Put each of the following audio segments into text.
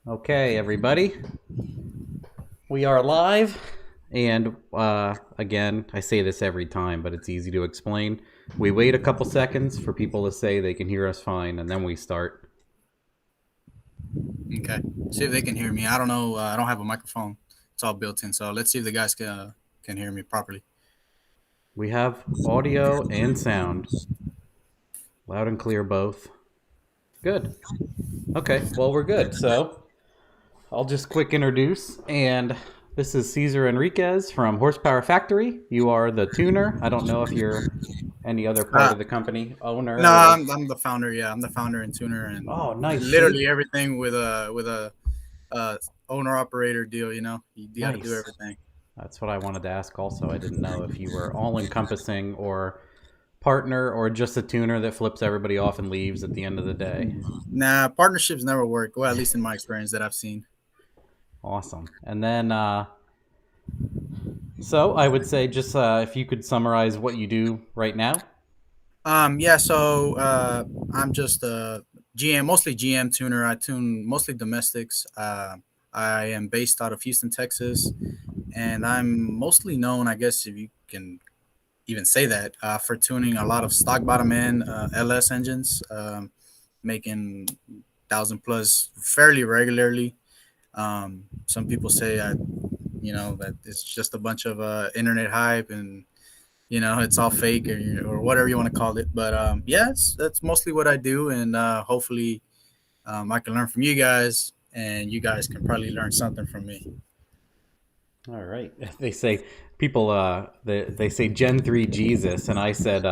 Okay, everybody, we are live, and again, I say this every time, but it's easy to explain. We wait a couple seconds for people to say they can hear us fine, and then we start. Okay. See if they can hear me. I don't know. I don't have a microphone. It's all built in. So let's see if the guys can hear me properly. We have audio and sound, loud and clear both. Good. Okay, well, we're good. So I'll just quick introduce, and this is Cesar Enriquez from Horsepower Factory. You are the tuner. I don't know if you're any other part Uh, of the company, owner no, or. I'm the founder. Yeah, I'm the founder and tuner and Oh, nice. literally See, everything with a owner operator deal. You got to do nice. everything. That's what I wanted to ask also. I didn't know if you were all encompassing or partner or just a tuner that flips everybody off and leaves at the end of the day. Nah, partnerships never work. Well, at least in my experience that I've seen. Awesome. And then, so I would say just if you could summarize what you do right now. Yeah. So I'm just a GM, mostly GM tuner. I tune mostly domestics. I am based out of Houston, Texas, and I'm mostly known, I guess, if you can even say that, for tuning a lot of stock bottom end LS engines, making 1,000 plus fairly regularly. Some people say that it's just a bunch of internet hype and it's all fake or whatever you want to call it. But yeah, that's mostly what I do, and hopefully I can learn from you guys, and you guys can probably learn something from me. All right. They say people they say Gen 3 Jesus and I said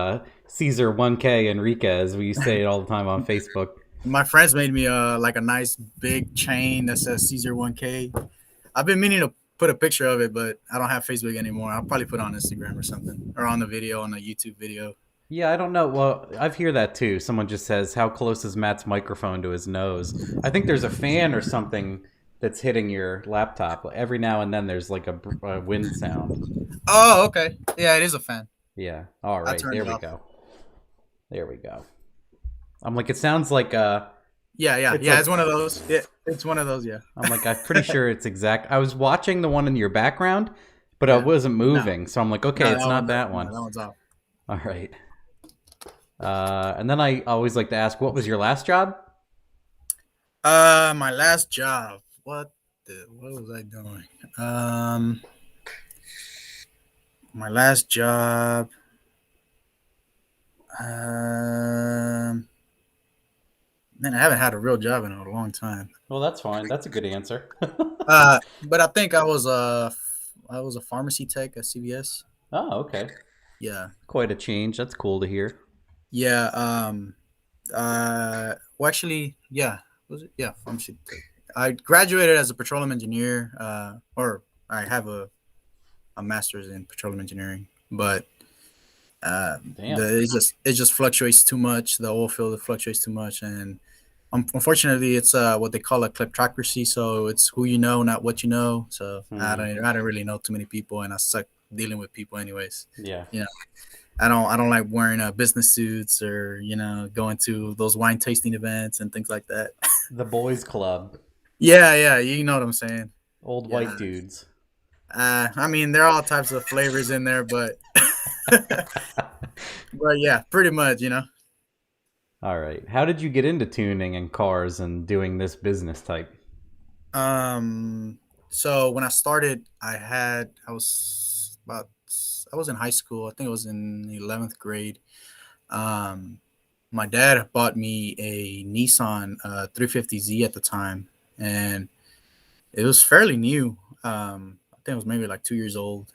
Caesar 1K Enriquez. We say it all the time on Facebook. My friends made me like a nice big chain that says Caesar 1K. I've been meaning to put a picture of it, but I don't have Facebook anymore. I'll probably put it on Instagram or something, or on the video, on a YouTube video. Yeah, I don't know. Well, I've hear that too. Someone just says, "How close is Matt's microphone to his nose?" I think there's a fan or something that's hitting your laptop. Every now and then, there's like a wind sound. Oh, okay. Yeah, it is a fan. Yeah. All I right. turned There it we off. go. There we go. I'm like, it sounds like Yeah, yeah, it's yeah. like It's one of those. Yeah, it's one of those. Yeah, I'm like, I'm pretty sure it's exact. I was watching the one in your background, but I yeah. wasn't No, moving, so I'm like, okay, no, it's not that no, one. that one's off. All right. And then I always like to ask, what was your last job? My last job. What was I doing? My last job. Um, Man, I haven't had a real job in a long time. Well, that's fine. That's a good answer. But I think I was a pharmacy tech at CVS. Oh, okay. Yeah, Quite a change. That's cool to hear. yeah. Well, actually, yeah. Was it? Yeah, pharmacy tech. I graduated as a petroleum engineer, or I have a master's in petroleum engineering, but Damn. it just fluctuates too much. The oil field fluctuates too much, and unfortunately, it's what they call a kleptocracy. So it's who you know, not what you know. So Hmm. I don't really know too many people, and I suck dealing with people, anyways. Yeah. You know, I don't like wearing business suits or going to those wine tasting events and things like that. The boys club. Yeah, yeah, you know what I'm saying. Old Yeah, white dudes. I mean there are all types of flavors in there, but but yeah, pretty much. All right. How did you get into tuning and cars and doing this business type? Um, so when I started, I was in high school. I think it was in 11th grade. Um, my dad bought me a Nissan 350Z at the time, and it was fairly new. I think it was maybe like 2 years old.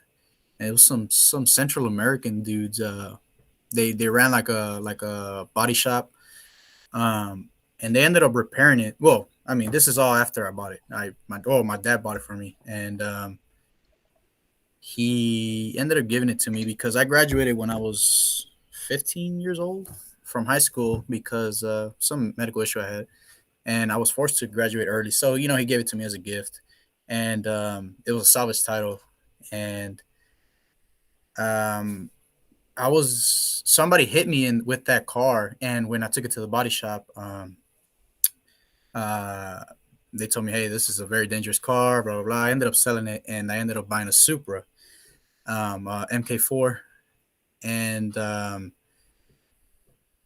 And it was some Central American dudes. They ran like a body shop, um, and they ended up repairing it. Well, I mean, this is all after I bought it. My dad bought it for me, and he ended up giving it to me because I graduated when I was 15 years old from high school because some medical issue I had, and I was forced to graduate early. So he gave it to me as a gift, and it was a salvage title, and um, I was somebody hit me in with that car, and when I took it to the body shop, uh, they told me, hey, this is a very dangerous car, blah blah blah. I ended up selling it, and I ended up buying a Supra, MK4, and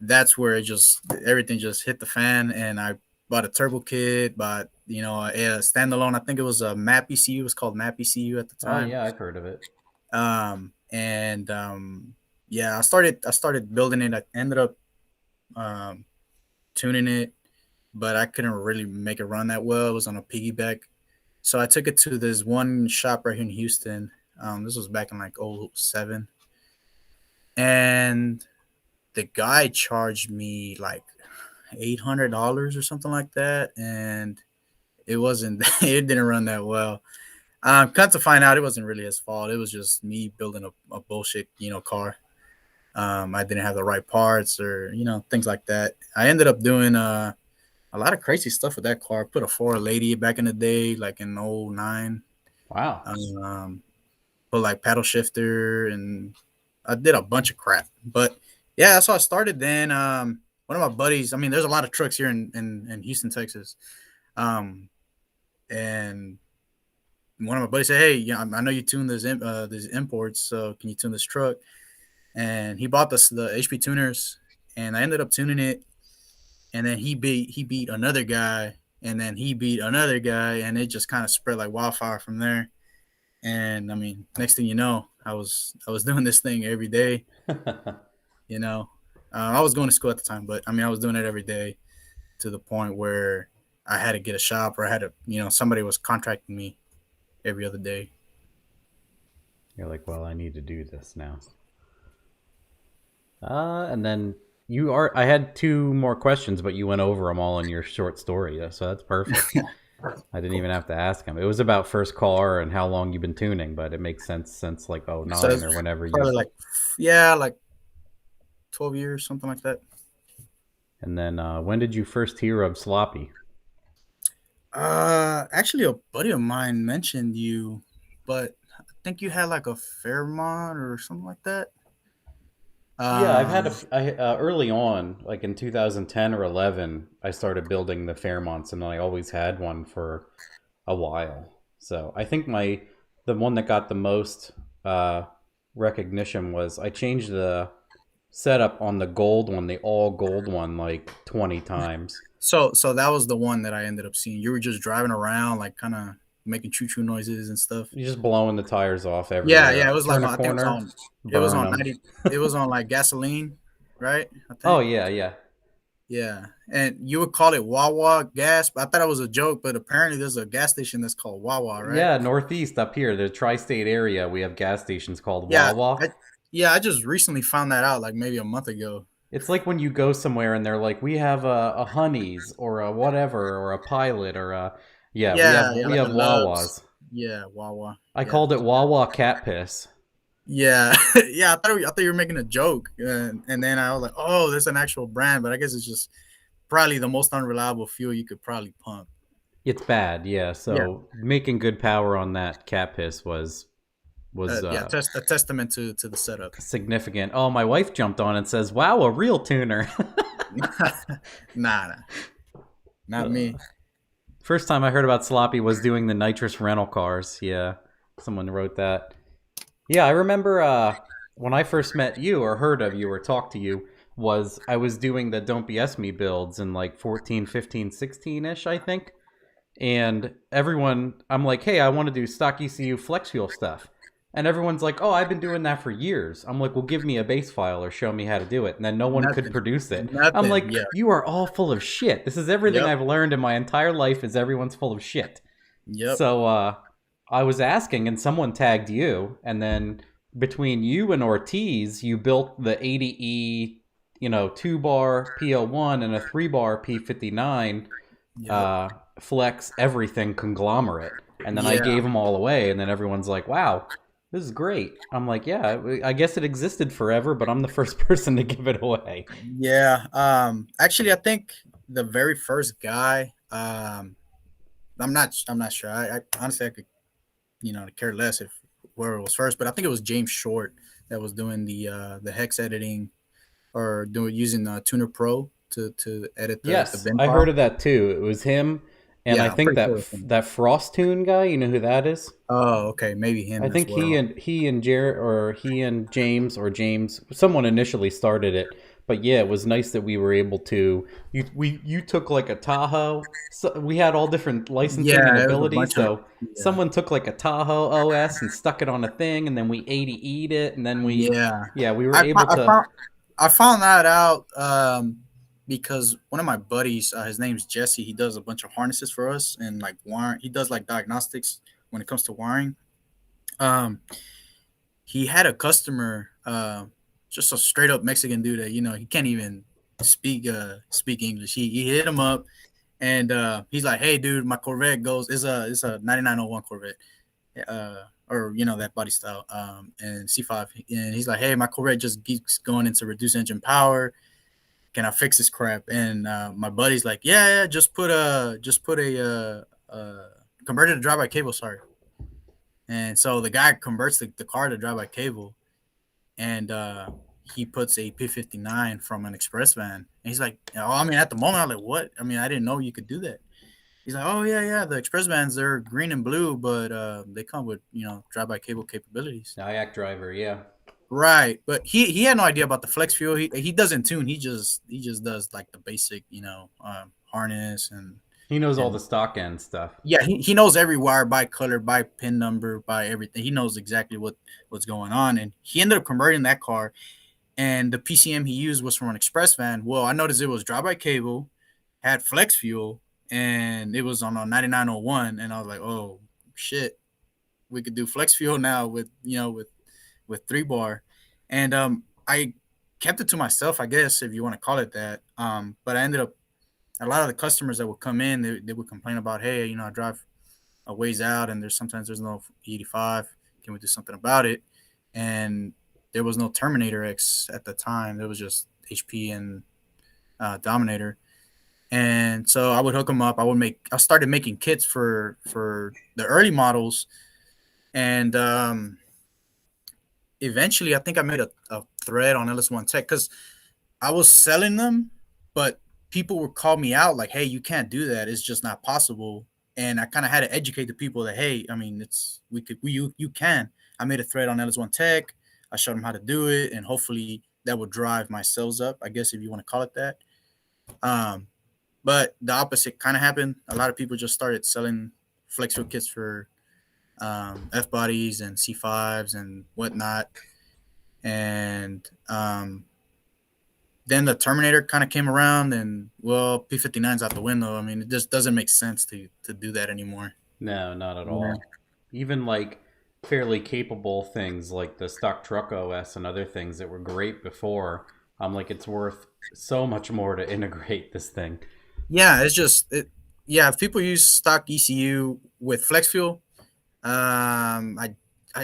that's where it just everything just hit the fan, and I bought a turbo kit, bought a standalone. I think it was a MAP ECU. It was called MAP ECU at the Oh time. yeah, I've heard of it. And yeah, I started building it. I ended up um, tuning it, but I couldn't really make it run that well. It was on a piggyback, so I took it to this one shop right here in Houston. This was back in like '07, and the guy charged me like $800 or something like that, and it wasn't. It didn't run that well. Come to find out, it wasn't really his fault. It was just me building a bullshit, car. I didn't have the right parts, or things like that. I ended up doing a lot of crazy stuff with that car. I put a 480 back in the day, like in '09. Wow. Um, put like paddle shifter, and I did a bunch of crap. But yeah, that's how I started. Then one of my buddies. I mean, there's a lot of trucks here in Houston, Texas. Um, and one of my buddies said, "Hey, yeah, I know you tune these imports, so can you tune this truck?" And he bought the HP tuners, and I ended up tuning it. And then he beat another guy, and then he beat another guy, and it just kind of spread like wildfire from there. And I mean, next thing you know, I was doing this thing every day. You know, I was going to school at the time, but I mean, I was doing it every day to the point where I had to get a shop, or I had to, somebody was contracting me every other day. You're like, well, I need to do this now. And then I had two more questions, but you went over them all in your short story. So that's perfect. I didn't Cool. even have to ask him. It was about first car and how long you've been tuning, but it makes sense since like So '09 it's or whenever you. probably like, yeah, like 12 years, something like that. And then when did you first hear of Sloppy? Actually, a buddy of mine mentioned you, but I think you had like a Fairmont or something like that. Yeah, I've had Um, early on, like in 2010 or 11, I started building the Fairmonts, and I always had one for a while. So I think the one that got the most uh, recognition was I changed the setup on the gold one, the all gold one, like 20 times. so that was the one that I ended up seeing. You were just driving around, like kind of making choo choo noises and stuff. You're just blowing the tires off Yeah, yeah. everywhere. It was like Turn a I think corner, it was burn on them. 90. It was on like gasoline, right? I Oh think. yeah, yeah, Yeah, and you would call it Wawa gas, but I thought it was a joke. But apparently, there's a gas station that's called Wawa, right? yeah. Northeast up here, the tri-state area, we have gas stations called Yeah, Wawa. I just recently found that out, like maybe a month ago. It's like when you go somewhere and they're like, "We have a Honeys or a whatever or a Pilot or a yeah, we have Yeah, yeah, we like a have Loves. Wawas." Yeah, Wawa. I Yeah, called it Wawa cat piss. yeah, yeah. I thought you were making a joke, and then I was like, oh, there's an actual brand, but I guess it's just probably the most unreliable fuel you could probably pump. It's bad, yeah. Yeah, So making good power on that cat piss was yeah. A testament to the setup. significant. Oh, my wife jumped on and says, "Wow, a real tuner." Nah, not me. First time I heard about Sloppy was doing the nitrous rental cars. Yeah, someone wrote that. Yeah, I remember when I first met you or heard of you or talked to you was I was doing the Don't BS Me builds in like 14, 15, 16-ish, I think. And I'm like, hey, I want to do stock ECU flex fuel stuff. And everyone's like, oh, I've been doing that for years. I'm like, well, give me a base file or show me how to do it. And then no one could Nothing. produce it. I'm Nothing. like, Yeah. you are all full of shit. This is everything Yep. I've learned in my entire life is everyone's full of shit. Yep. So I was asking, and someone tagged you, and then between you and Ortiz, you built the 80E, 2-bar PO1 and a 3-bar P59 Yep. flex everything conglomerate. And then I Yeah. gave them all away, and then everyone's like, wow, this is great. I'm like, yeah, I guess it existed forever, but I'm the first person to give it away. Yeah. Actually, I think the very first guy. I'm not sure. I honestly I could care less if where it was first, but I think it was James Short that was doing the hex editing, or doing using Tuner Pro to edit the Yes, bin I heard file. of that too. It was him And I Yeah, I'm think pretty that sure it's him. that Frost Tune guy, you know who that is? Oh, okay, maybe I him as think well. he and Jared, or he and James, or James, someone initially started it. But yeah, it was nice that we were able to. You took like a Tahoe. So we had all different licensing and Yeah, it was a abilities. bunch of So yeah, someone took like a Tahoe OS and stuck it on a thing, and then we ADE'd it, and then yeah. we were I able fou- I to. found I found that out because one of my buddies, his name's Jesse. He does a bunch of harnesses for us and like wiring. He does like diagnostics when it comes to wiring. Um, he had a customer, just a straight up Mexican dude that he can't even speak English. He hit him up and he's like, "Hey, dude, my Corvette goes is a 9901 Corvette, or that body style, and C5." And he's like, "Hey, my Corvette just keeps going into reduced engine power. Can I fix this crap?" And my buddy's like, "Yeah, yeah, just put a converted to drive by cable, sorry." And so the guy converts the car to drive by cable, and he puts a P59 from an express van. And he's like, "Oh, I mean, at the moment, I'm like, what? I mean, I didn't know you could do that." He's like, "Oh yeah, yeah. The express vans, they're green and blue, but they come with drive-by cable capabilities." Kayak driver, yeah. Right, but he had no idea about the flex fuel. He doesn't tune. He just does like the basic, harness He knows all the and stock end stuff. yeah, he knows every wire by color, by pin number, by everything. He knows exactly what's going on, and he ended up converting that car. And the PCM he used was from an express van. Well, I noticed it was drive-by cable, had flex fuel, and it was on a 9901. And I was like, oh shit, we could do flex fuel now with 3 bar. And I kept it to myself, I guess, if you want to call it that. But I ended up a lot of the customers that would come in, they would complain about, hey, I drive a ways out, and there's no 85. Can we do something about it? And there was no Terminator X at the time. There was just HP and Dominator. And so I would hook them up. I started making kits for the early models, and eventually I think I made a thread on LS1 Tech because I was selling them, but people would call me out like, "Hey, you can't do that. It's just not possible." And I kind of had to educate the people that, hey, I mean, you can. I made a thread on LS1 Tech. I showed them how to do it, and hopefully that would drive my sales up, I guess, if you want to call it that. Um, but the opposite kind of happened. A lot of people just started selling flex fuel kits for F bodies and C5s and whatnot. And then the Terminator kind of came around, and well, P59's out the window. I mean, it just doesn't make sense to do that anymore. No, not at Yeah. all. Even like fairly capable things like the stock truck OS and other things that were great before, I'm like, it's worth so much more to integrate this thing. Yeah, it's just it. Yeah, if people use stock ECU with flex fuel, I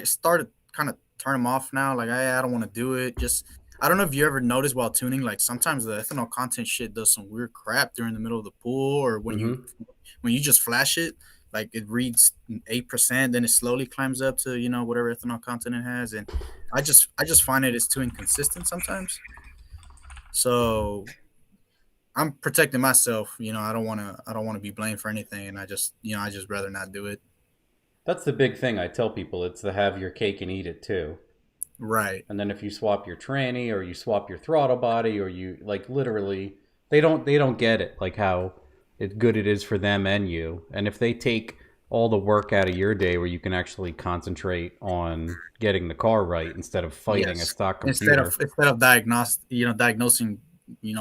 started kind of turn them off now. Like I don't want to do it. Just I don't know if you ever noticed while tuning, like sometimes the ethanol content shit does some weird crap during the middle of the pool, or Mm-hmm. when you just flash it, like it reads 8%, then it slowly climbs up to whatever ethanol content it has, and I just find it's too inconsistent sometimes. So I'm protecting myself. I don't want to be blamed for anything, and I just rather not do it. That's the big thing I tell people. It's to have your cake and eat it too. Right. And then if you swap your tranny or you swap your throttle body or you like literally they don't get it like how good it is for them and you. And if they take all the work out of your day where you can actually concentrate on getting the car right instead of fighting a Yes. stock Instead of computer. diagnosing,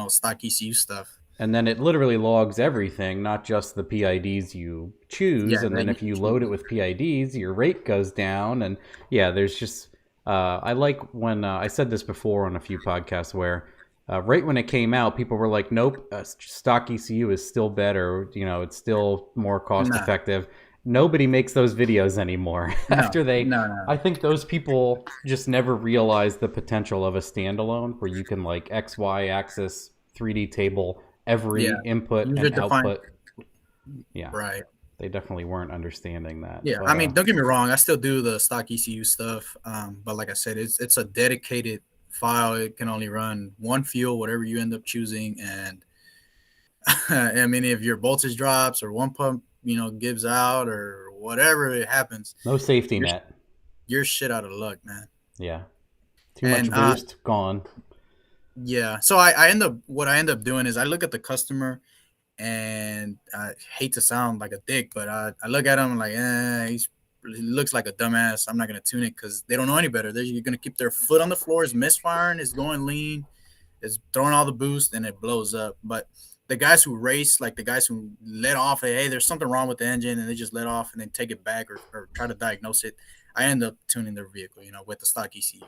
stock ECU stuff. And then it literally logs everything, not just the PIDs you choose. Yeah, And that then you if can you load it choose. with PIDs, your rate goes down. And yeah, there's just, I like when I said this before on a few podcasts where right when it came out, people were like, nope, stock ECU is still better. It's still more cost Nah, effective. Nobody makes those videos anymore. no, I no. think those people just never realized the potential of a standalone where you can like X, Y axis 3D table every Yeah, input user and defined. output. Yeah, Right. they definitely weren't understanding that. Yeah, But I mean, don't get me wrong. I still do the stock ECU stuff, but like I said, it's a dedicated file. It can only run one fuel, whatever you end up choosing, and I mean, if your voltage drops or one pump gives out or whatever it happens, No safety you're net. you're shit out of luck, man. Yeah. Too And much boost, gone. yeah, so I end up doing is I look at the customer, and I hate to sound like a dick, but I look at him like, he looks like a dumbass. I'm not gonna tune it because they don't know any better. You're gonna keep their foot on the floor, is misfiring, is going lean, is throwing all the boost, and it blows up. But the guys who race, like the guys who let off, hey, there's something wrong with the engine, and they just let off and then take it back or try to diagnose it. I end up tuning their vehicle, with the stock ECU.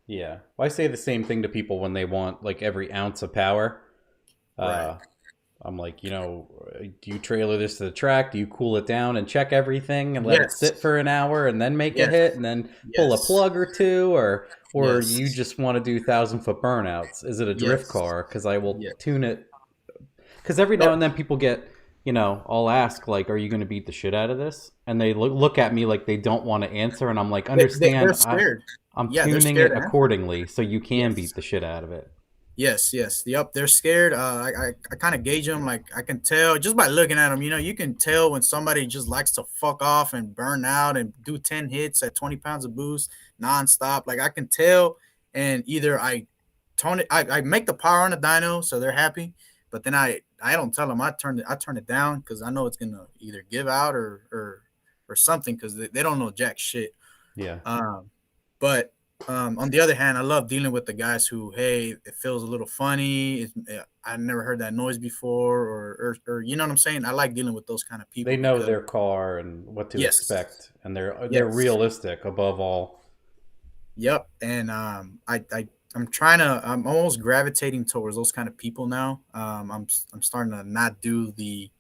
Yeah. Well, I say the same thing to people when they want like every ounce of power. Right. Uh, I'm like, do you trailer this to the track? Do you cool it down and check everything and let it Yes. sit for an hour and then make a Yes. hit and then pull a Yes. plug or two? Or you Yes. just want to do 1,000-foot burnouts? Is it a drift Yes. car? Because I will Yeah. tune it. Because every now No. and then people get, I'll ask, like, are you going to beat the shit out of this? And they look at me like they don't want to answer. And I'm like, They're understand, scared. I'm Yeah, they're tuning scared it to answer. accordingly so you can Yes. beat the shit out of it. Yes, yes, yep. They're scared. I kind of gauge them. Like I can tell just by looking at them. You can tell when somebody just likes to fuck off and burn out and do 10 hits at 20 pounds of boost nonstop. Like I can tell, and either I tone it, I make the power on the dyno so they're happy, but then I don't tell them. I turn it down because I know it's gonna either give out or something because they don't know jack shit. Yeah. Um, but on the other hand, I love dealing with the guys who, hey, it feels a little funny. I never heard that noise before, or you know what I'm saying. I like dealing with those kind of They people know because their car and what to yes, expect, and they're yes, realistic above all. yep. And I'm almost gravitating towards those kind of people now. I'm starting to not do the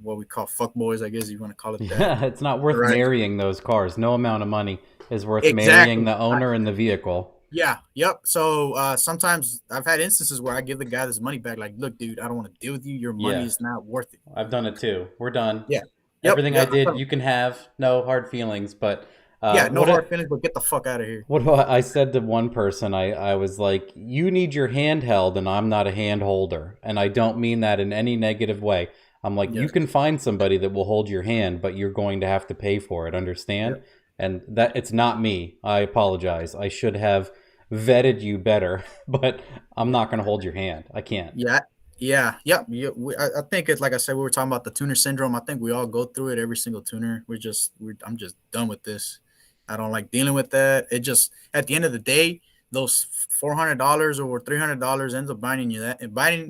what we call fuck boys, I guess you want to call it that, Yeah, it's not worth right? marrying those cars. No amount of money is worth marrying Exactly. the owner and the vehicle. Yeah, yep. So sometimes I've had instances where I give the guy this money back, like, look, dude, I don't want to deal with you. Your money Yeah, is not worth it. I've done it too. We're done. Yeah. Yep. Everything I Yep. did, you can have. No hard feelings. But Yeah. No what hard feelings, but get the fuck out of here. I said to one person, I was like, you need your hand held, and I'm not a hand holder. And I don't mean that in any negative way. I'm like, you Yes. can find somebody that will hold your hand, but you're going to have to pay for it. Understand? Yep. And that it's not me. I apologize. I should have vetted you better, but I'm not going to hold your hand. I can't. Yeah. Yeah. Yep. Yeah. I think it's like I said, we were talking about the tuner syndrome. I think we all go through it. Every single tuner. I'm just done with this. I don't like dealing with that. It just at the end of the day, those $400 or $300 ends up biting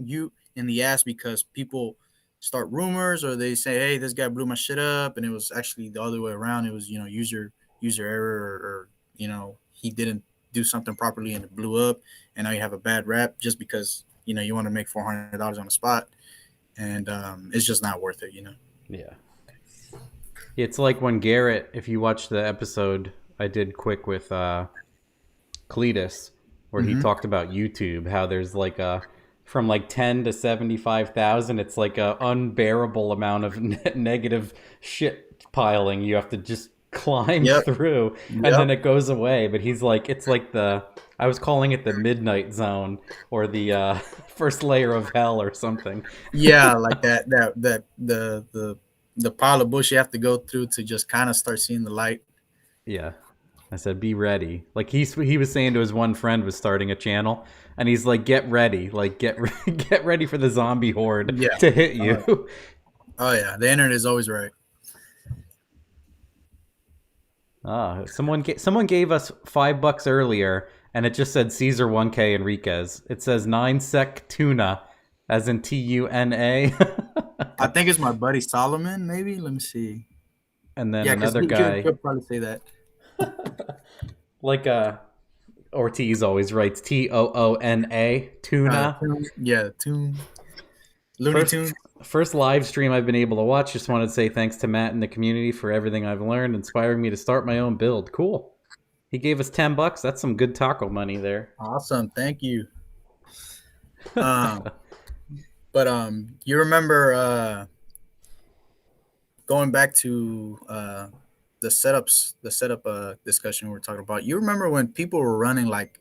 you in the ass because people start rumors or they say, hey, this guy blew my shit up, and it was actually the other way around. It was user error, or he didn't do something properly and it blew up, and now you have a bad rap just because you want to make $400 on the spot, and it's just not worth it. Yeah. It's like when Garrett, if you watch the episode I did quick with Cletus, where he Mm-hmm. talked about YouTube, how there's like from like 10 to 75,000, it's like a unbearable amount of negative shit piling you have to just climb Yep. through, and then Yep. it goes away. But he's like, it's like I was calling it the midnight zone, or the first layer of hell or something. Yeah, like that the pile of bush you have to go through to just kind of start seeing the light. Yeah. I said, be ready. Like he was saying to his one friend was starting a channel, and he's like, get ready, like get ready for the zombie horde Yeah. to hit you. Oh yeah, the internet is always right. Someone gave us $5 earlier, and it just said Cesar 1K Enriquez. It says 9 sec tuna, as in TUNA. I think it's my buddy Solomon. Maybe let me see. And then Yeah, because another guy, he'll probably say that. like Ortiz always writes TOONA tuna. Yeah, Tune Looney First, Tune. first live stream I've been able to watch. Just wanted to say thanks to Matt and the community for everything I've learned, inspiring me to start my own build. Cool. He gave us $10. That's some good taco money there. Awesome, thank you. Um, but you remember going back to the setup discussion we were talking about. You remember when people were running like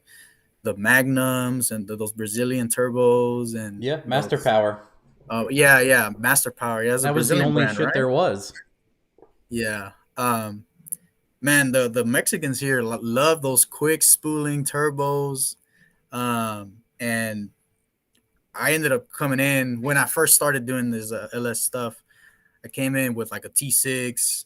the Magnums and those Brazilian turbos and Yeah, Master those, Power. Oh yeah, yeah, Master Power. Yeah, it's a That was the Brazilian only brand, shit right? there was. Yeah. Man, the Mexicans here love those quick spooling turbos. And I ended up coming in when I first started doing this LS stuff. I came in with like a T6,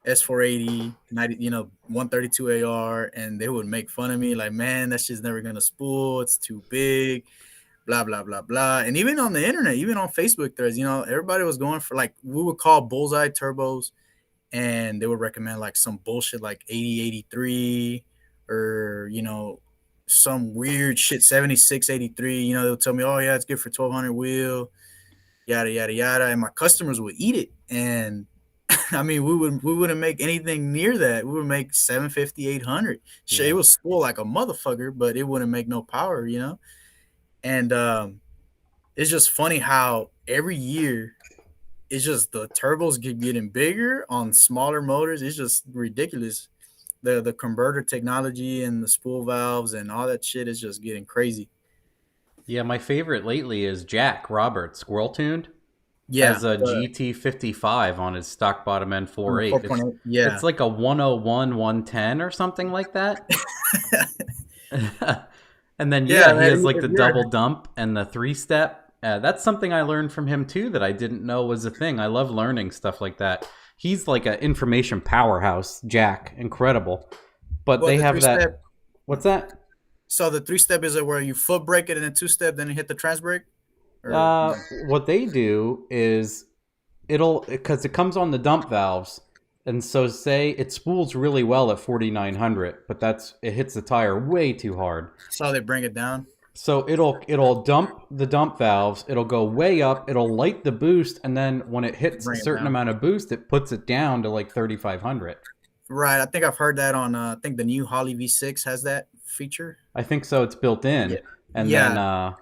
S480, 90, 132 AR, and they would make fun of me like, man, that shit's never gonna spool. It's too big, blah blah blah blah. And even on the internet, even on Facebook threads, everybody was going for like we would call bullseye turbos, and they would recommend like some bullshit like 8083 or some weird shit 7683. They would tell me, oh yeah, it's good for 1200 wheel, yada yada yada, and my customers would eat it. And I mean, we wouldn't make anything near that. We would make 750, 800. Shit, it Yeah. was spool like a motherfucker, but it wouldn't make no power. And it's just funny how every year it's just the turbos keep getting bigger on smaller motors. It's just ridiculous. The converter technology and the spool valves and all that shit is just getting crazy. Yeah, my favorite lately is Jack Roberts, Squirrel Tuned. Yeah, Has a the GT55 on his stock bottom end on the 4.8. 4.8. It's Yeah. like a 101 110 or something like that. And then Yeah, yeah, he man, has like if the double dump and the three step. That's something I learned from him too that I didn't know was a thing. I love learning stuff like that. He's like an information powerhouse, Jack, incredible. But well, they the have three that. step. What's that? So the 3 step is it where you foot brake it and then 2 step, then you hit the trans brake, or no? What they do is it'll because it comes on the dump valves, and so say it spools really well at 4900, but it hits the tire way too hard. So they bring it down, So it'll dump the dump valves, it'll go way up, it'll light the boost, and then when it hits a bring it certain down. amount of boost, it puts it down to like 3500. Right. I think I've heard that on. I think the new Holly V6 has that feature. I think so. It's built in, Yeah. and then Yeah.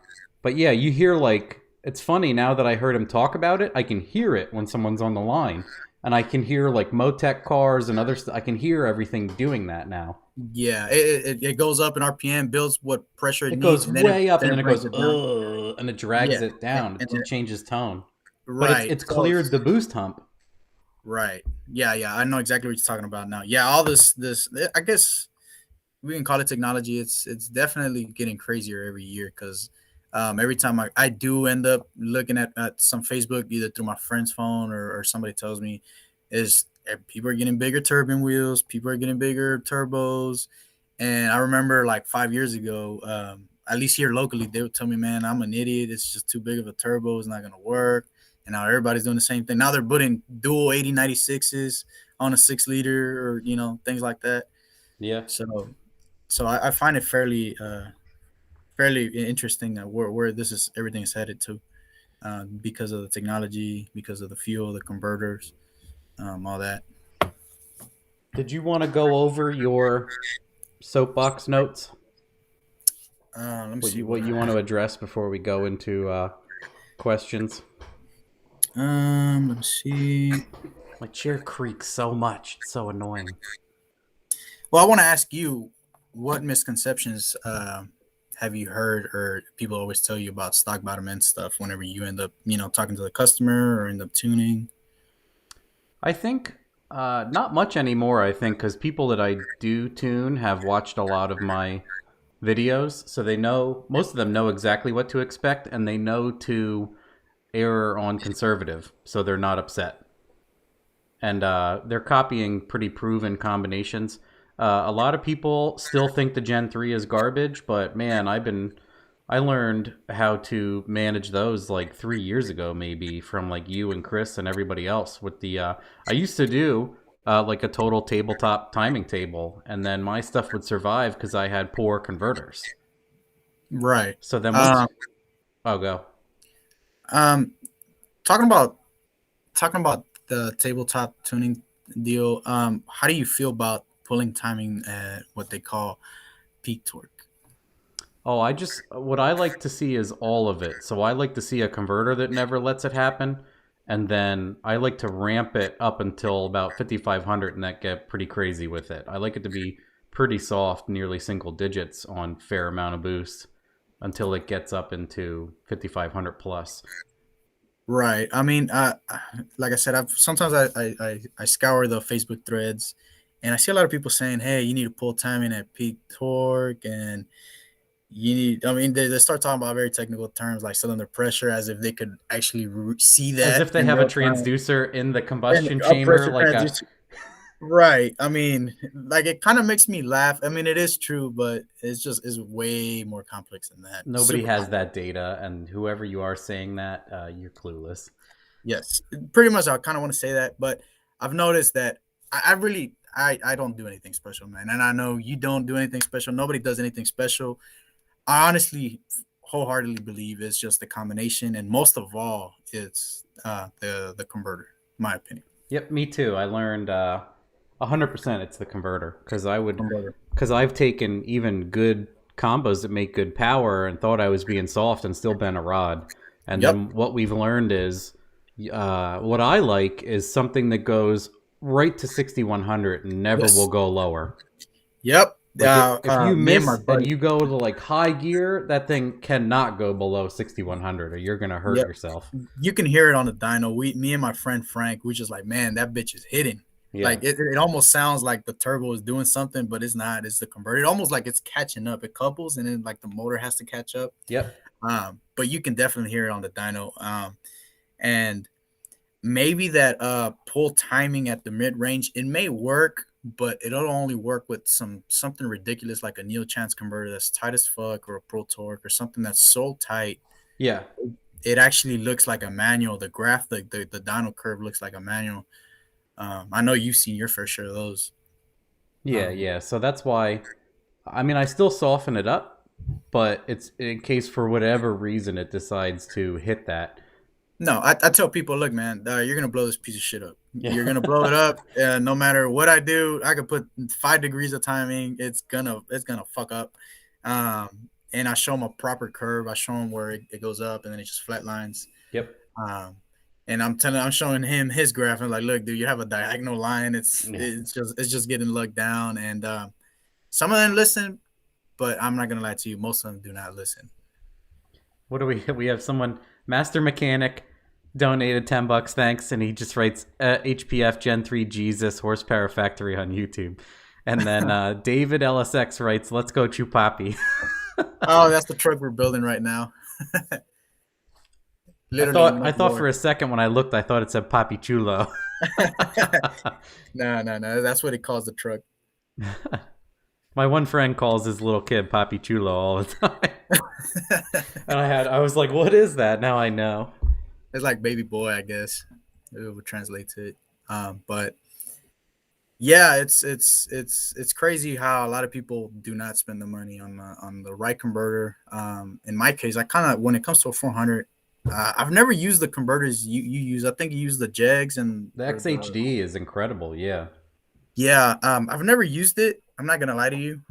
but yeah, you hear like it's funny now that I heard him talk about it. I can hear it when someone's on the line, and I can hear like Motec cars and other stuff. I can hear everything doing that now. Yeah. It goes up in RPM, builds what pressure it It needs, goes and then it way up, then and then it it brings goes it down. and it drags Yeah. it And, down. and It changes tone, but it's right. it's So cleared the boost hump. right. Yeah. Yeah. I know exactly what you're talking about now. Yeah. All this. I guess we can call it technology. It's definitely getting crazier every year because every time I do end up looking at some Facebook either through my friend's phone or somebody tells me is people are getting bigger turbine wheels, people are getting bigger turbos. And I remember like 5 years ago, at least here locally, they would tell me, man, I'm an idiot, it's just too big of a turbo, it's not going to work. And now everybody's doing the same thing. Now they're putting dual 8096s on a 6 liter, or things like that. Yeah. So I find it fairly interesting that where this is everything is headed to, because of the technology, because of the fuel, the converters, all that. Did you want to go over your soapbox notes? Let me What see you what what you want to address before we go into questions? let me see. My chair creaks so much; it's so annoying. Well, I want to ask you, what misconceptions have you heard or people always tell you about stock bottom end stuff whenever you end up talking to the customer or end up tuning? I think not much anymore. I think because people that I do tune have watched a lot of my videos, so they know most of them know exactly what to expect, and they know to err on conservative, so they're not upset. And they're copying pretty proven combinations. A lot of people still think the Gen 3 is garbage, but man, I learned how to manage those like 3 years ago, maybe from like you and Chris and everybody else. With the I used to do like a total tabletop timing table, and then my stuff would survive because I had poor converters. Right. So then once, Um, oh go. um, talking about the tabletop tuning deal. How do you feel about pulling timing at what they call peak torque? Oh, what I like to see is all of it. So I like to see a converter that never lets it happen. And then I like to ramp it up until about 5,500 and that get pretty crazy with it. I like it to be pretty soft, nearly single digits on fair amount of boost until it gets up into 5,500 plus. Right. I mean, like I said, I've sometimes I scour the Facebook threads, and I see a lot of people saying, "Hey, you need to pull timing at peak torque, and you need." I mean, they start talking about very technical terms like cylinder pressure, as if they could actually see As that if they in have a real time. transducer in the And combustion a chamber, pressure like a transducer. Right. I mean, like it kind of makes me laugh. I mean, it is true, but it's way more complex than that. nobody Super has complex. that data, and whoever you are saying that, you're clueless. Yes, pretty much. I kind of want to say that, but I've noticed that I really I don't do anything special, man. And I know you don't do anything special. Nobody does anything special. I honestly, wholeheartedly believe it's just the combination, and most of all, it's the converter. In my opinion, Yep, me too. I learned 100% it's the converter converter. because I've taken even good combos that make good power and thought I was being soft and still been a rod. And Yep. then what we've learned is what I like is something that goes right to 6100 and never will Yes. go lower. Yep. Like if you Me and my miss and buddy. you go to like high gear, that thing cannot go below 6100 or you're gonna hurt Yep. yourself. You can hear it on the dyno. Me and my friend Frank, we just like, man, that bitch is hitting. Yeah. Like it almost sounds like the turbo is doing something, but it's not. It's the converter. It almost like it's catching up. It couples, and then like the motor has to catch up. Yep. But you can definitely hear it on the dyno. And maybe that pull timing at the mid range, it may work, but it'll only work with something ridiculous like a Neil Chance converter that's tight as fuck, or a Pro Torque, or something that's so tight Yeah. it actually looks like a manual. The graph, the dyno curve looks like a manual. I know you've seen your fair share of those. Yeah, Um, yeah. So that's why I mean I still soften it up, but it's in case for whatever reason it decides to hit that. no, I tell people, look, man, you're gonna blow this piece of shit up. Yeah. You're gonna blow it up. No matter what I do, I could put 5 degrees of timing. It's gonna fuck up. And I show them a proper curve. I show them where it goes up and then it just flat lines. Yep. Um, and I'm showing him his graph and like, look, dude, you have a diagonal line. Yeah. It's just getting lugged down. And some of them listen, but I'm not gonna lie to you, most of them do not listen. What do we have someone Master Mechanic donated $10, thanks, and he just writes HPF Gen 3 Jesus Horsepower Factory on YouTube. And then David LSX writes, "Let's go Chupapi." Oh, that's the truck we're building right now. I Literally thought I no thought for more. a second when I looked, I thought it said Papi Chulo. No. That's what he calls the truck. My one friend calls his little kid Papi Chulo all the time. And I was like, what is that? Now I know. It's like baby boy, I guess. It would translate to it. But yeah, it's crazy how a lot of people do not spend the money on the right converter. In my case, I kind of when it comes to a 400, I've never used the converters you use. I think you use the jegs and The or the XHD is incredible, yeah. yeah. I've never used it. I'm not gonna lie to you.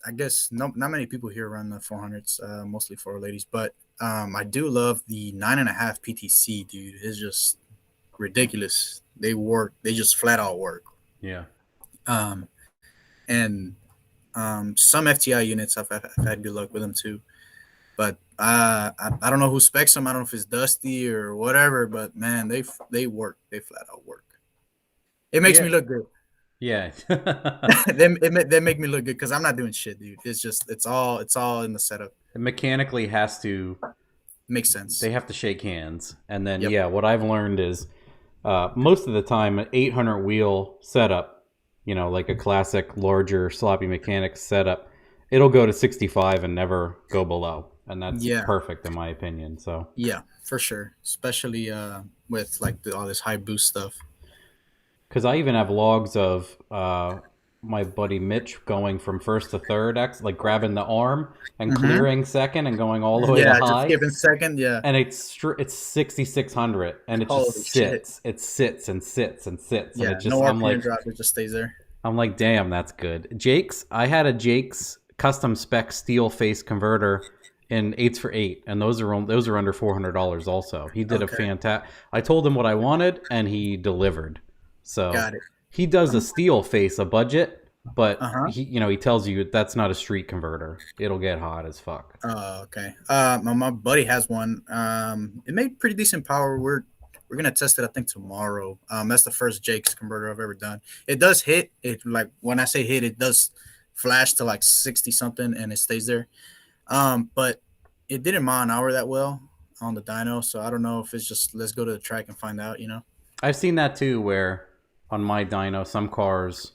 I guess not many people here run the 400s, mostly for ladies, but I do love the 9.5 PTC, dude. It's just ridiculous. They work. They just flat out work. Yeah. Um, and some FTI units I've had good luck with them too. But I don't know who specs them. I don't know if it's Dusty or whatever. But man, they work. They flat out work. It makes Yeah. me look good. Yeah. They make me look good because I'm not doing shit, dude. It's all in the setup. It mechanically has to Makes sense. they have to shake hands. And then Yep. yeah, what I've learned is most of the time an 800 wheel setup, like a classic larger sloppy mechanics setup, it'll go to 65 and never go below. And that's Yeah. perfect in my opinion. So Yeah, for sure. Especially with like all this high boost stuff. because I even have logs of my buddy Mitch going from first to third X, like grabbing the arm and Mm-hmm. clearing second and going all the way to Yeah, just high. skipping second. Yeah. And it's 6600 and it just Holy shit. sits. It sits and sits and sits. And Yeah. it just No RPM drop. It just stays there. I'm like, damn, that's good. I had a Jake's custom spec steel face converter in 8s for 8, and those are under $400 also. He did a Okay. fantastic. I told him what I wanted and he delivered. So Got it. he does a steel face, a budget, but Uh-huh. he tells you that's not a street converter. It'll get hot as fuck. Oh, okay. My buddy has one. It made pretty decent power. We're gonna test it, I think, tomorrow. That's the first Jake's converter I've ever done. It does hit. It like when I say hit, it does flash to like 60 something, and it stays there. But it didn't mile an hour that well on the dyno, so I don't know if it's just let's go to the track and find out. I've seen that too, where on my dyno, some cars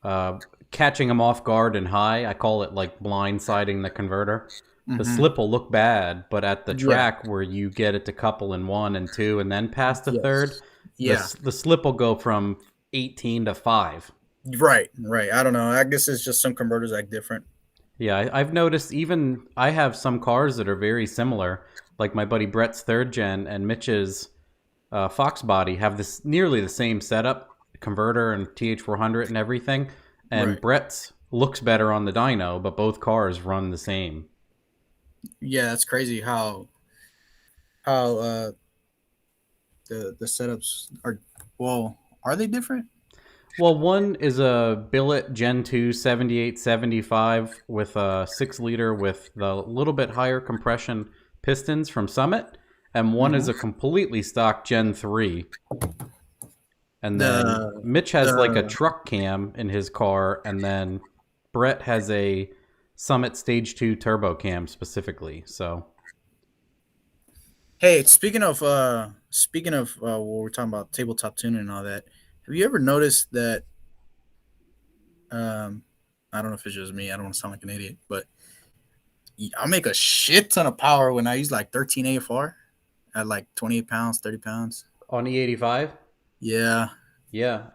uh, catching them off guard and high. I call it like blindsiding the converter. The Mm-hmm. slip will look bad, but at the Yeah. track where you get it to couple in one and two and then past the third, Yes. Yeah. the slip will go from 18 to 5. Right. Right. I don't know. I guess it's just some converters act different. Yeah, I've noticed even I have some cars that are very similar, like my buddy Brett's third gen and Mitch's Fox body have this nearly the same setup, converter and TH400 and everything. And Right. Brett's looks better on the dyno, but both cars run the same. Yeah, that's crazy how the setups are. Well, are they different? Well, one is a billet Gen 2 7875 with a 6 liter with the little bit higher compression pistons from Summit, and one is Mm-hmm. a completely stock Gen 3. And then The Mitch has like a the truck cam in his car, and then Brett has a Summit Stage 2 turbo cam specifically. So, Hey, speaking of what we're talking about tabletop tuning and all that, have you ever noticed that um I don't know if it's just me, I don't want to sound like an idiot, but I make a shit ton of power when I use like 13 AFR at like 28 pounds, 30 pounds. on E85, Yeah. yeah,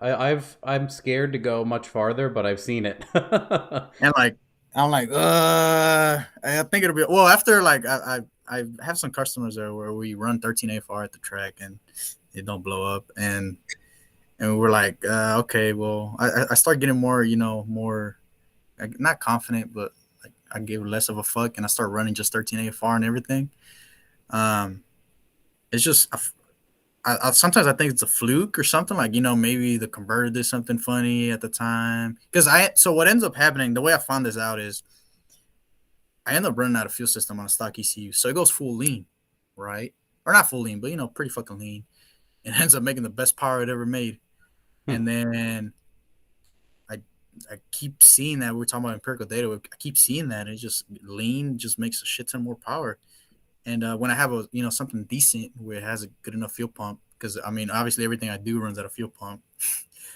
I'm scared to go much farther, but I've seen it. And like I'm like, I think it'll be well after like I have some customers there where we run 13 AFR at the track and it don't blow up and we're like, okay, well I start getting more, more like, not confident, but like I give less of a fuck and I start running just 13 AFR and everything. Um, it's just sometimes I think it's a fluke or something like maybe the converter did something funny at the time because so what ends up happening the way I found this out is I end up running out of fuel system on a stock ECU, so it goes full lean, right? Or not full lean, but pretty fucking lean. It ends up making the best power it ever made, and then I I keep seeing that we're talking about empirical data. I keep seeing that it just lean just makes a shit ton more power. And when I have a something decent where it has a good enough fuel pump, because I mean obviously everything I do runs out of fuel pump.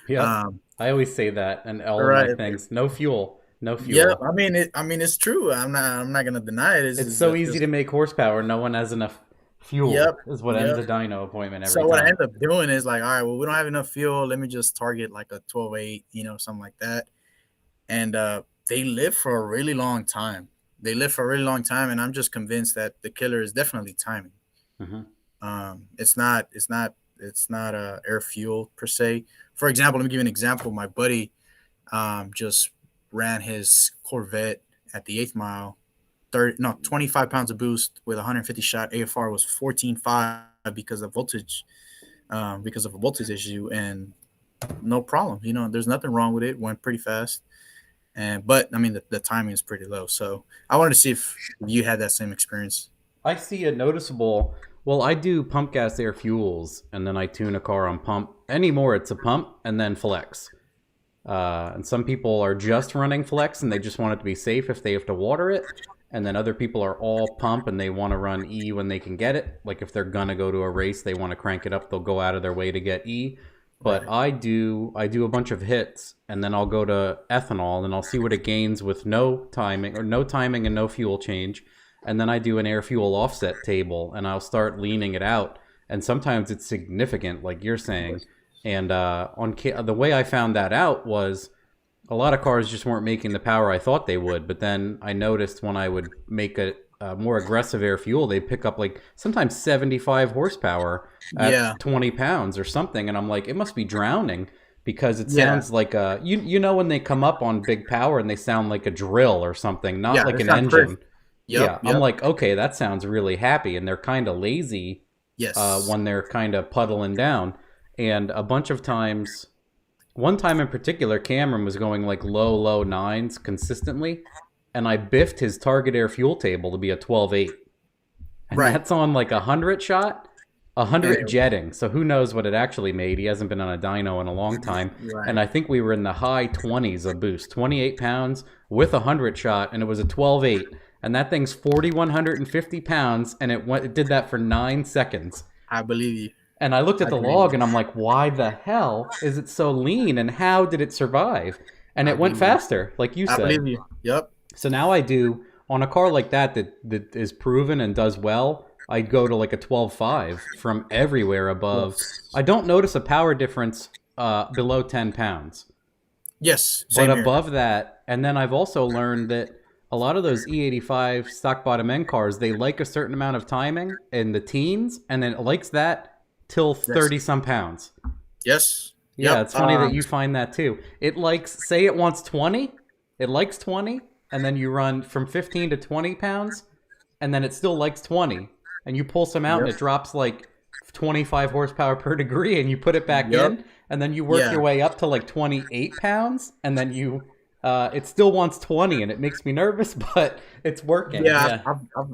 Yep. Um, I always say that and all of my right. things. No fuel. No Yeah. fuel. I mean it's true. I'm not gonna deny it. It's so That's easy just to make horsepower. No one has enough yep. fuel is what ends Yep. a dyno appointment every So what I time. end up doing is like, all right, well, we don't have enough fuel. Let me just target like a 12.8, something like that. And they live for a really long time. They live for a really long time, and I'm just convinced that the killer is definitely timing. Hmm. It's not air fuel per se. For example, let me give you an example. My buddy just ran his Corvette at the 8th mile. 25 pounds of boost with 150 shot. AFR was 14.5 because of voltage, because of a voltage issue, and no problem. There's nothing wrong with it. Went pretty fast, but I mean the timing is pretty low. So I wanted to see if you had that same experience. I see a noticeable. Well, I do pump gas air fuels, and then I tune a car on pump. Anymore, it's a pump and then flex. And some people are just running flex, and they just want it to be safe if they have to water it. And then other people are all pump, and they want to run E when they can get it. Like if they're gonna go to a race, they want to crank it up. They'll go out of their way to get E. But Right. I do a bunch of hits, and then I'll go to ethanol, and I'll see what it gains with no timing and no fuel change. And then I do an air fuel offset table, and I'll start leaning it out. And sometimes it's significant, like you're saying. And the way I found that out was a lot of cars just weren't making the power I thought they would. But then I noticed when I would make a more aggressive air fuel, they pick up like sometimes 75 horsepower Yeah. at 20 pounds or something. And I'm like, it must be drowning because it Yeah. sounds like when they come up on big power and they sound like a drill or something, not Yeah. like It's an not engine. crisp. Yeah, Yep. I'm Yep. like, okay, that sounds really happy. And they're kind of lazy Yes. when they're kind of puddling down. And a bunch of times One time in particular, Cameron was going like low nines consistently, and I biffed his target air fuel table to be a 12.8. And Right. that's on like 100 shot, And 100 jetting. So who knows what it actually made. He hasn't been on a dyno in a long time. And right. I think we were in the high 20s of boost, 28 pounds with 100 shot, and it was a 12.8. And that thing's 4,150 pounds, and it did that for 9 seconds. I believe you. And I looked at I the believe log you. and I'm like, why the hell is it so lean and how did it survive? And I it went believe you. faster, like you I said. believe you. Yep. So now I do on a car like that is proven and does well, I'd go to like a 12.5 from everywhere above. Yes. I don't notice a power difference below 10 pounds. Yes. But Same here. above that, and then I've also learned that a lot of those E85 stock bottom end cars, they like a certain amount of timing in the teens, and then it likes that till Yes. 30 some pounds. Yes. Yeah, Yep. it's funny that you find that too. It likes, say it wants 20, it likes 20, and then you run from 15 to 20 pounds, and then it still likes 20. And you pull some out and Yep. it drops like 25 horsepower per degree, and you put it back Yep. in, and then you work Yeah. your way up to like 28 pounds, and then it still wants 20, and it makes me nervous, but it's working. Yeah.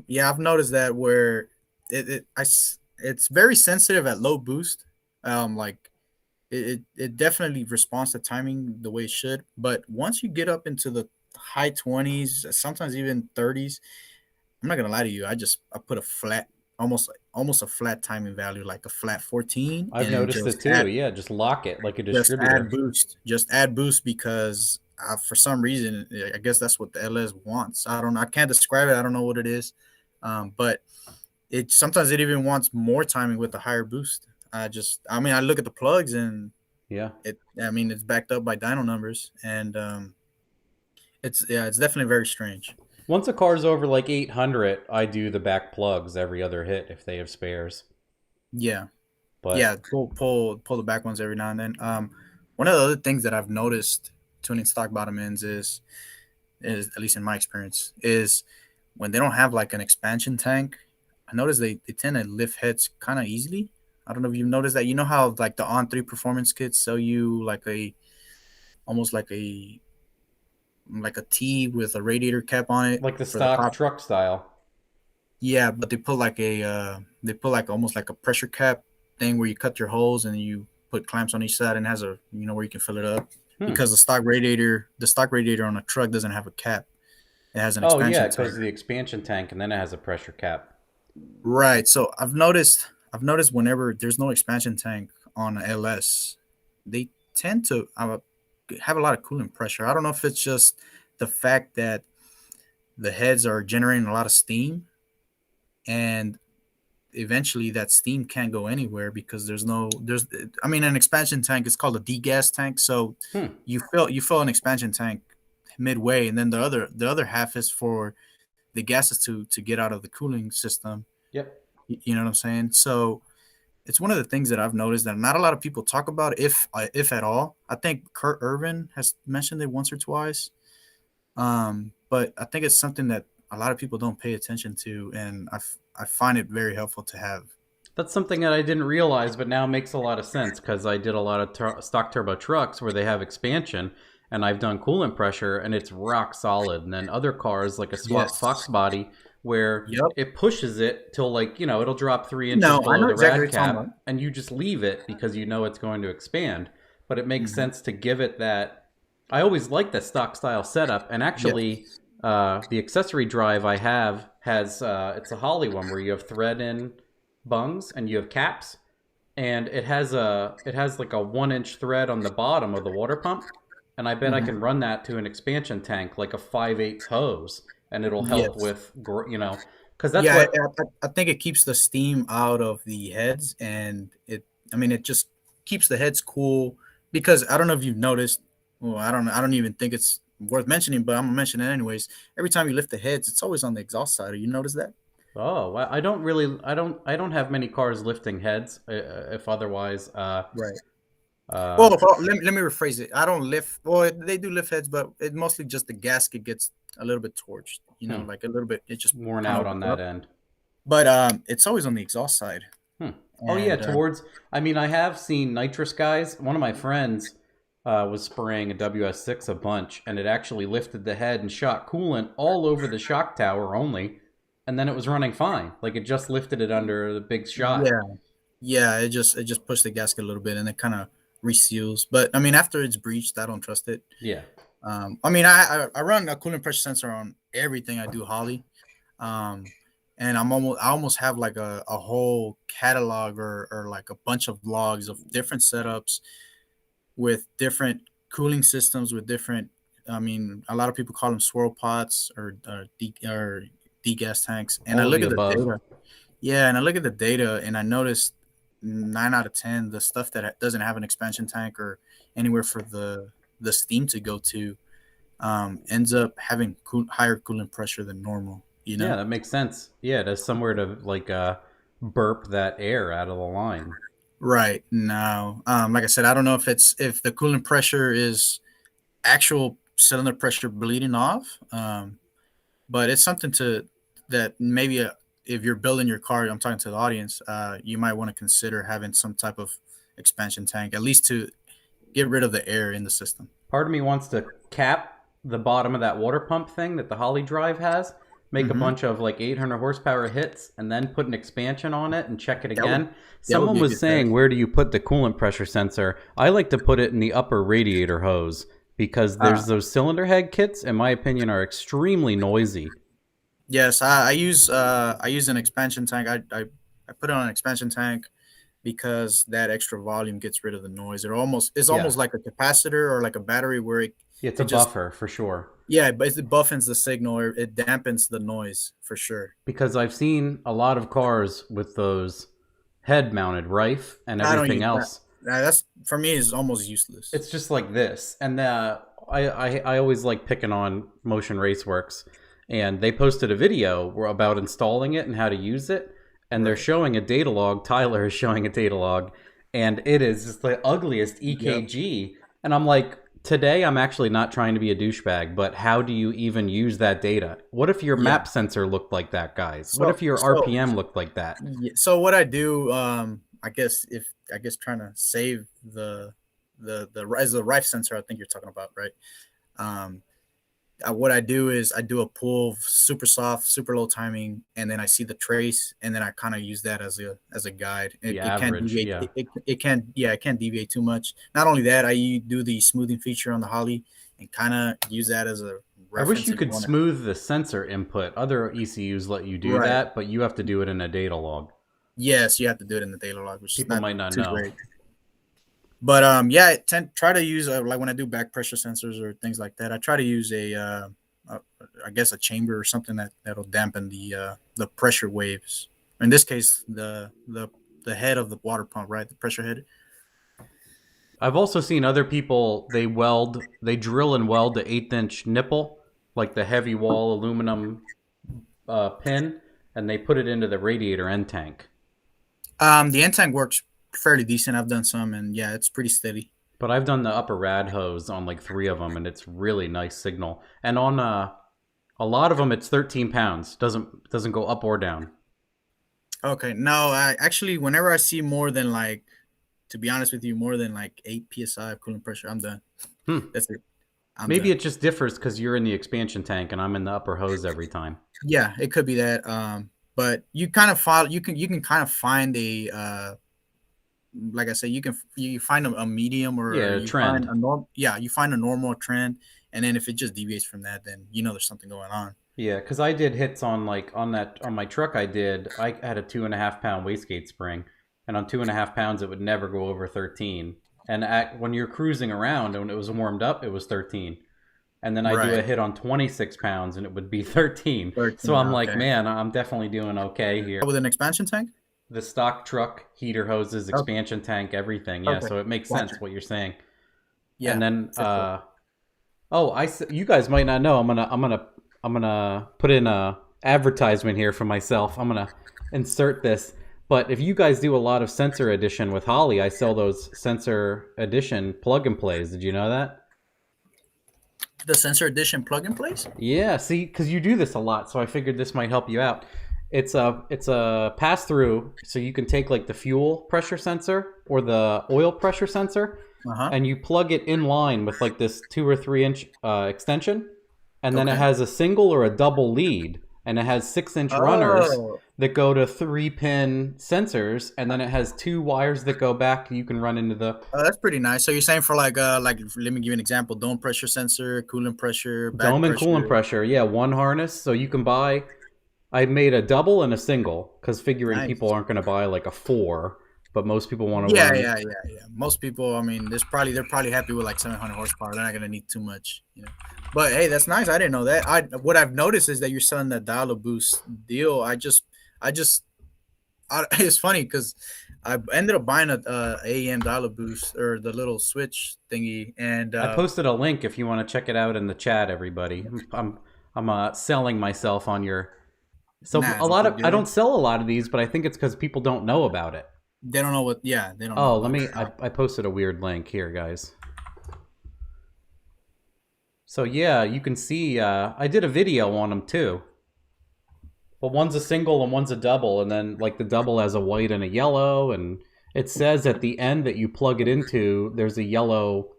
Yeah. I've noticed that where it's very sensitive at low boost. Like it definitely responds to timing the way it should. But once you get up into the high 20s, sometimes even 30s, I'm not gonna lie to you. I put a flat, almost a flat timing value, like a flat 14, I've and noticed it too. Yeah, just lock it like a distributor. just add boost because for some reason I guess that's what the LS wants. I don't know. I can't describe it. I don't know what it is, but it sometimes it even wants more timing with the higher boost. I mean, I look at the plugs and Yeah. I mean, it's backed up by dyno numbers, and it's definitely very strange. Once a car's over like 800, I do the back plugs every other hit if they have spares. Yeah, But yeah, pull the back ones every now and then. One of the other things that I've noticed tuning stock bottom ends is at least in my experience is when they don't have like an expansion tank. I notice they tend to lift heads kind of easily. I don't know if you've noticed that. You know how like the On3 performance kits sell you like almost like a T with a radiator cap on it like the for the stock cop. truck style. Yeah, but they put like almost like a pressure cap thing where you cut your holes and you put clamps on each side and has a where you can fill it up Hmm. because the stock radiator on a truck doesn't have a cap. It has an Oh yeah, expansion it goes tank. to the expansion tank and then it has a pressure cap. Right. So I've noticed whenever there's no expansion tank on a LS, they tend to have a lot of coolant pressure. I don't know if it's just the fact that the heads are generating a lot of steam, and eventually that steam can't go anywhere because there's I mean an expansion tank is called a degas tank. So Hmm. you fill an expansion tank midway, and then the other half is for the gases to get out of the cooling system. Yep. You know what I'm saying? So it's one of the things that I've noticed that not a lot of people talk about, if at all. I think Kurt Irvin has mentioned it once or twice, but I think it's something that a lot of people don't pay attention to, and I find it very helpful to have. That's something that I didn't realize, but now makes a lot of sense because I did a lot of stock turbo trucks where they have expansion, and I've done coolant pressure, and it's rock solid. And then other cars like a Swap Yes. Fox body where Yep. it pushes it till like it'll drop 3 inches No, I below know the exactly what rad you're talking about. cap, and you just leave it because you know it's going to expand. But it makes Mhm. sense to give it that. I always like the stock style setup, and Yes. actually, the accessory drive I have has it's a Holly one where you have thread in bungs and you have caps, and it has like a 1 inch thread on the bottom of the water pump, and I bet I can Mhm. run that to an expansion tank like a 5/8 hose, and it'll help Yes. with because that's Yeah, what. I think it keeps the steam out of the heads, and I mean, it just keeps the heads cool. Because I don't know if you've noticed. Well, I don't even think it's worth mentioning, but I'm gonna mention it anyways. Every time you lift the heads, it's always on the exhaust side. Have you noticed that? Oh, well, I don't have many cars lifting heads. If otherwise, Right. uh, Well, let me rephrase it. I don't lift. Well, they do lift heads, but it mostly just the gasket gets a little bit torched. hmm, Like a little bit. It just worn kind of out on opens that up. end. But it's always on the exhaust side. Hmm. Oh yeah, And towards. I mean, I have seen nitrous guys. One of my friends, was spraying a WS6 a bunch, and it actually lifted the head and shot coolant all over the shock tower only, and then it was running fine. Like, it just lifted it under the big shot. Yeah, yeah. It just pushed the gasket a little bit, and it kind of reseals. But I mean, after it's breached, I don't trust it. Yeah. I mean, I run a coolant pressure sensor on everything I do Holly, um, and I almost have like a whole catalog or like a bunch of logs of different setups with different cooling systems with different. I mean, a lot of people call them swirl pots or degas tanks, and I All of look the at the above. data. Yeah, and I look at the data, and I noticed 9 out of 10 the stuff that doesn't have an expansion tank or anywhere for the steam to go to ends up having higher coolant pressure than normal. You Yeah, know? that makes sense. Yeah, there's somewhere to like burp that air out of the line. Right now, like I said, I don't know if the coolant pressure is actual cylinder pressure bleeding off, but it's something to that maybe if you're building your car, I'm talking to the audience, you might want to consider having some type of expansion tank, at least to get rid of the air in the system. Part of me wants to cap the bottom of that water pump thing that the Holly Drive has, make a Mm-hmm. bunch of like 800 horsepower hits, and then put an expansion on it and check it That would again. that would Someone be a was good saying, test. where do you put the coolant pressure sensor? I like to put it in the upper radiator hose because Uh, there's those cylinder head kits, in my opinion, are extremely noisy. yes, I use an expansion tank. I put it on an expansion tank because that extra volume gets rid of the noise. It's Yeah, almost like a capacitor or like a battery where it's a it just buffer for sure. yeah, but it buffens the signal or it dampens the noise for sure. Because I've seen a lot of cars with those head mounted rife and I don't everything use that. else. That's for me is almost useless. It's just like this. And I always like picking on Motion Raceworks, and they posted a video about installing it and how to use it. And they're Right. showing a data log. Tyler is showing a data log, and it is just the ugliest Yep. EKG. And I'm like, today I'm actually not trying to be a douchebag, but how do you even use that data? What if your Yeah. map sensor looked like that, guys? What So if your so RPM looked like that? yeah, so what I do, I guess trying to save the as the rife sensor, I think you're talking about, right? Um, what I do is I do a pull of super soft, super low timing, and then I see the trace, and then I kind of use that as a guide. The It can't average, deviate. yeah. It can't it can't deviate too much. Not only that, I do the smoothing feature on the Holly and kind of use that as a I wish reference you if you could want to. smooth the sensor input. Other ECUs let you do Right. that, but you have to do it in a data log. Yes, you have to do it in the data log, which is People not might not too know. great. But yeah, try to use like when I do back pressure sensors or things like that. I try to use a I guess a chamber or something that'll dampen the pressure waves. In this case, the head of the water pump, right? The pressure head. I've also seen other people, they drill and weld the 1/8 inch nipple, like the heavy wall aluminum pin, and they put it into the radiator end tank. The end tank works fairly decent. I've done some, and yeah, it's pretty steady. But I've done the upper rad hose on like 3 of them, and it's really nice signal. And on a lot of them, it's 13 pounds. Doesn't go up or down. Okay, no, I actually whenever I see more than like, to be honest with you, more than like 8 psi of coolant pressure, I'm done. Hmm. That's it. I'm Maybe done. it just differs because you're in the expansion tank and I'm in the upper hose every time. Yeah, it could be that. But you kind of follow. You can kind of find a like I said, you find a medium or Yeah, you find trend. a norm. Yeah, you find a normal trend, and then if it just deviates from that, then you know there's something going on. Yeah, because I did hits on like on my truck. I had a 2.5 pound wastegate spring, and on 2.5 pounds it would never go over 13. And when you're cruising around and when it was warmed up, it was 13. And then I do a Right. hit on 26 pounds and it would be 13. So 13. I'm like, Okay. man, I'm definitely doing okay here. With an expansion tank. The stock truck, heater hoses, Okay. expansion tank, everything. Yeah, Okay. so it makes Gotcha. sense what you're saying. And Yeah. then, For sure. you guys might not know. I'm gonna put in a advertisement here for myself. I'm gonna insert this. But if you guys do a lot of sensor edition with Holly, I sell those sensor edition plug and plays. Did you know that? The sensor edition plug and plays. Yeah, see, because you do this a lot, so I figured this might help you out. It's a pass through, so you can take like the fuel pressure sensor or the oil pressure sensor, Uh-huh. and you plug it in line with like this 2 or 3 inch extension, and then it Okay. has a single or a double lead, and it has 6 inch runners Oh, that go to 3 pin sensors, and then it has 2 wires that go back. You can run into the that's pretty nice. So you're saying for like let me give you an example: dome pressure sensor, coolant pressure, back dome and coolant pressure. pressure. Yeah, one harness. So you can buy. I made a double and a single because figuring people Nice. aren't going to buy like a four, but most people want to Yeah, run. yeah, yeah, yeah. Most people, I mean, they're probably happy with like 700 horsepower. They're not gonna need too much, you know. But hey, that's nice. I didn't know that. What I've noticed is that you're selling that dial boost deal. I just, it's funny because I ended up buying a AEM dial boost or the little switch thingy, and I posted a link if you want to check it out in the chat, everybody. I'm selling myself on your. So nah, a it's a lot of good I deal. don't sell a lot of these, but I think it's because people don't know about it. They don't know what. Yeah, they don't know Oh, let about it. me. I posted a weird link here, guys. So yeah, you can see. I did a video on them too. But one's a single and one's a double, and then like the double has a white and a yellow, and it says at the end that you plug it into, there's a yellow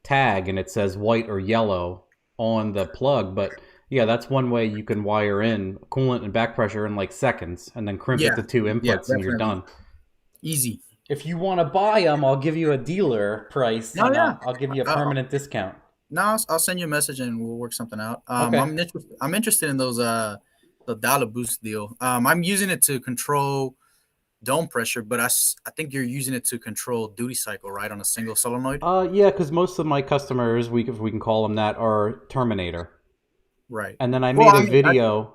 tag, and it says white or yellow on the plug. But yeah, that's one way you can wire in coolant and back pressure in like seconds, and then crimp it Yeah, to two yeah, inputs, and you're definitely done. easy. If you want to buy them, I'll give you a dealer price, No, and yeah. I'll give you a Uh, permanent discount. No, I'll send you a message and we'll work something out. Okay. I'm interested in those the dollar boost deal. I'm using it to control dome pressure, but I think you're using it to control duty cycle, right, on a single solenoid. Yeah, because most of my customers, if we can call them that, are Terminator. Right. And then Well, I mean,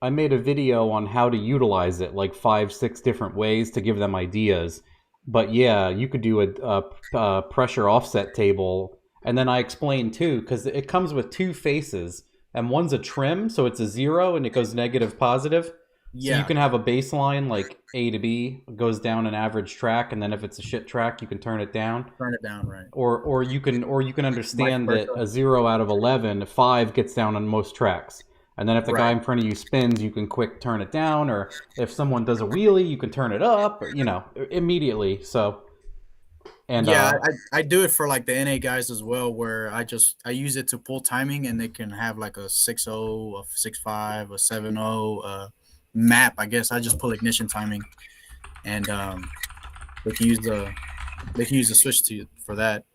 I made a video on how to utilize it, like 5 6 different ways to give them ideas. But yeah, you could do a pressure offset table, and then I explained too, because it comes with two faces, and one's a trim, so it's a zero and it goes negative positive. So you yeah, can have a baseline like A to B, goes down an average track, and then if it's a shit track, you can turn it down. turn it down, right. Or you can Vice understand that versa. a 0 out of 11, 5 gets down on most tracks. And then if the guy Right. in front of you spins, you can quick turn it down. Or if someone does a wheelie, you can turn it up. Immediately. So and Yeah, I do it for like the NA guys as well, where I use it to pull timing, and they can have like a 6.0, a 6.5, a 7.0 map. I guess I just pull ignition timing, and they can use the they can use the switch to for that.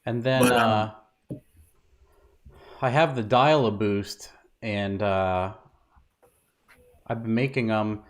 then But I have the dial a boost, and I've been making them.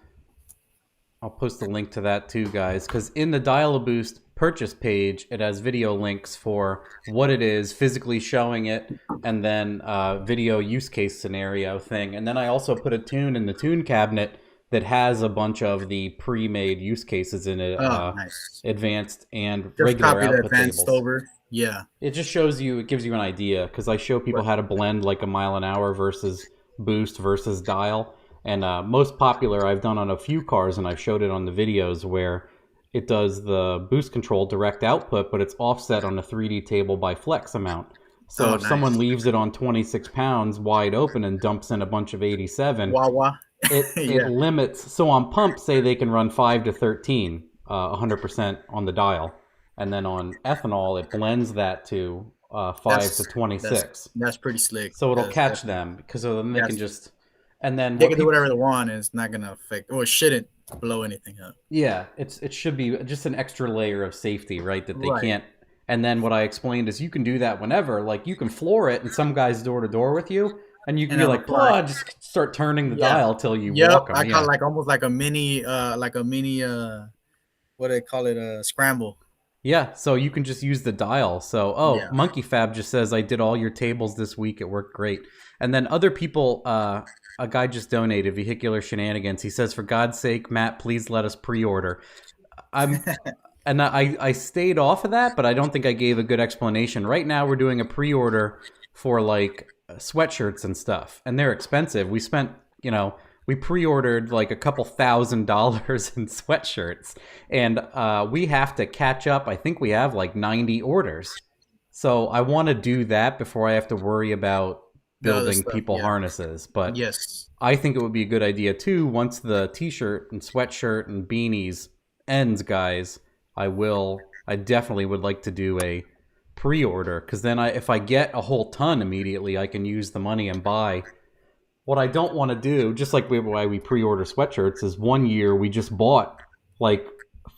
I'll post a link to that too, guys, because in the Dial-A-Boost purchase page, it has video links for what it is, physically showing it, and then video use case scenario thing. And then I also put a tune in the tune cabinet that has a bunch of the pre-made use cases in it, oh, nice. advanced and Just regular copy the output advanced tables. over. Yeah. It just shows you, it gives you an idea, because I show people Right. how to blend like a mile an hour versus boost versus dial. And most popular I've done on a few cars, and I've showed it on the videos where it does the boost control direct output, but it's offset on a 3D table by flex amount. So Oh, if someone nice. leaves it on 26 pounds wide open and dumps in a bunch of 87, Wawa. it Yeah. limits. So on pumps, say they can run 5 to 13, 100% on the dial. And then on ethanol, it blends that to 5 to That's that's 26. that's pretty slick. So it'll That's catch definitely them, because then they can that's just. And then they what can do people. whatever they want, and it's not gonna affect or it shouldn't blow anything up. Yeah, it should be just an extra layer of safety, right? That they Right. can't. And then what I explained is you can do that whenever. Like you can floor it, and some guy's door to door with you, and you can And be it'll like, apply. oh, just start turning the Yeah. dial till you Yep. walk them. I call Yeah. it like almost like a mini what do they call it? Scramble. Yeah, so you can just use the dial. So, oh, Yeah. Monkey Fab just says I did all your tables this week. It worked great. And then other people, a guy just donated Vehicular Shenanigans. He says, for God's sake, Matt, please let us pre-order. I'm, and I stayed off of that, but I don't think I gave a good explanation. Right now, we're doing a pre-order for like sweatshirts and stuff, and they're expensive. We spent, we pre-ordered like a couple $1,000 in sweatshirts, and we have to catch up. I think we have like 90 orders, so I want to do that before I have to worry about The other building stuff. people Yeah. harnesses. But Yes. I think it would be a good idea too. Once the t-shirt and sweatshirt and beanies ends, guys, I will I definitely would like to do a pre-order, because then if I get a whole ton immediately, I can use the money and buy. What I don't want to do, just like why we pre-order sweatshirts, is one year we just bought like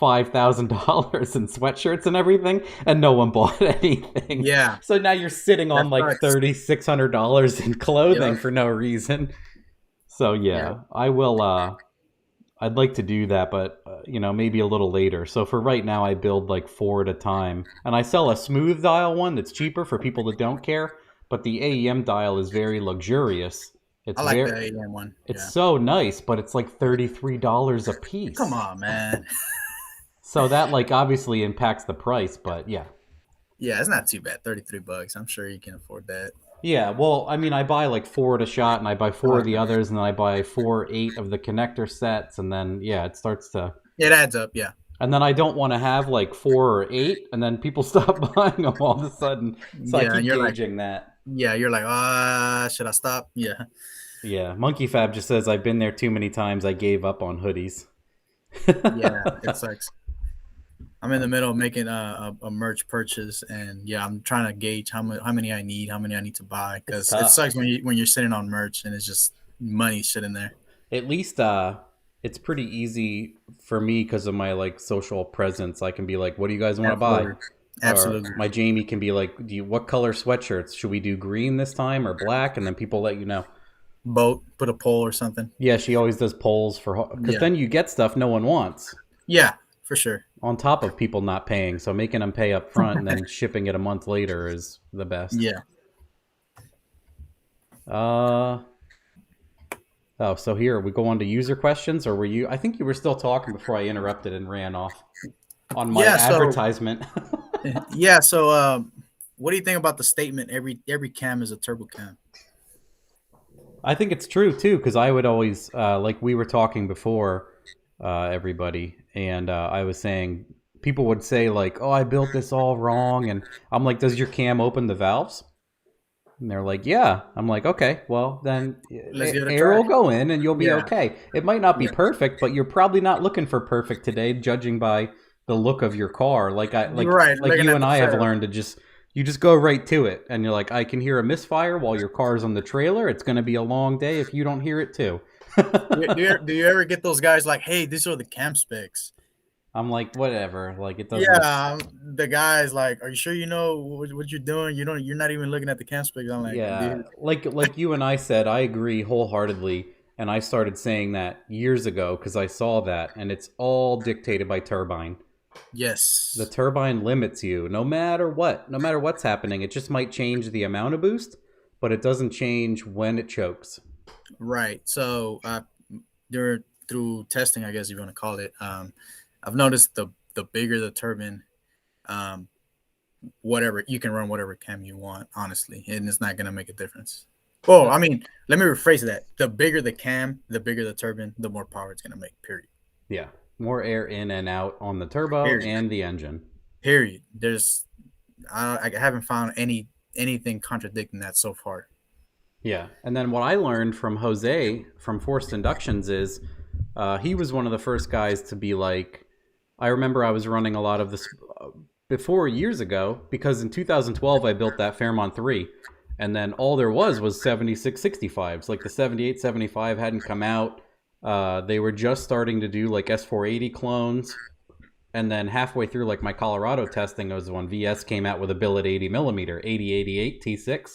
$5,000 in sweatshirts and everything, and no one bought anything. Yeah, So now you're sitting that on like sucks. $3,600 in clothing Yep. for no reason. So Yeah. yeah, I will. I'd like to do that, but maybe a little later. So for right now, I build like 4 at a time, and I sell a smooth dial one that's cheaper for people that don't care. But the AEM dial is very luxurious. I It's like the very, AM one. it's Yeah. so nice, but it's like $33 a Come piece. on, man. So that like obviously impacts the price, but yeah. Yeah, it's not too bad. $33. I'm sure you can afford that. Yeah, well, I mean, I buy like 4 at a shot, and I buy Oh, 4 of the okay. others, and then I buy 4, 8 of the connector sets, and then yeah, it starts to. It adds up. Yeah. And then I don't want to have like 4 or 8, and then people stop buying them all of a sudden. So I Yeah, and keep you're like, gauging that. yeah, you're like, should I stop? Yeah. Yeah, Monkey Fab just says I've been there too many times. I gave up on hoodies. Yeah, it sucks. I'm in the middle of making a merch purchase, and yeah, I'm trying to gauge how many I need, how many I need to buy, It's because it tough. sucks when you're sitting on merch and it's just money sitting there. At least it's pretty easy for me because of my like social presence. I can be like, "What do you guys want to buy?" Absolutely, Or absolutely. my Jamie can be like, what color sweatshirts? Should we do green this time or black?" And then people let you know. Boat, put a pole or something. Yeah, she always does polls for, because Yeah, then you get stuff no one wants, yeah, for sure. on top of people not paying. So making them pay up front and then shipping it a month later is the best. Yeah, Uh oh, so here we go on to user questions, or were you? I think you were still talking before I interrupted and ran off on my yeah. So advertisement. yeah, so what do you think about the statement? Every cam is a turbo cam. I think it's true too, because I would always like we were talking before, everybody, and I was saying people would say like, "Oh, I built this all wrong," and I'm like, "Does your cam open the valves?" And they're like, "Yeah." I'm like, "Okay, well then Let's give it a air try. will go in and you'll be Yeah, okay. It might not be yeah. perfect, but you're probably not looking for perfect today, judging by the look of your car. Like I You're right. like Looking you at and the I have ferrule. learned to just you just go right to it, and you're like, I can hear a misfire while your car's on the trailer. It's going to be a long day if you don't hear it too. Do you ever get those guys like, hey, these are the cam specs? I'm like, whatever. Like it doesn't. Yeah, the guys like, are you sure you know what you're doing? You're not even looking at the cam specs. I'm like, Yeah, dude, like you and I said, I agree wholeheartedly, and I started saying that years ago because I saw that, and it's all dictated by turbine. The yes, turbine limits you no matter what, no matter what's happening. It just might change the amount of boost, but it doesn't change when it chokes. right. So through testing, I guess you want to call it, I've noticed the bigger the turbine, um, whatever you can run whatever cam you want, honestly, and it's not gonna make a difference. Oh, I mean, let me rephrase that. The bigger the cam, the bigger the turbine, the more power it's gonna make. Period. Yeah, more air in and out on the turbo Period. and the engine. Period. I haven't found anything contradicting that so far. Yeah, and then what I learned from Jose from Forced Inductions is he was one of the first guys to be like, I remember I was running a lot of this before years ago, because in 2012 I built that Fairmont 3, and then all there was 7665s. Like the 7875 hadn't come out. They were just starting to do like S480 clones, and then halfway through like my Colorado testing was when VS came out with a billet 80 millimeter 8088 T6,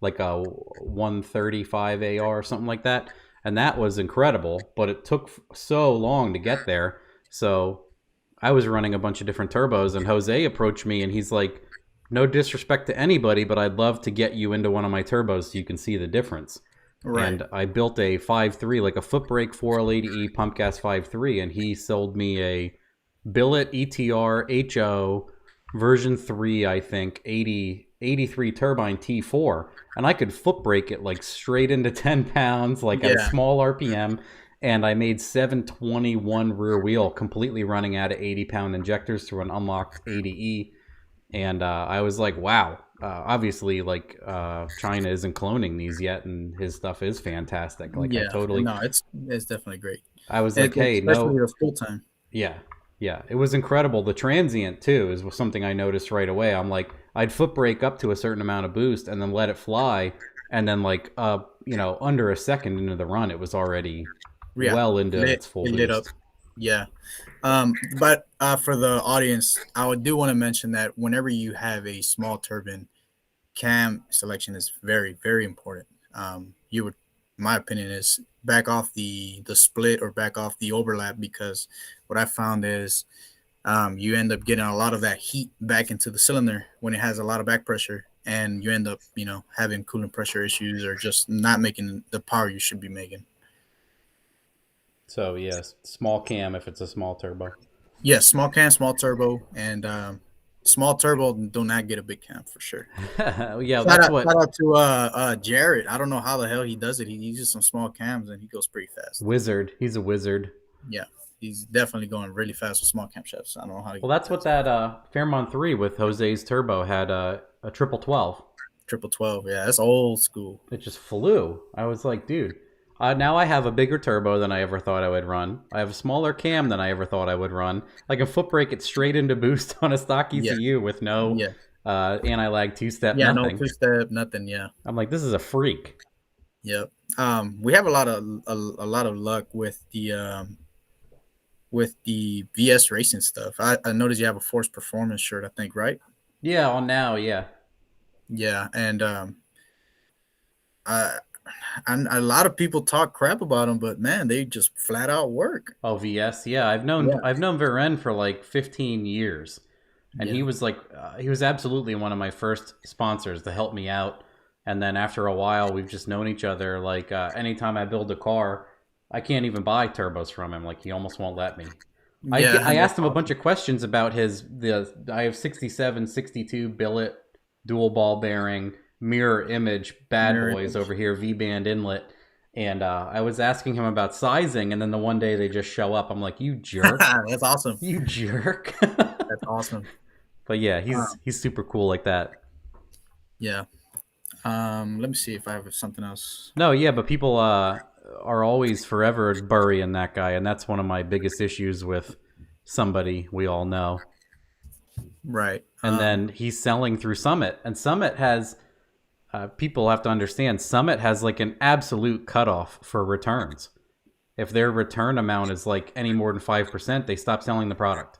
like a 135 AR or something like that, and that was incredible. But it took so long to get there, so I was running a bunch of different turbos, and Jose approached me and he's like, "No disrespect to anybody, but I'd love to get you into one of my turbos so you can see the difference." Right. And I built a 5.3, like a foot brake 4L80E pump gas 5.3, and he sold me a billet ETR HO version 3, I think, 83 turbine T4, and I could foot brake it like straight into 10 pounds, like at a Yeah. small RPM, and I made 721 rear wheel, completely running out of 80-pound injectors through an unlocked 80E, and I was like, wow. Obviously, like China isn't cloning these yet, and his stuff is fantastic. Like I Yeah. totally, No, it's definitely great. I was like, hey, Especially no, the full time. yeah, Yeah, it was incredible. The transient too is something I noticed right away. I'm like, I'd foot brake up to a certain amount of boost and then let it fly, and then like under a second into the run, it was already Yeah, well into its full it lit up. boost. Yeah. But for the audience, I do want to mention that whenever you have a small turbine, cam selection is very, very important. You would, my opinion is, back off the split or back off the overlap, because what I found is you end up getting a lot of that heat back into the cylinder when it has a lot of back pressure, and you end up, having coolant pressure issues or just not making the power you should be making. So yes, small cam if it's a small turbo. Yes, small cam, small turbo, and small turbo do not get a big cam for sure. Yeah, that's what. Shout out to Jared. I don't know how the hell he does it. He uses some small cams and he goes pretty fast. Wizard. He's a wizard. Yeah, he's definitely going really fast with small camshafts. I don't know how. Well, that's what that Fairmont 3 with Jose's turbo had a triple 12. Triple 12. Yeah, that's old school. It just flew. I was like, dude. Now I have a bigger turbo than I ever thought I would run. I have a smaller cam than I ever thought I would run. I can foot brake it straight into boost on a stock ECU with no anti-lag two-step, nothing. No two-step, nothing. Yeah, I'm like, this is a freak. Yep. We have a lot of luck with the VS racing stuff. I noticed you have a Force Performance shirt, I think, right? Yeah, on now, yeah. Yeah, and a lot of people talk crap about them, but man, they just flat out work. Oh, VS, yeah. I've known Varen for like 15 years, and he was like, he was absolutely one of my first sponsors to help me out. And then after a while, we've just known each other. Like anytime I build a car, I can't even buy turbos from him. Like he almost won't let me. I asked him a bunch of questions about I have 67, 62 billet, dual ball bearing, mirror image bad boys over here, V-band inlet, and I was asking him about sizing, and then the one day they just show up. I'm like, you jerk. That's awesome. You jerk. That's awesome. But yeah, he's super cool like that. Yeah. Let me see if I have something else. No, yeah, but people are always forever burying that guy, and that's one of my biggest issues with somebody we all know. Right. And then he's selling through Summit, and Summit has people have to understand, Summit has like an absolute cutoff for returns. If their return amount is like any more than 5%, they stop selling the product.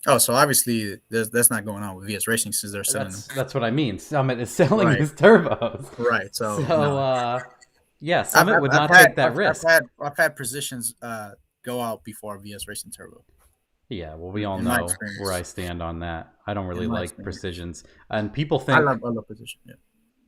Oh, so obviously that's not going on with VS Racing since they're selling them. That's what I mean. Summit is selling his turbos. Right. So yeah, Summit would not take that risk. I've had positions go out before VS Racing turbo. Yeah, well, we all know where I stand on that. I don't really like precisions, and people think I love precision. Yeah.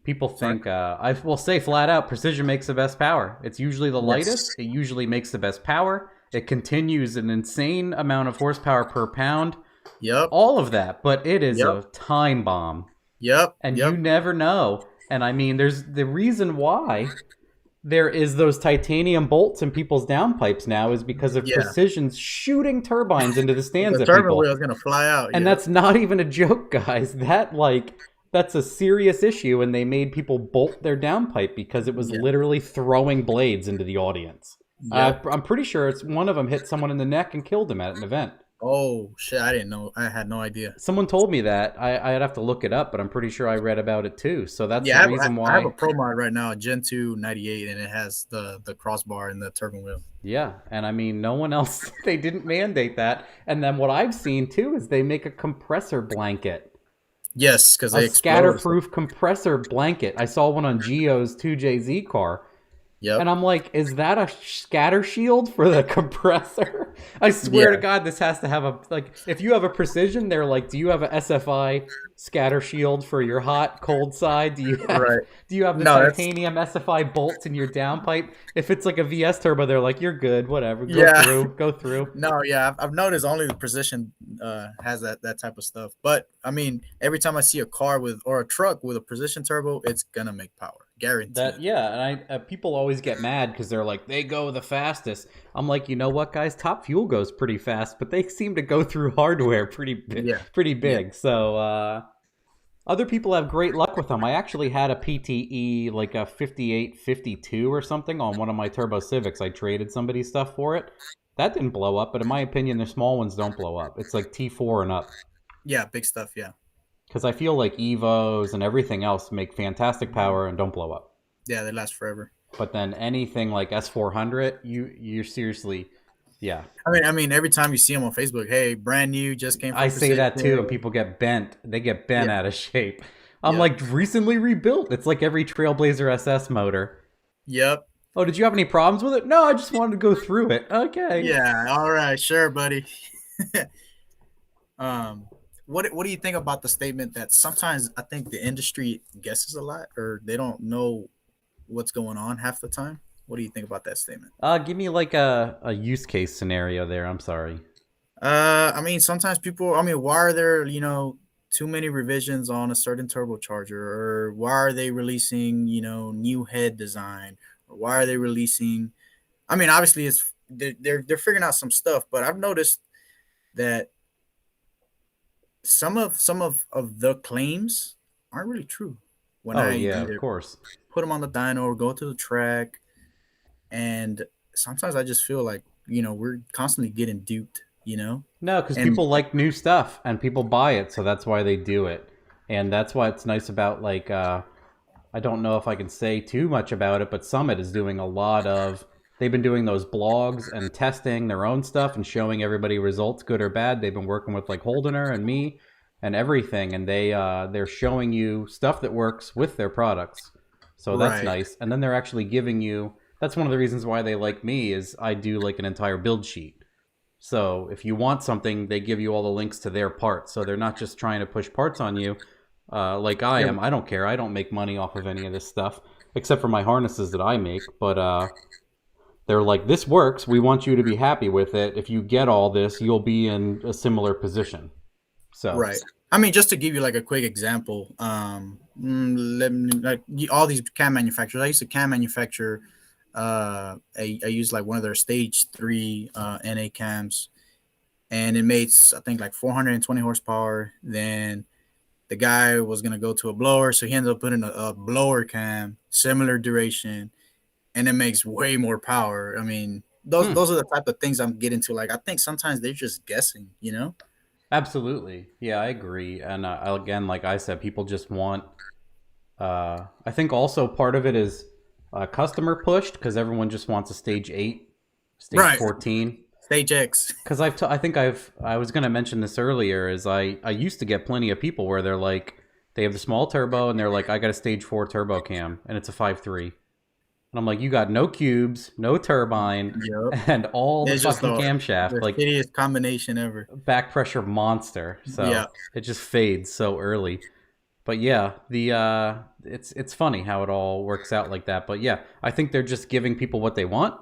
People think I will say flat out, precision makes the best power. It's usually the lightest. It usually makes the best power. It continues an insane amount of horsepower per pound. Yep. All of that, but it is a time bomb. Yep. And you never know. And I mean, there's the reason why there is those titanium bolts in people's downpipes now is because of Precision's shooting turbines into the stands. The turbine wheel is going to fly out. And that's not even a joke, guys. That's a serious issue, and they made people bolt their downpipe because it was literally throwing blades into the audience. Yep. I'm pretty sure it's one of them hit someone in the neck and killed him at an event. Oh, shit. I didn't know. I had no idea. Someone told me that. I'd have to look it up, but I'm pretty sure I read about it too. So that's the reason why. I have a Pro Mod right now, a Gen 2 98, and it has the crossbar and the turbine wheel. Yeah, and I mean, no one else, they didn't mandate that. And then what I've seen too is they make a compressor blanket. Yes, because they scatterproof compressor blanket. I saw one on Gio's 2JZ car. Yep. And I'm like, is that a scatter shield for the compressor? I swear to God, this has to have if you have a Precision, they're like, do you have a SFI scatter shield for your hot, cold side? Do you have the titanium SFI bolts in your downpipe? If it's like a VS turbo, they're like, you're good, whatever. Go through. No, yeah, I've noticed only the Precision has that type of stuff. But, I mean, every time I see a car or a truck with a Precision turbo, it's going to make power. Guaranteed. And people always get mad because they're like, they go the fastest. I'm like, you know what, guys? Top Fuel goes pretty fast, but they seem to go through hardware pretty big. Yeah. So other people have great luck with them. I actually had a PTE, like a 5852 or something on one of my Turbo Civics. I traded somebody's stuff for it. that didn't blow up, but in my opinion, the small ones don't blow up. It's like T4 and up. Yeah, big stuff. Yeah. Because I feel like Evos and everything else make fantastic power and don't blow up. Yeah, they last forever. But then anything like S400, you're seriously, yeah. I mean, every time you see them on Facebook, hey, brand new, just came from I say that too, Precision. and people get bent. They get bent Yeah. out of shape. I'm Yeah. like, recently rebuilt. It's like every Trailblazer SS motor. Yep. Oh, did you have any problems with it? No, I just wanted to go through it. Okay. Yeah. All right. Sure, buddy. What do you think about the statement that sometimes I think the industry guesses a lot, or they don't know what's going on half the time? What do you think about that statement? Give me like a use case scenario there. I'm sorry. I mean, sometimes people, I mean, why are there, too many revisions on a certain turbocharger, or why are they releasing, new head design, or why are they releasing? I mean, obviously, they're figuring out some stuff, but I've noticed that some of the claims aren't really true. When Oh I yeah, of either course. put them on the dyno or go to the track, and sometimes I just feel like we're constantly getting duped, No, because and people like new stuff and people buy it, so that's why they do it. And that's why it's nice about like I don't know if I can say too much about it, but Summit is doing a lot of. They've been doing those blogs and testing their own stuff and showing everybody results, good or bad. They've been working with like Holdener and me and everything, and they're showing you stuff that works with their products. So that's right, nice. And then they're actually giving you. That's one of the reasons why they like me is I do like an entire build sheet. So if you want something, they give you all the links to their parts. So they're not just trying to push parts on you like I am. I don't care. I don't make money off of any of this stuff except for my harnesses that I make. But they're like, this works. We want you to be happy with it. If you get all this, you'll be in a similar position. So right. I mean, just to give you like a quick example, like all these cam manufacturers, I used to cam manufacture. I used like one of their stage 3 NA cams, and it made I think like 420 horsepower. Then the guy was gonna go to a blower, so he ended up putting a blower cam, similar duration, and it makes way more power. I mean, those are the type of things I'm getting to. Like, I think sometimes they're just guessing, absolutely. Yeah, I agree. And again, like I said, people just want. I think also part of it is customer pushed because everyone just wants a stage 8, stage Right. 14. Stage X. Because I was going to mention this earlier. Is I used to get plenty of people where they're like they have the small turbo and they're like I got a stage 4 turbo cam and it's a 5.3. And I'm like, you got no cubes, no turbine, Yep. and all It's the just fucking camshaft, the like shittiest combination ever. back pressure monster. So Yeah. it just fades so early. But yeah, it's funny how it all works out like that. But yeah, I think they're just giving people what they want,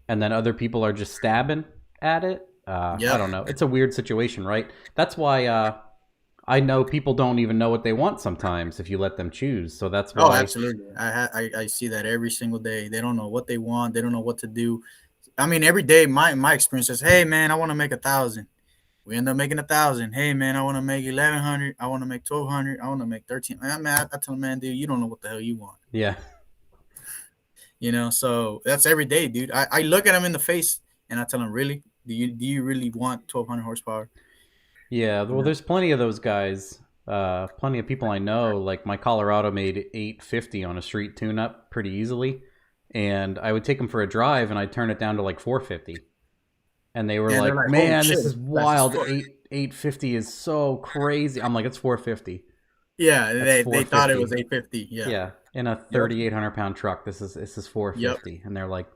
and then other people are just stabbing at it. I don't know. It's a weird situation, right? That's why I know people don't even know what they want sometimes if you let them choose. So that's why. Oh, absolutely. I see that every single day. They don't know what they want. They don't know what to do. I mean, every day my experience is, hey man, I want to make 1,000. We end up making 1,000. Hey man, I want to make 1,100. I want to make 1,200. I want to make 13. I mean, I tell them, man, dude, you don't know what the hell you want. Yeah. So that's every day, dude. I look at them in the face and I tell them, really, do you really want 1,200 horsepower? Yeah, well, there's plenty of those guys. Plenty of people I know. Like my Colorado made 850 on a street tune-up pretty easily, and I would take them for a drive, and I'd turn it down to like 450, and they were And like, they're like, "Man, "Holy this shit, is that's wild. fuck." 850 is so crazy." I'm like, "It's 450." Yeah, they thought it 450. was 850. Yeah. Yeah, in a 3,800-pound truck, this is 450, and they're like,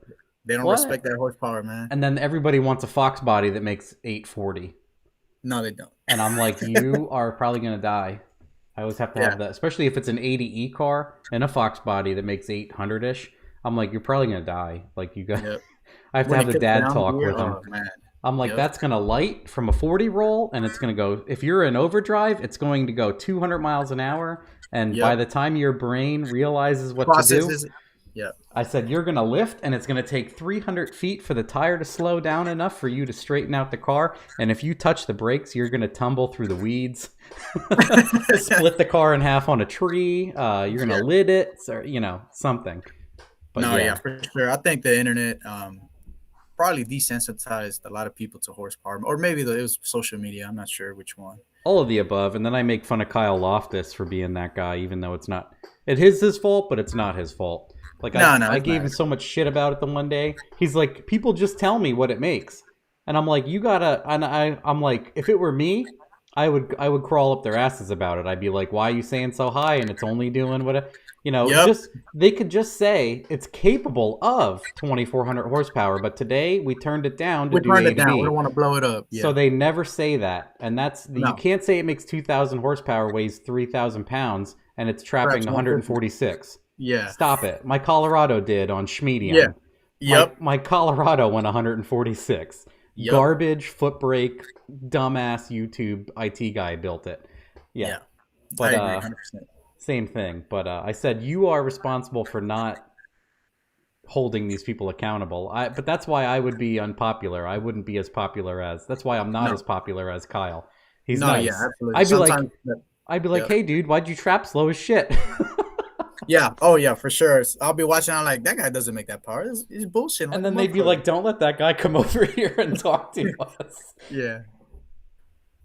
They don't "What?" respect that horsepower, man. And then everybody wants a Fox body that makes 840. No, they don't. And I'm like, you are probably going to die. I always have to have that, especially if it's an 80E car and a Fox body that makes 800-ish. I'm like, you're probably going to die. Like, you got, Yep. I have to When have it the kicks dad down talk gear, with him. oh, man. I'm like, Yep. that's going to light from a 40 roll, and it's going to go, if you're in overdrive, it's going to go 200 miles an hour. And Yep. by the time your brain realizes what to do, Yeah. I said, you're going to lift, and it's going to take 300 feet for the tire to slow down enough for you to straighten out the car. And if you touch the brakes, you're going to tumble through the weeds, split the car in half on a tree. You're going to lid it, or, something. But No, yeah, for sure. I think the internet, probably desensitized a lot of people to horsepower, or maybe it was social media. I'm not sure which one. All of the above, and then I make fun of Kyle Loftus for being that guy, even though it's not. It is his fault, but it's not his fault. Like I gave him so much shit about it the one day. He's like, people just tell me what it makes, and I'm like, you gotta. And I'm like, if it were me, I would crawl up their asses about it. I'd be like, why are you saying so high and it's only doing what? Just they could just say it's capable of 2,400 horsepower, but today we turned it down to do A to B. We don't want to blow it up. Yeah. So they never say that, and you can't say it makes 2,000 horsepower, weighs 3,000 pounds, and it's trapping 146. Yeah. Stop it. My Colorado did on Schmedium. Yeah. Yep. My Colorado went 146. Yep. Garbage foot brake, dumbass YouTube IT guy built it. Yeah. But I agree 100%. Same thing. But I said, you are responsible for not holding these people accountable. But that's why I would be unpopular. I wouldn't be as popular as. That's why I'm not as popular as Kyle. He's nice. Yeah, absolutely. I'd be like, hey, dude, why'd you trap slow as shit? Yeah. Oh, yeah, for sure. I'll be watching. I'm like, that guy doesn't make that power. It's bullshit. And then they'd be like, don't let that guy come over here and talk to us. Yeah.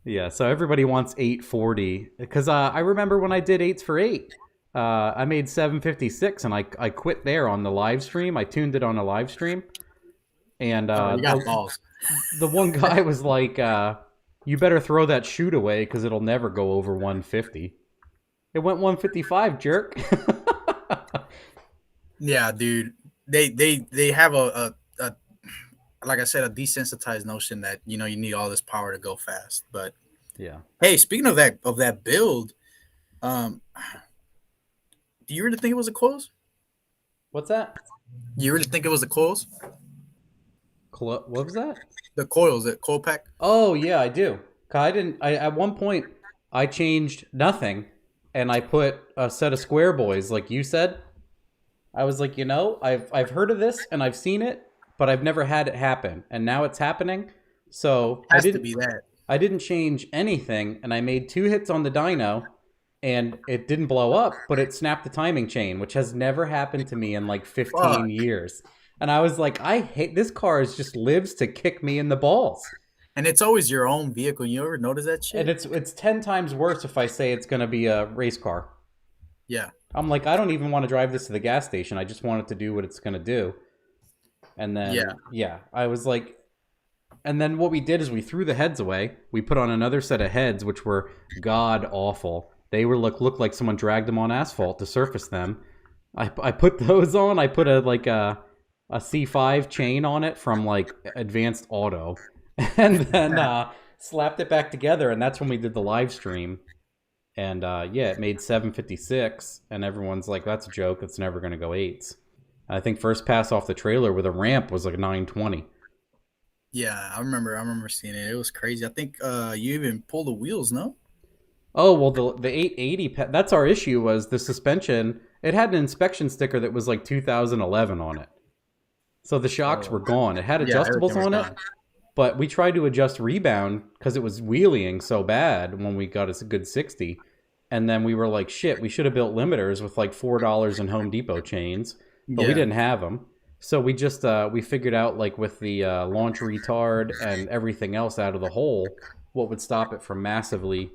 Yeah. So everybody wants 840 because I remember when I did 8s for 8, I made 756 and I quit there on the live stream. I tuned it on a live stream. And you got balls. The one guy was like, you better throw that chute away because it'll never go over 150. It went 155, jerk. Yeah, dude. They have a like I said, a desensitized notion that you need all this power to go fast. But yeah. Hey, speaking of that build, do you really think it was the coils? What's that? Do you really think it was the coils? What was that? The coils, that coil pack. Oh yeah, I do. At one point I changed nothing. And I put a set of square boys, like you said. I was like, I've heard of this and I've seen it, but I've never had it happen. And now it's happening. So I didn't change anything, and I made 2 hits on the dyno, and it didn't blow up, but it snapped the timing chain, which has never happened to me in like 15 years. And I was like, I hate this car. Just lives to kick me in the balls. And it's always your own vehicle. You ever notice that shit? And it's 10 times worse if I say it's going to be a race car. Yeah. I'm like, I don't even want to drive this to the gas station. I just want it to do what it's going to do. And then, I was like, and then what we did is we threw the heads away. We put on another set of heads, which were god awful. They were looked like someone dragged them on asphalt to surface them. I put those on. I put a C5 chain on it from like Advanced Auto. And then slapped it back together, and that's when we did the live stream. And it made 756, and everyone's like, that's a joke. It's never going to go 8s. I think first pass off the trailer with a ramp was like a 920. Yeah, I remember seeing it. It was crazy. I think you even pulled the wheels, no? Oh, well, the 880, that's our issue, was the suspension. It had an inspection sticker that was like 2011 on it. So the shocks were gone. It had adjustables on it. But we tried to adjust rebound because it was wheeling so bad when we got a good 60. And then we were like, shit, we should have built limiters with like $4 in Home Depot chains. But we didn't have them. So we just, we figured out like with the launch retard and everything else out of the hole, what would stop it from massively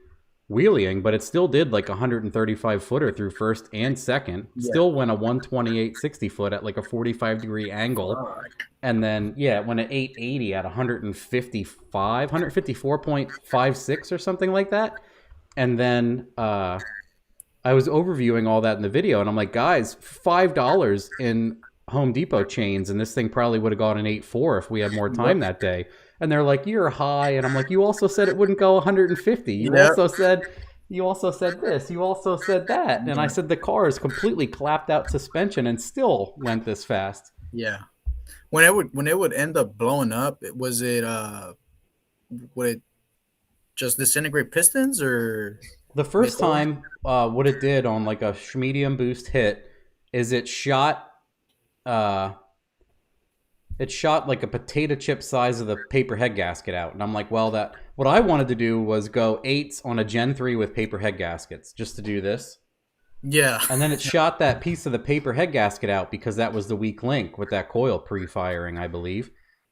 wheeling. But it still did like 135 footer through first and second. Still went a 128 60 foot at like a 45-degree angle. And then, it went at 880 at 154.56 or something like that. And then I was overviewing all that in the video, and I'm like, guys, $5 in Home Depot chains, and this thing probably would have gone an 8.4 if we had more time that day. And they're like, you're high. And I'm like, you also said it wouldn't go 150. You also said this. You also said that. And I said the car is completely clapped out suspension and still went this fast. Yeah. When it would end up blowing up, would it just disintegrate pistons, or the first time what it did on like a medium boost hit is it shot like a potato chip size of the paper head gasket out. And I'm like, well, what I wanted to do was go 8s on a Gen 3 with paper head gaskets just to do this. Yeah. And then it shot that piece of the paper head gasket out because that was the weak link with that coil pre-firing, I believe.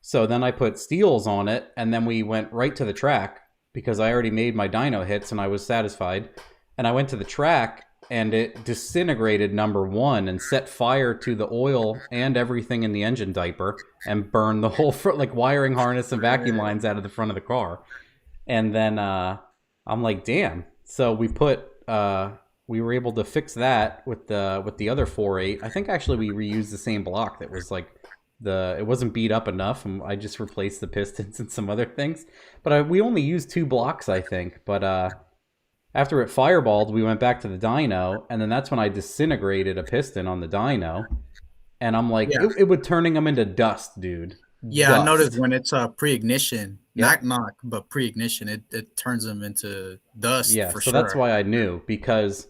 So then I put steels on it, and then we went right to the track because I already made my dyno hits and I was satisfied. And I went to the track, and it disintegrated number one and set fire to the oil and everything in the engine diaper and burned the whole front, like wiring harness and vacuum lines out of the front of the car. And then I'm like, damn. So we were able to fix that with the other 4.8. I think actually we reused the same block that was like it wasn't beat up enough, and I just replaced the pistons and some other things. But we only used 2 blocks, I think. But after it fireballed, we went back to the dyno, and then that's when I disintegrated a piston on the dyno. And I'm like, it would turning them into dust, dude. Yeah, Dust. I noticed when it's pre-ignition, not but pre-ignition, it turns them into dust. Yeah, for so sure. that's why I knew, because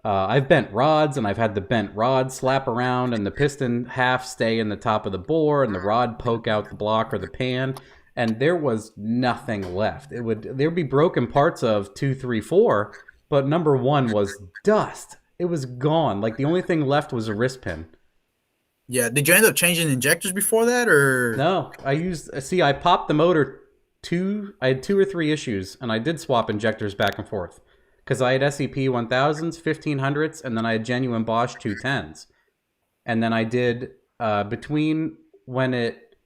I've bent rods, and I've had the bent rod slap around, and the piston half stay in the top of the bore, and the rod poke out the block or the pan, and there was nothing left. There'd be broken parts of 2, 3, 4, but number 1 was dust. It was gone. Like the only thing left was a wrist pin. Yeah. Did you end up changing injectors before that, or No, I popped the motor I had 2 or 3 issues, and I did swap injectors back and forth. Because I had SEP 1000s, 1500s, and then I had genuine Bosch 210s. And then I did, between when it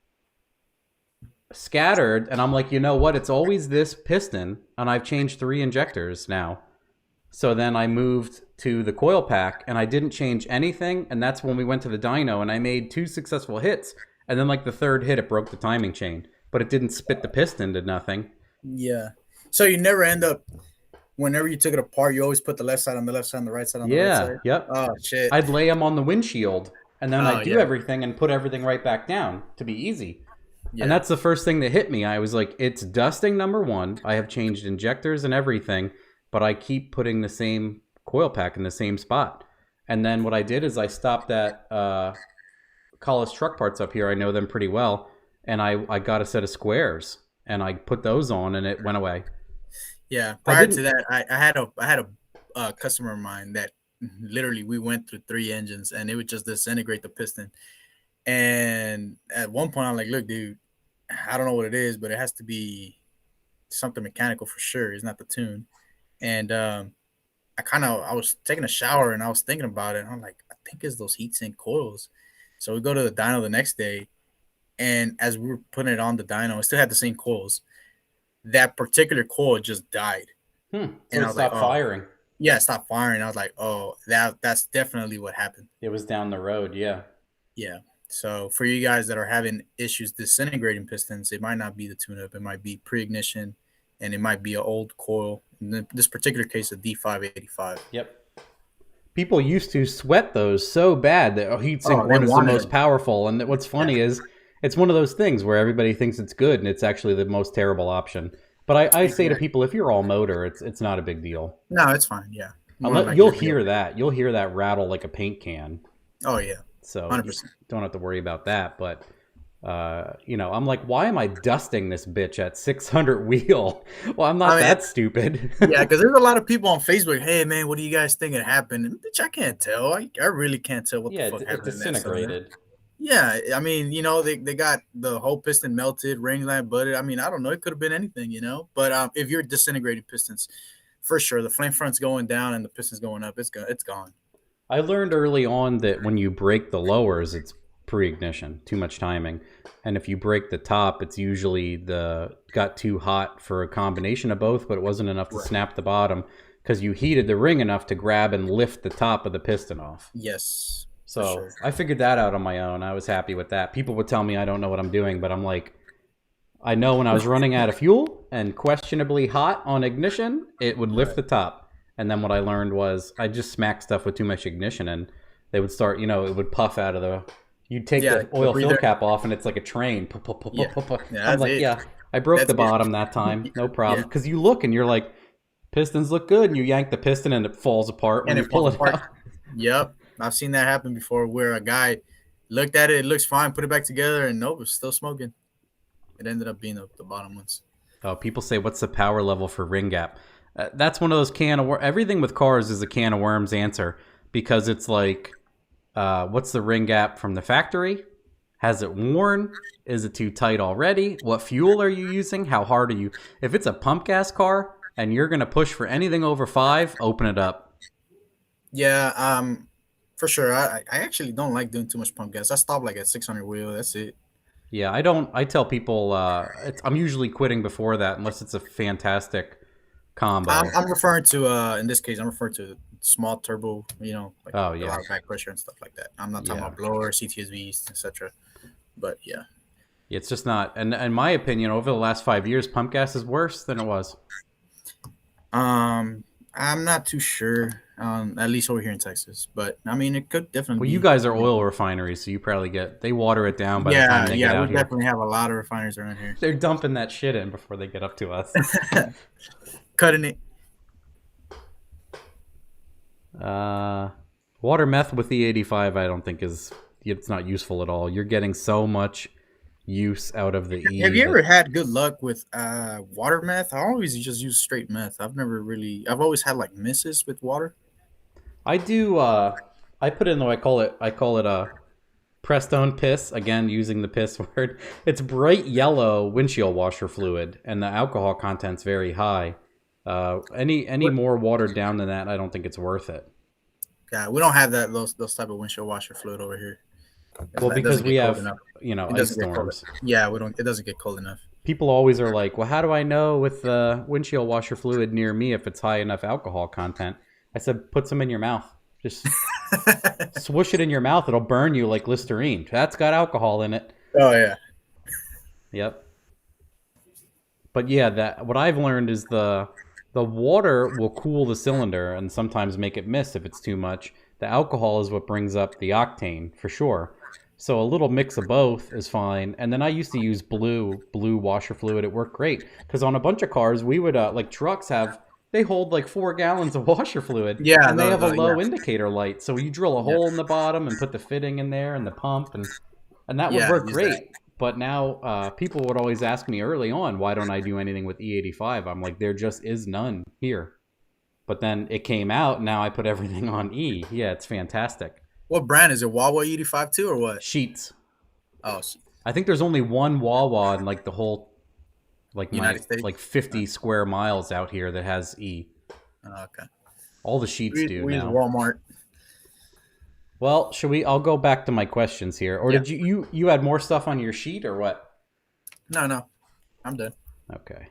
scattered, and I'm like, you know what, it's always this piston, and I've changed 3 injectors now. So then I moved to the coil pack, and I didn't change anything, and that's when we went to the dyno, and I made 2 successful hits, and then like the 3rd hit, it broke the timing chain. But it didn't spit the piston to nothing. Yeah. So you never end up, whenever you took it apart, you always put the left side on the left side and the right side on the right side? Yep. Oh, shit. I'd lay them on the windshield, and then I'd do everything and put everything right back down to be easy. Yeah. And that's the first thing that hit me. I was like, it's dusting, number 1. I have changed injectors and everything, but I keep putting the same coil pack in the same spot. And then what I did is I stopped at Collis Truck Parts up here. I know them pretty well. And I got a set of squares, and I put those on, and it went away. Yeah. Prior to that, I had a customer of mine that literally we went through 3 engines, and it would just disintegrate the piston. And at one point, I'm like, look, dude, I don't know what it is, but it has to be something mechanical for sure. It's not the tune. And I was taking a shower, and I was thinking about it, and I'm like, I think it's those heatsink coils. So we go to the dyno the next day. And as we were putting it on the dyno, it still had the same coils. That particular coil just died. So it stopped firing. Yeah, it stopped firing. I was like, oh, that's definitely what happened. It was down the road, yeah. Yeah. So for you guys that are having issues disintegrating pistons, it might not be the tune-up. It might be pre-ignition, and it might be an old coil. In this particular case, a D585. Yep. People used to sweat those so bad that heatsink one is the most powerful. And what's funny is, it's one of those things where everybody thinks it's good, and it's actually the most terrible option. But I say to people, if you're all motor, it's not a big deal. No, it's fine. Yeah, you'll hear that. You'll hear that rattle like a paint can. Oh yeah. So 100%. You don't have to worry about that. But I'm like, why am I dusting this bitch at 600 wheel? Well, I'm not that stupid. Yeah, because there's a lot of people on Facebook. Hey man, what do you guys think it happened? And, bitch, I can't tell. I really can't tell what the fuck happened. It disintegrated. Yeah, I mean, they got the whole piston melted, ring lamp butted. I mean, I don't know. It could have been anything, But if you're disintegrating pistons, for sure, the flame front's going down and the piston's going up. It's gone. I learned early on that when you break the lowers, it's pre-ignition, too much timing. And if you break the top, it's usually got too hot for a combination of both, but it wasn't enough to snap the bottom because you heated the ring enough to grab and lift the top of the piston off. Yes. So I figured that out on my own. I was happy with that. People would tell me I don't know what I'm doing, but I'm like, I know when I was running out of fuel and questionably hot on ignition, it would lift the top. And then what I learned was I just smacked stuff with too much ignition, and they would start, it would puff out of the... You'd take the oil fill cap off, and it's like a train. I'm like, I broke the bottom that time. No problem. Because you look, and you're like, pistons look good, and you yank the piston, and it falls apart when you pull it out. Yep. I've seen that happen before where a guy looked at it looks fine, put it back together, and nope, it's still smoking. It ended up being the bottom ones. Oh, people say, what's the power level for ring gap? That's one of those everything with cars is a can of worms answer, because it's like, what's the ring gap from the factory? Has it worn? Is it too tight already? What fuel are you using? How hard are you? If it's a pump gas car and you're going to push for anything over 5, open it up. Yeah, for sure. I actually don't like doing too much pump gas. I stop like at 600 wheel. That's it. Yeah, I don't. I tell people I'm usually quitting before that unless it's a fantastic combo. I'm referring to in this case, I'm referring to small turbo. Like Oh a lot yeah, of back pressure and stuff like that. I'm not talking yeah. about blower, CTSVs, etc. But yeah. It's just not. And in my opinion, over the last 5 years, pump gas is worse than it was. I'm not too sure. At least over here in Texas, but I mean, it could definitely Well, you be. guys are oil refineries, so you probably they water it down by the time Yeah, they get yeah, we out here. definitely have a lot of refiners around here. They're dumping that shit in before they get up to us. Cutting it. Water meth with E85, I don't think it's not useful at all. You're getting so much use out of the E. Have you ever had good luck with water meth? I always just use straight meth. I've always had like misses with water. I do. I put in though. I call it a Prestone piss. Again, using the piss word. It's bright yellow windshield washer fluid, and the alcohol content's very high. Any more watered down than that, I don't think it's worth it. Yeah, we don't have those type of windshield washer fluid over here. Well, because we have ice It storms. Yeah, we don't. It doesn't get cold enough. People always are like, well, how do I know with the windshield washer fluid near me if it's high enough alcohol content? I said, put some in your mouth. Just swoosh it in your mouth. It'll burn you like Listerine. That's got alcohol in it. Oh yeah. Yep. But yeah, what I've learned is the water will cool the cylinder and sometimes make it miss if it's too much. The alcohol is what brings up the octane for sure. So a little mix of both is fine. And then I used to use blue washer fluid. It worked great because on a bunch of cars we would like trucks they hold like 4 gallons of washer fluid. Yeah, and they have a low indicator light. So you drill a hole in the bottom and put the fitting in there and the pump and that would work great. That. But now people would always ask me early on, why don't I do anything with E85? I'm like, there just is none here. But then it came out. Now I put everything on E. Yeah, it's fantastic. What brand is it? Wawa 85 too, or what? Sheets. Oh, I think there's only one Wawa in like the whole, like United States? like 50 square miles out here that has E. Oh, okay. All the Sheets do we now. use Walmart. Well, I'll go back to my questions here. Or did you had more stuff on your sheet or what? No, I'm done. Okay.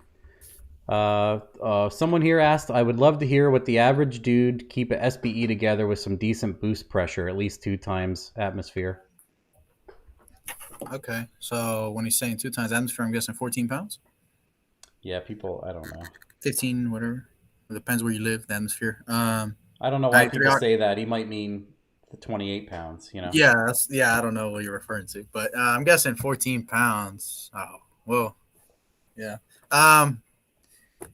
Someone here asked, I would love to hear what the average dude keep a SBE together with some decent boost pressure, at least 2 times atmosphere. Okay, so when he's saying 2 times atmosphere, I'm guessing 14 pounds? Yeah, people, I don't know. 15, whatever. It depends where you live, the atmosphere. I don't know why people say that. He might mean the 28 pounds, Yeah, I don't know what you're referring to, but I'm guessing 14 pounds. Oh, well, yeah.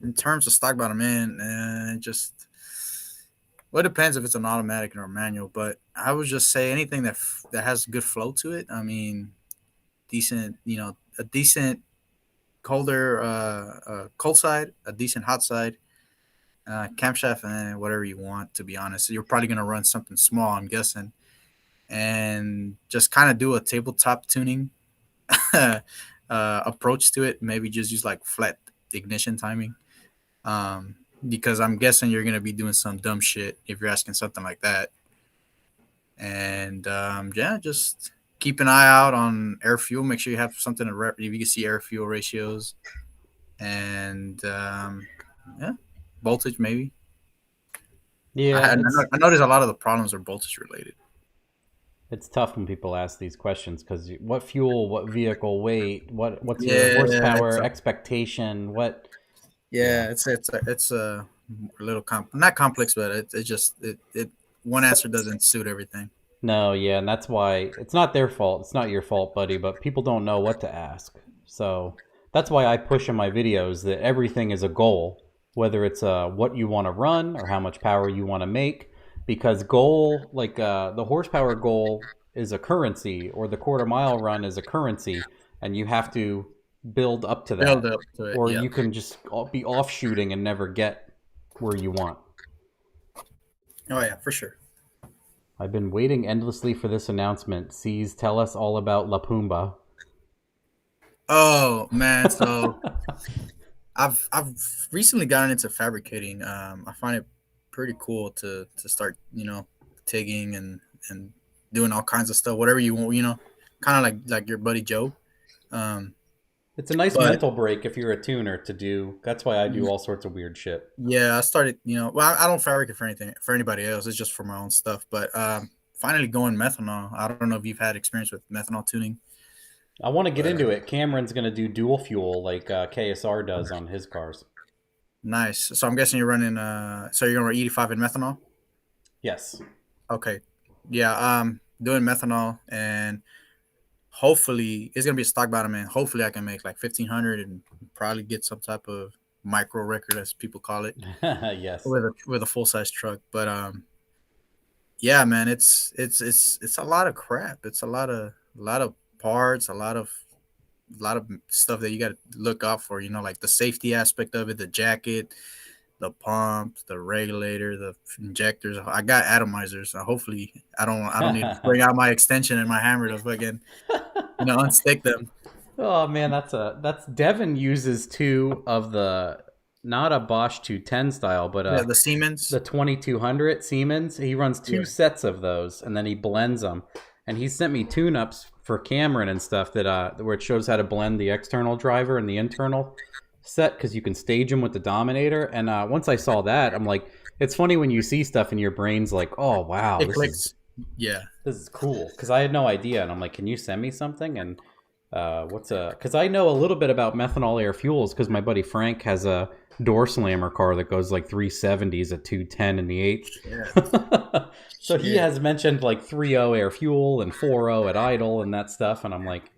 In terms of stock bottom end, it depends if it's an automatic or a manual, but I would just say anything that has good flow to it. I mean, decent, a decent colder, cold side, a decent hot side, camshaft, and whatever you want, to be honest. You're probably going to run something small, I'm guessing, and just kind of do a tabletop tuning approach to it. Maybe just use like flat ignition timing, because I'm guessing you're going to be doing some dumb shit if you're asking something like that. And just keep an eye out on air fuel. Make sure you have something to if you can see air fuel ratios, and voltage maybe. Yeah, I noticed a lot of the problems are voltage related. It's tough when people ask these questions because what fuel, what vehicle weight, what's your horsepower expectation, what? Yeah, it's a little not complex, but it one answer doesn't suit everything. No, yeah, and that's why it's not their fault. It's not your fault, buddy, but people don't know what to ask. So that's why I push in my videos that everything is a goal, whether it's what you want to run or how much power you want to make, because goal, like the horsepower goal is a currency, or the quarter mile run is a currency, and you have to build up to that. Build up to it, or you can just be offshooting and never get where you want. Oh yeah, for sure. I've been waiting endlessly for this announcement. C's, tell us all about La Pumba. Oh man, so I've recently gotten into fabricating. I find it pretty cool to start, tigging and doing all kinds of stuff, whatever you want, kind of like your buddy Joe. Um, It's a nice but mental break if you're a tuner to do. That's why I do all sorts of weird shit. yeah, I started, well, I don't fabricate for anything for anybody else. It's just for my own stuff. But finally going methanol. I don't know if you've had experience with methanol tuning, I want to get but into it. Cameron's going to do dual fuel like KSR does on his cars. nice. So I'm guessing you're running. So you're gonna run 85 in methanol. Yes. Okay. Yeah. Doing methanol, and hopefully it's gonna be a stock bottom, and hopefully I can make like 1,500 and probably get some type of micro record, as people call it, Yes. with a full size truck. But yeah, man, it's a lot of crap. It's a lot of parts, a lot of stuff that you got to look out for. Like the safety aspect of it, the jacket, the pump, the regulator, the injectors. I got atomizers, so hopefully I don't need to bring out my extension and my hammer to fucking unstick them. Oh man, that's Devin uses two of the, not a Bosch 210 style, but Yeah, the Siemens. the 2200 Siemens. He runs two Yeah, sets of those and then he blends them. And he sent me tune-ups for Cameron and stuff that where it shows how to blend the external driver and the internal set, because you can stage them with the Dominator. And once I saw that, I'm like, it's funny when you see stuff and your brain's like, oh wow, it this is clicks. Yeah, this is cool, because I had no idea. And I'm like, can you send me something? And because I know a little bit about methanol air fuels, because my buddy Frank has a door slammer car that goes like 370s at 210 in the eighth. yeah, So he has mentioned like 3.0 air fuel and 4.0 at idle and that stuff. And I'm like,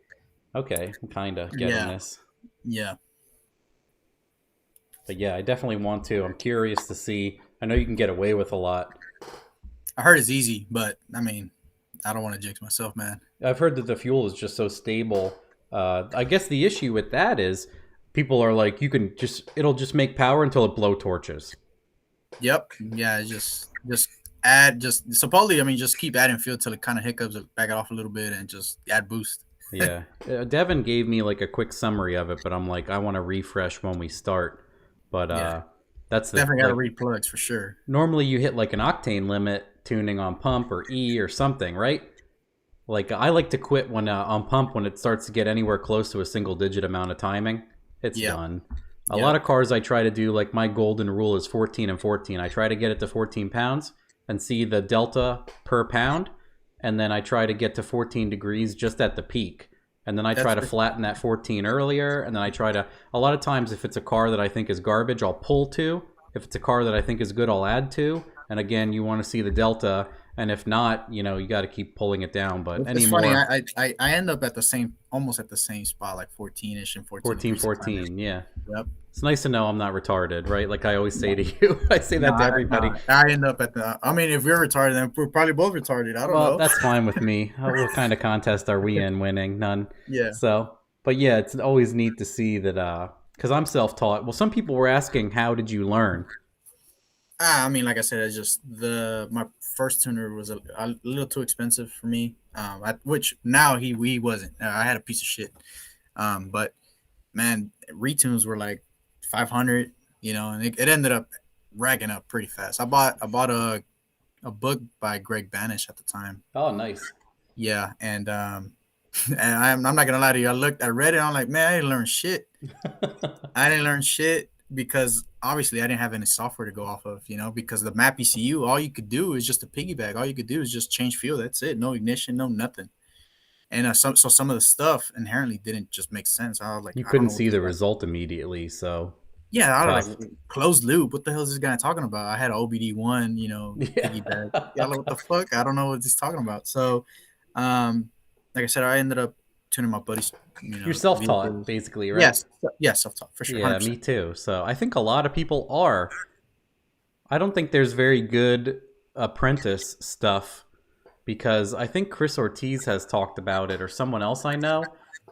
okay, I'm kind of getting yeah, this. yeah. But yeah, I definitely want to. I'm curious to see. I know you can get away with a lot. I heard it's easy, but I mean, I don't want to jinx myself, man. I've heard that the fuel is just so stable. I guess the issue with that is people are like, it'll just make power until it blow torches. Yep. Yeah. Just add. Just supposedly, I mean, just keep adding fuel till it kind of hiccups, back it off a little bit, and just add boost. Yeah. Devin gave me like a quick summary of it, but I'm like, I want to refresh when we start. But Yeah. that's the Definitely got to like, read plugs for sure. normally you hit like an octane limit tuning on pump or E or something, right? Like I like to quit when on pump when it starts to get anywhere close to a single digit amount of timing. It's Yeah. done. A Yeah. lot of cars I try to do, like my golden rule is 14 and 14. I try to get it to 14 pounds and see the delta per pound, and then I try to get to 14 degrees just at the peak. And then I try to That's flatten that 14 earlier, and then I try to, a lot of times if it's a car that I think is garbage, I'll pull to. If it's a car that I think is good, I'll add to. And again, you want to see the delta, and if not, you got to keep pulling it down. But it's funny. anymore, I end up at almost at the same spot, like 14ish and 14 14, degrees of climate. 14, yeah. Yep. It's nice to know I'm not retarded, right? Like I always say to you. I say that No, to everybody. I end up at the. I mean, if you're retarded, then we're probably both retarded. I don't Well, know. that's fine with me. What kind of contest are we in winning? None. Yeah. So, but yeah, it's always neat to see that, because I'm self-taught. Well, some people were asking, how did you learn? I mean, like I said, it's just my first tuner was a little too expensive for me. Which now he wasn't. I had a piece of shit. But man, retunes were like 500, and it ended up racking up pretty fast. I bought a book by Greg Banish at the time. Oh, nice. Yeah, and and I'm not gonna lie to you. I read it. I'm like, man, I didn't learn shit. I didn't learn shit because obviously I didn't have any software to go off of, because the map ECU, all you could do is just a piggyback. All you could do is just change fuel. That's it. No ignition, no nothing. And some of the stuff inherently didn't just make sense. I was like, You I don't couldn't know what see this the guy. result immediately, so Yeah, I was tough. like, closed loop. What the hell is this guy talking about? I had an OBD1, piggyback. Yeah. Yeah, like, what the fuck? I don't know what he's talking about. So, like I said, I ended up tuning my buddy's, You're self-taught, vehicles. basically, right? Yes, self-taught for sure, Yeah, me 100%. too. So I think a lot of people are. I don't think there's very good apprentice stuff, because I think Chris Ortiz has talked about it, or someone else I know,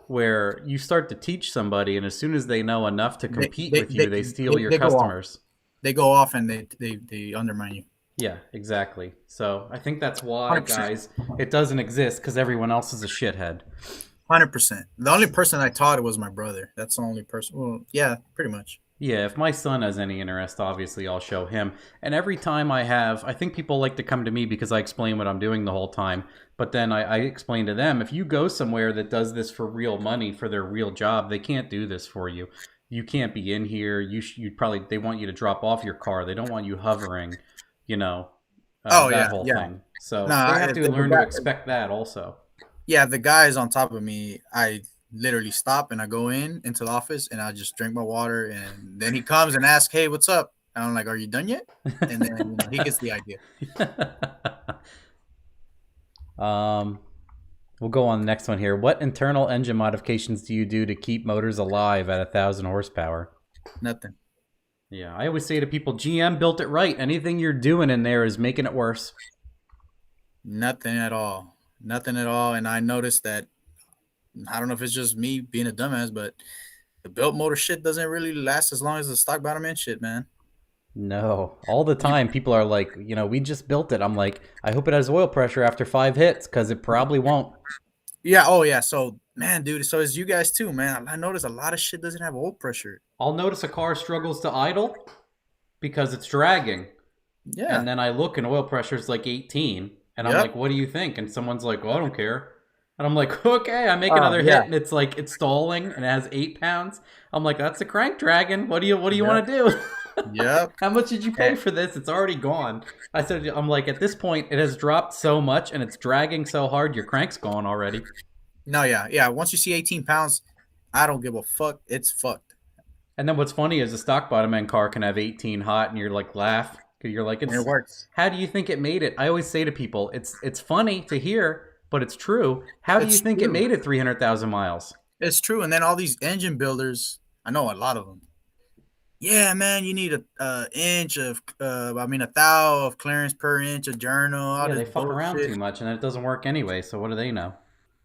where you start to teach somebody, and as soon as they know enough to They compete they, with you, they, they steal they, your they go off. customers. They go off and they undermine you. Yeah, exactly. So I think that's why, 100%. guys, it doesn't exist because everyone else is a shithead. 100%. The only person I taught it was my brother. That's the only person. Well, yeah, pretty much. Yeah, if my son has any interest, obviously I'll show him. And every time I think people like to come to me because I explain what I'm doing the whole time. But then I explain to them, if you go somewhere that does this for real money, for their real job, they can't do this for you. You can't be in here. You'd probably, they want you to drop off your car. They don't want you hovering, you know, Oh that yeah, whole yeah. thing. So they Nah, have to the learn to guy, expect that also. yeah, the guy is on top of me. I literally stop and I go into the office and I just drink my water, and then he comes and asks, "Hey, what's up?" And I'm like, "Are you done yet?" And then he gets the idea. um, we'll go on the next one here. What internal engine modifications do you do to keep motors alive at 1,000 horsepower? Nothing. Yeah, I always say to people, GM built it right. Anything you're doing in there is making it worse. Nothing at all. Nothing at all. And I noticed that, I don't know if it's just me being a dumbass, but the built motor shit doesn't really last as long as the stock bottom end shit, man. No, all the You time people are like, we just built it. I'm like, I hope it has oil pressure after 5 hits because it probably won't. Yeah, oh yeah. So man, dude, so as you guys too, man. I noticed a lot of shit doesn't have oil pressure. I'll notice a car struggles to idle because it's dragging. Yeah. And then I look and oil pressure is like 18. And I'm like, Yep. what do you think? And someone's like, well, I don't care. And I'm like, okay, I make another Yeah. hit and it's like it's stalling and it has 8 pounds. I'm like, that's the crank dragon. What do you Yep. want to do? Yep. How much did you pay And, for this? It's already gone. I'm like, at this point, it has dropped so much and it's dragging so hard, your crank's gone already. no, yeah, yeah. Once you see 18 pounds, I don't give a fuck. It's fucked. And then what's funny is a stock bottom end car can have 18 hot, and you're like laugh because you're like, And it it's. works. How do you think it made it? I always say to people, it's funny to hear, but it's true. How do you It's think it true. made it 300,000 miles? It's true. And then all these engine builders, I know a lot of them. Yeah, man, you need a inch of, I mean, a thou of clearance per inch of journal, all Yeah, this they fuck around bullshit. too much, and it doesn't work anyway. So what do they know?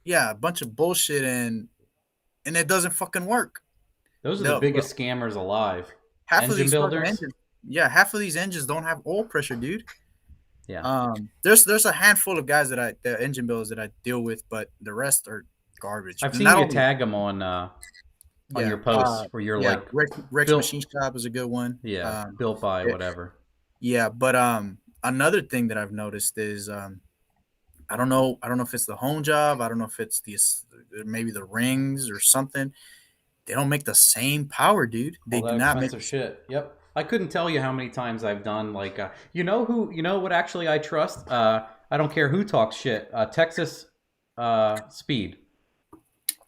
Yeah, a bunch of bullshit, and it doesn't fucking work. Those are the The biggest scammers alive. half of Engine these fucking builders. engines, yeah, half of these engines don't have oil pressure, dude. Yeah, There's a handful of guys the engine builders that I deal with, but the rest are garbage. I've seen Not you only, tag them on yeah, your posts where you're yeah, like Rex built. Machine Shop is a good one. Yeah, built by Yeah, whatever. yeah, but another thing that I've noticed is I don't know if it's the home job, I don't know if it's maybe the rings or something. They don't make the same power, dude. All They do that not make. expensive shit. Yep. I couldn't tell you how many times I've done like what actually I trust. I don't care who talks shit. Texas Speed.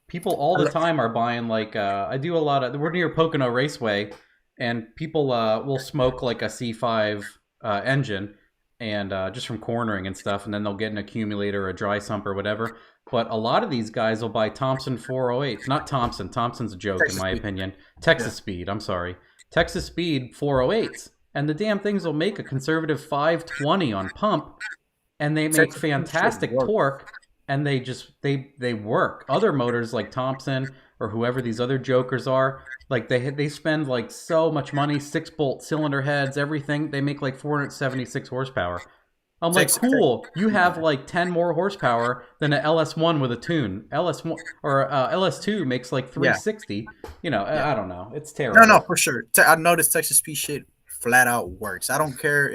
People all the time are buying like I do a lot of. We're near Pocono Raceway, and people will smoke like a C5 engine, and just from cornering and stuff, and then they'll get an accumulator, or a dry sump, or whatever. But a lot of these guys will buy Thompson 408s. Not Thompson. Thompson's a joke in Texas my Speed. opinion. Yeah. Texas Speed. I'm sorry. Texas Speed 408s, and the damn things will make a conservative 520 on pump, and they make Texas Speed should fantastic work. torque, and they work. Other motors like Thompson or whoever these other jokers are, like they spend like so much money, 6-bolt cylinder heads, everything. They make like 476 horsepower. I'm like, Texas, cool. You have like 10 more horsepower than an LS1 with a tune. LS1 or LS2 makes like yeah, 360. yeah. I don't know. It's No, no, terrible. for sure. I noticed Texas Speed shit flat out works. I don't care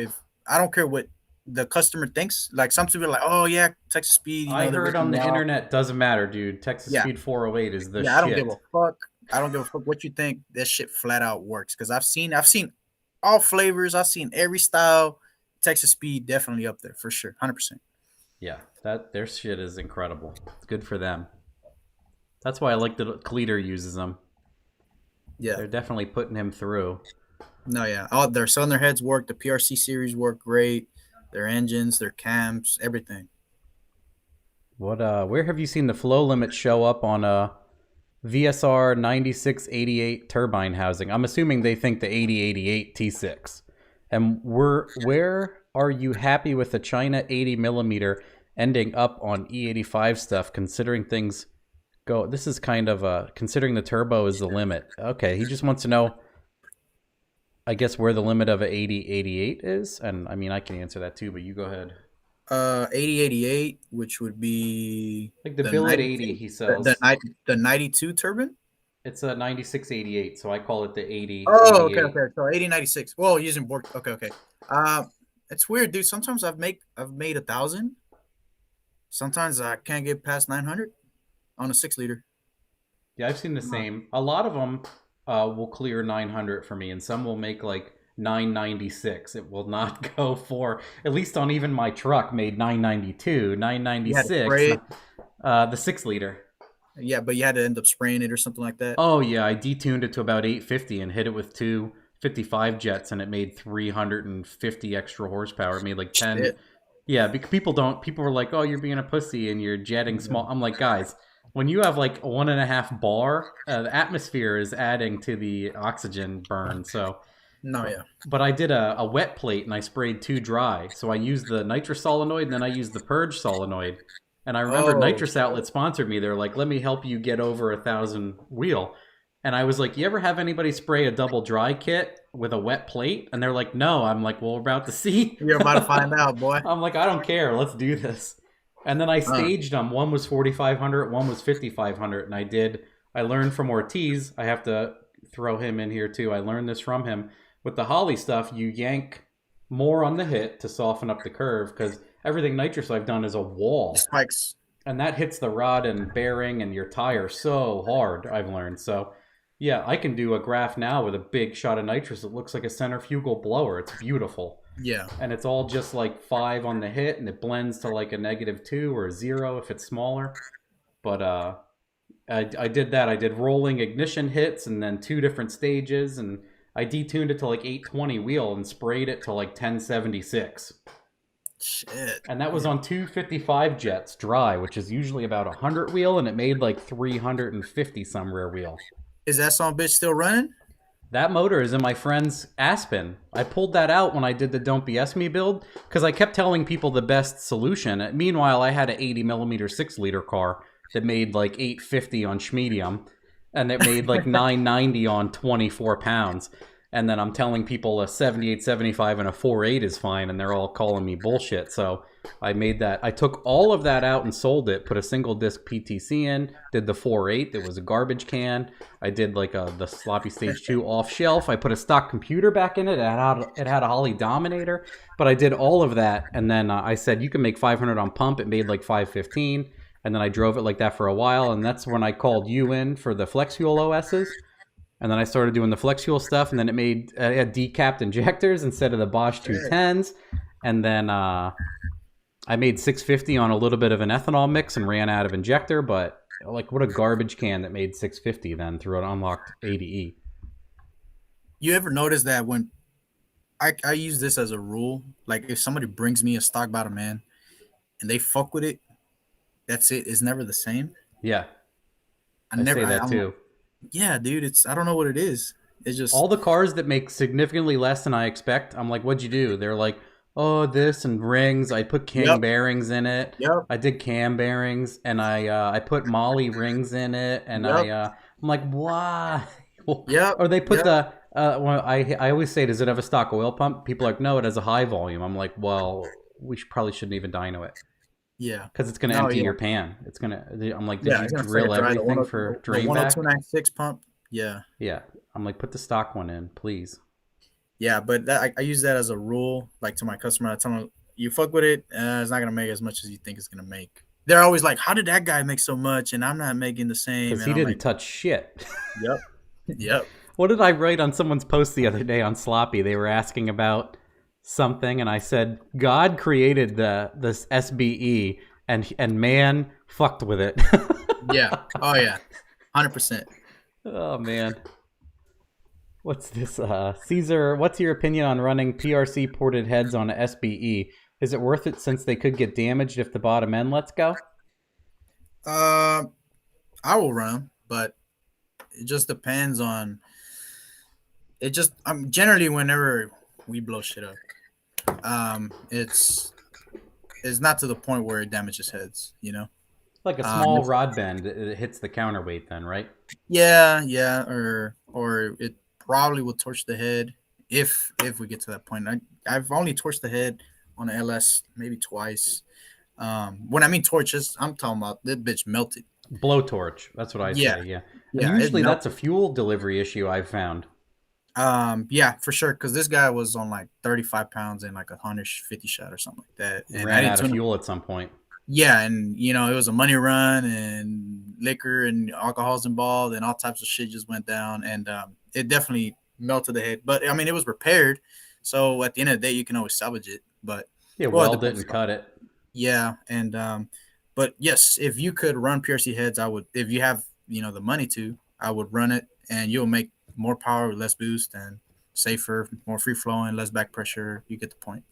what the customer thinks. Like some people are like, oh yeah, Texas Speed, I they're heard ripping on me the off. internet, doesn't matter, dude. Texas Yeah, Speed 408 is the yeah. I don't give a shit. fuck. I don't give a fuck what you think. That shit flat out works because I've seen all flavors. I've seen every style. Texas Speed definitely up there for sure, 100%. Yeah, that their shit is incredible. It's good for them. That's why I like that Cleater uses them. Yeah. They're definitely putting him through. No, yeah. All their cylinder heads work. The PRC series work great. Their engines, their cams, everything. Where have you seen the flow limit show up on a VSR 9688 turbine housing? I'm assuming they think the 8088 T6. And where are you happy with the China 80 millimeter ending up on E85 stuff, considering things go? This is kind of considering the turbo is the limit. Okay, he just wants to know I guess where the limit of a 8088 is, and I mean I can answer that too, but you go ahead. 8088, which would be Like the the billet 80 92, he sells, the 92 turbine. it's a 9688, so I call it the Oh, okay, 8088. okay. So 8096. Well, using board. Okay, okay. Uh, it's weird, dude. Sometimes I've made 1,000. Sometimes I can't get past 900 on a 6 liter. Yeah, I've seen the same. A lot of them will clear 900 for me, and some will make like 996. It will not go for, at least on even my truck, made 992, You had to 996, spray it. the 6 liter. Yeah, but you had to end up spraying it or something like that. Oh, yeah, I detuned it to about 850 and hit it with two 55 jets, and it made 350 extra horsepower. It made like 10. Shit. Yeah, because people were like, "Oh, you're being a pussy and you're jetting small." I'm like, guys, when you have like 1.5 bar, the atmosphere is adding to the oxygen burn. So, No, yeah. but I did a wet plate and I sprayed two dry. So I used the nitrous solenoid and then I used the purge solenoid. And I remember Oh, Nitrous Outlet sponsored me. They're like, "Let me help you get over 1,000 wheel." And I was like, "You ever have anybody spray a double dry kit with a wet plate?" And they're like, "No." I'm like, "Well, we're about to see." you're about to find out, boy. I'm like, "I don't care. Let's do this." And then I Uh, staged them. One was 4,500, one was 5,500. And I learned from Ortiz. I have to throw him in here too. I learned this from him. With the Holly stuff, you yank more on the hit to soften up the curve because everything nitrous I've done is a wall. spikes. And that hits the rod and bearing and your tire so hard, I've learned. So, yeah, I can do a graph now with a big shot of nitrous. It looks like a centrifugal blower. It's beautiful. Yeah. And it's all just like 5 on the hit, and it blends to like a -2 or a 0 if it's smaller. But I did that. I did rolling ignition hits and then 2 different stages, and I detuned it to like 820 wheel and sprayed it to like 1076. Shit. And that was on 255 jets dry, which is usually about 100 wheel, and it made like 350 some rear wheel. Is that some bitch still running? That motor is in my friend's Aspen. I pulled that out when I did the Don't BS Me build because I kept telling people the best solution. Meanwhile, I had an 80 millimeter 6 liter car that made like 850 on Schmedium, and it made like 990 on 24 pounds. And then I'm telling people a 78, 75 and a 4.8 is fine, and they're all calling me bullshit. So I made that. I took all of that out and sold it, put a single disc PTC in, did the 4.8 that was a garbage can. I did like the Sloppy Stage 2 off shelf. I put a stock computer back in it. It had a Holly Dominator. But I did all of that, and then I said, you can make 500 on pump. It made like 515. And then I drove it like that for a while, and that's when I called you in for the Flex Fuel OSs. And then I started doing the Flex Fuel stuff, and then it had decapped injectors instead of the Bosch 210s. And then I made 650 on a little bit of an ethanol mix and ran out of injector, but like what a garbage can that made 650 then through an unlocked ADE. You ever notice that when I use this as a rule, like if somebody brings me a stock bottom man and they fuck with it, that's it. It's never the same. Yeah, I never say that I'm too. Yeah, dude, I don't know what it is. It's just All the cars that make significantly less than I expect, I'm like, what'd you do? They're like, oh, this and rings. I put King Yep. bearings in it. Yep. I did cam bearings, and I put Molly rings in it, and Yep. I'm like, why? Yep. Or they put Yep. well, I always say, does it have a stock oil pump? People are like, no, it has a high volume. I'm like, well, probably shouldn't even dyno it. Yeah. Because it's going to No, empty yeah. your pan. It's going to, I'm like, did Yeah, you it's gonna drill say dry. everything for The drain back? 10296 pump. Yeah. Yeah. I'm like, put the stock one in, please. Yeah, but I use that as a rule, like to my customer. I tell them, you fuck with it, it's not gonna make as much as you think it's gonna make. They're always like, how did that guy make so much and I'm not making the same? Because And he I'm didn't like, touch shit. yep, yep. What did I write on someone's post the other day on Sloppy? They were asking about something, and I said, God created this SBE, and man fucked with it. Yeah. Oh yeah. 100%. Oh man. What's this? Cesar, what's your opinion on running PRC ported heads on a SBE? Is it worth it since they could get damaged if the bottom end lets go? I will run them, but it just depends on. It just I'm generally whenever we blow shit up, it's not to the point where it damages heads, you know. Like a small rod bend, it hits the counterweight then, right? Yeah, or it probably will torch the head if we get to that point. I've only torched the head on the LS maybe twice. When I mean torches, I'm talking about that bitch melted. Blowtorch. That's what I Yeah, say. Yeah. And yeah, it usually that's a melted. fuel delivery issue I've found. Yeah, for sure. Because this guy was on like 35 pounds and like 150 shot or something like that, It and I ran didn't out of tune him. fuel at some point. Yeah, and it was a money run and liquor and alcohol's involved and all types of shit just went down, and it definitely melted the head. But I mean, it was repaired, so at the end of the day, you can always salvage it. But Yeah, well, it weld it depends. and cut it. Yeah, and but yes, if you could run PRC heads, I would. If you have the money to, I would run it, and you'll make more power with less boost and safer, more free flowing, less back pressure. You get the point.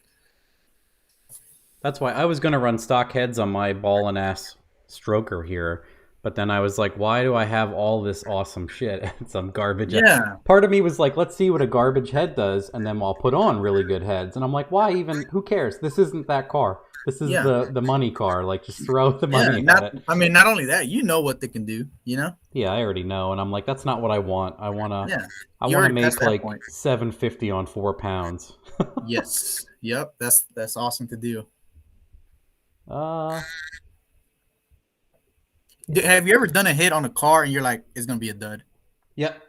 That's why I was going to run stock heads on my ball and ass stroker here. But then I was like, why do I have all this awesome shit and some garbage? Yeah, Part of me was like, let's see what a garbage head does, and then I'll put on really good heads. And I'm like, why even? Who cares? This isn't that car. This is yeah, the money car. Like, just throw the yeah. money at Not, it. I mean, not only that, you know what they can do. Yeah, I already know. And I'm like, that's not what I want. I wanna Yeah, I you wanna already passed make that like point. 750 on 4 pounds. Yes, yep. That's awesome to do. uh Have you ever done a hit on a car and you're like, it's gonna be a dud? yep.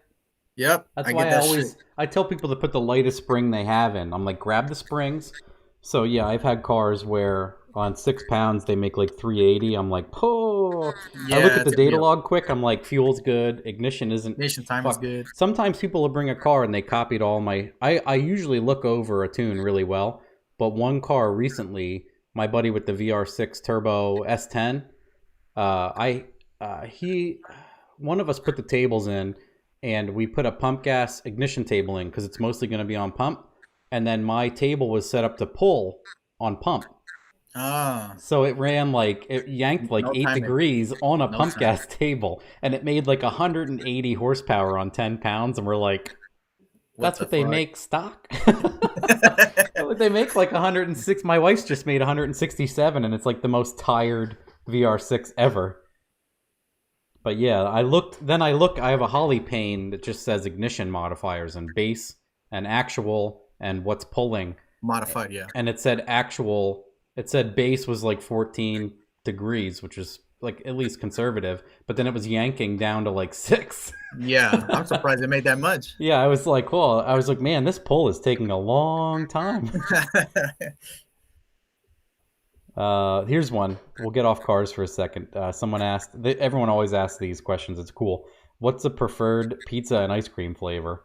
Yep, That's I why get that shit. I tell people to put the lightest spring they have in. I'm like, grab the springs. So yeah, I've had cars where on 6 pounds they make like 380. I'm like, oh. I look Yeah, at the it's a data deal. log quick. I'm like, fuel's good, ignition isn't. Nation time is Fuck. good. Sometimes people will bring a car and they copied all my. I usually look over a tune really well, but one car recently, my buddy with the VR6 Turbo S10, he one of us put the tables in and we put a pump gas ignition table in because it's mostly going to be on pump, and then my table was set up to pull on pump, Ah, so it yanked like no 8 timing. degrees on a No pump timing. gas table, and it made like 180 horsepower on 10 pounds, and we're like, What that's the what they fuck? make stock. They make like 106. My wife's just made 167, and it's like the most tired VR6 ever. But yeah, I have a Holly pane that just says ignition modifiers and base and actual and what's pulling. Modified, yeah. And it said base was like 14 degrees, which is like at least conservative. But then it was yanking down to like 6. Yeah, I'm surprised they made that much. Yeah, I was like, man, this pull is taking a long time. Here's one. We'll get off cars for a second. Someone asked. Everyone always asks these questions. It's cool. What's the preferred pizza and ice cream flavor?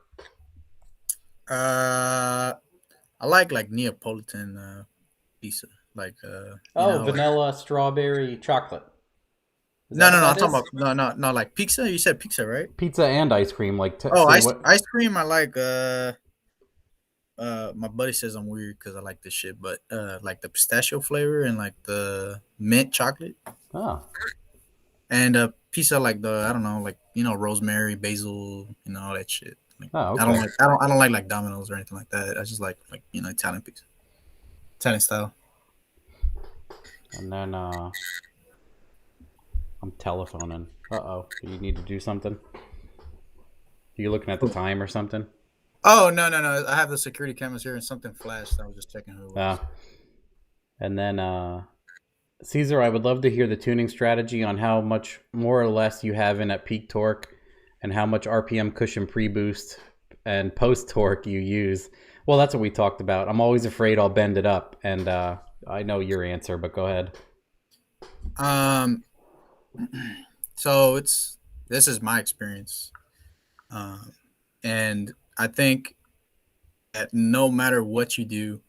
I like Neapolitan pizza, like Oh, like vanilla, strawberry, chocolate. Is no, that no, what no. I'm that talking is? about no, like pizza. You said pizza, right? Pizza and ice cream. Like, Oh, say ice what? ice cream. I like my buddy says I'm weird because I like this shit, but like the pistachio flavor and like the mint chocolate Oh, and pizza like the I don't know like rosemary, basil, all that shit. Like oh, I don't okay. like I don't like Domino's or anything like that. I just like Italian pizza, Italian style. And then I'm telephoning. Uh-oh. You need to do something? Are you looking at the time or something? Oh no! I have the security cameras here and something flashed. I was just checking who it Uh, was. and then Cesar, I would love to hear the tuning strategy on how much more or less you have in at peak torque and how much RPM cushion pre-boost and post-torque you use. Well, that's what we talked about. I'm always afraid I'll bend it up, and I know your answer, but go ahead. Um, so this is my experience, and I think that no matter what you do,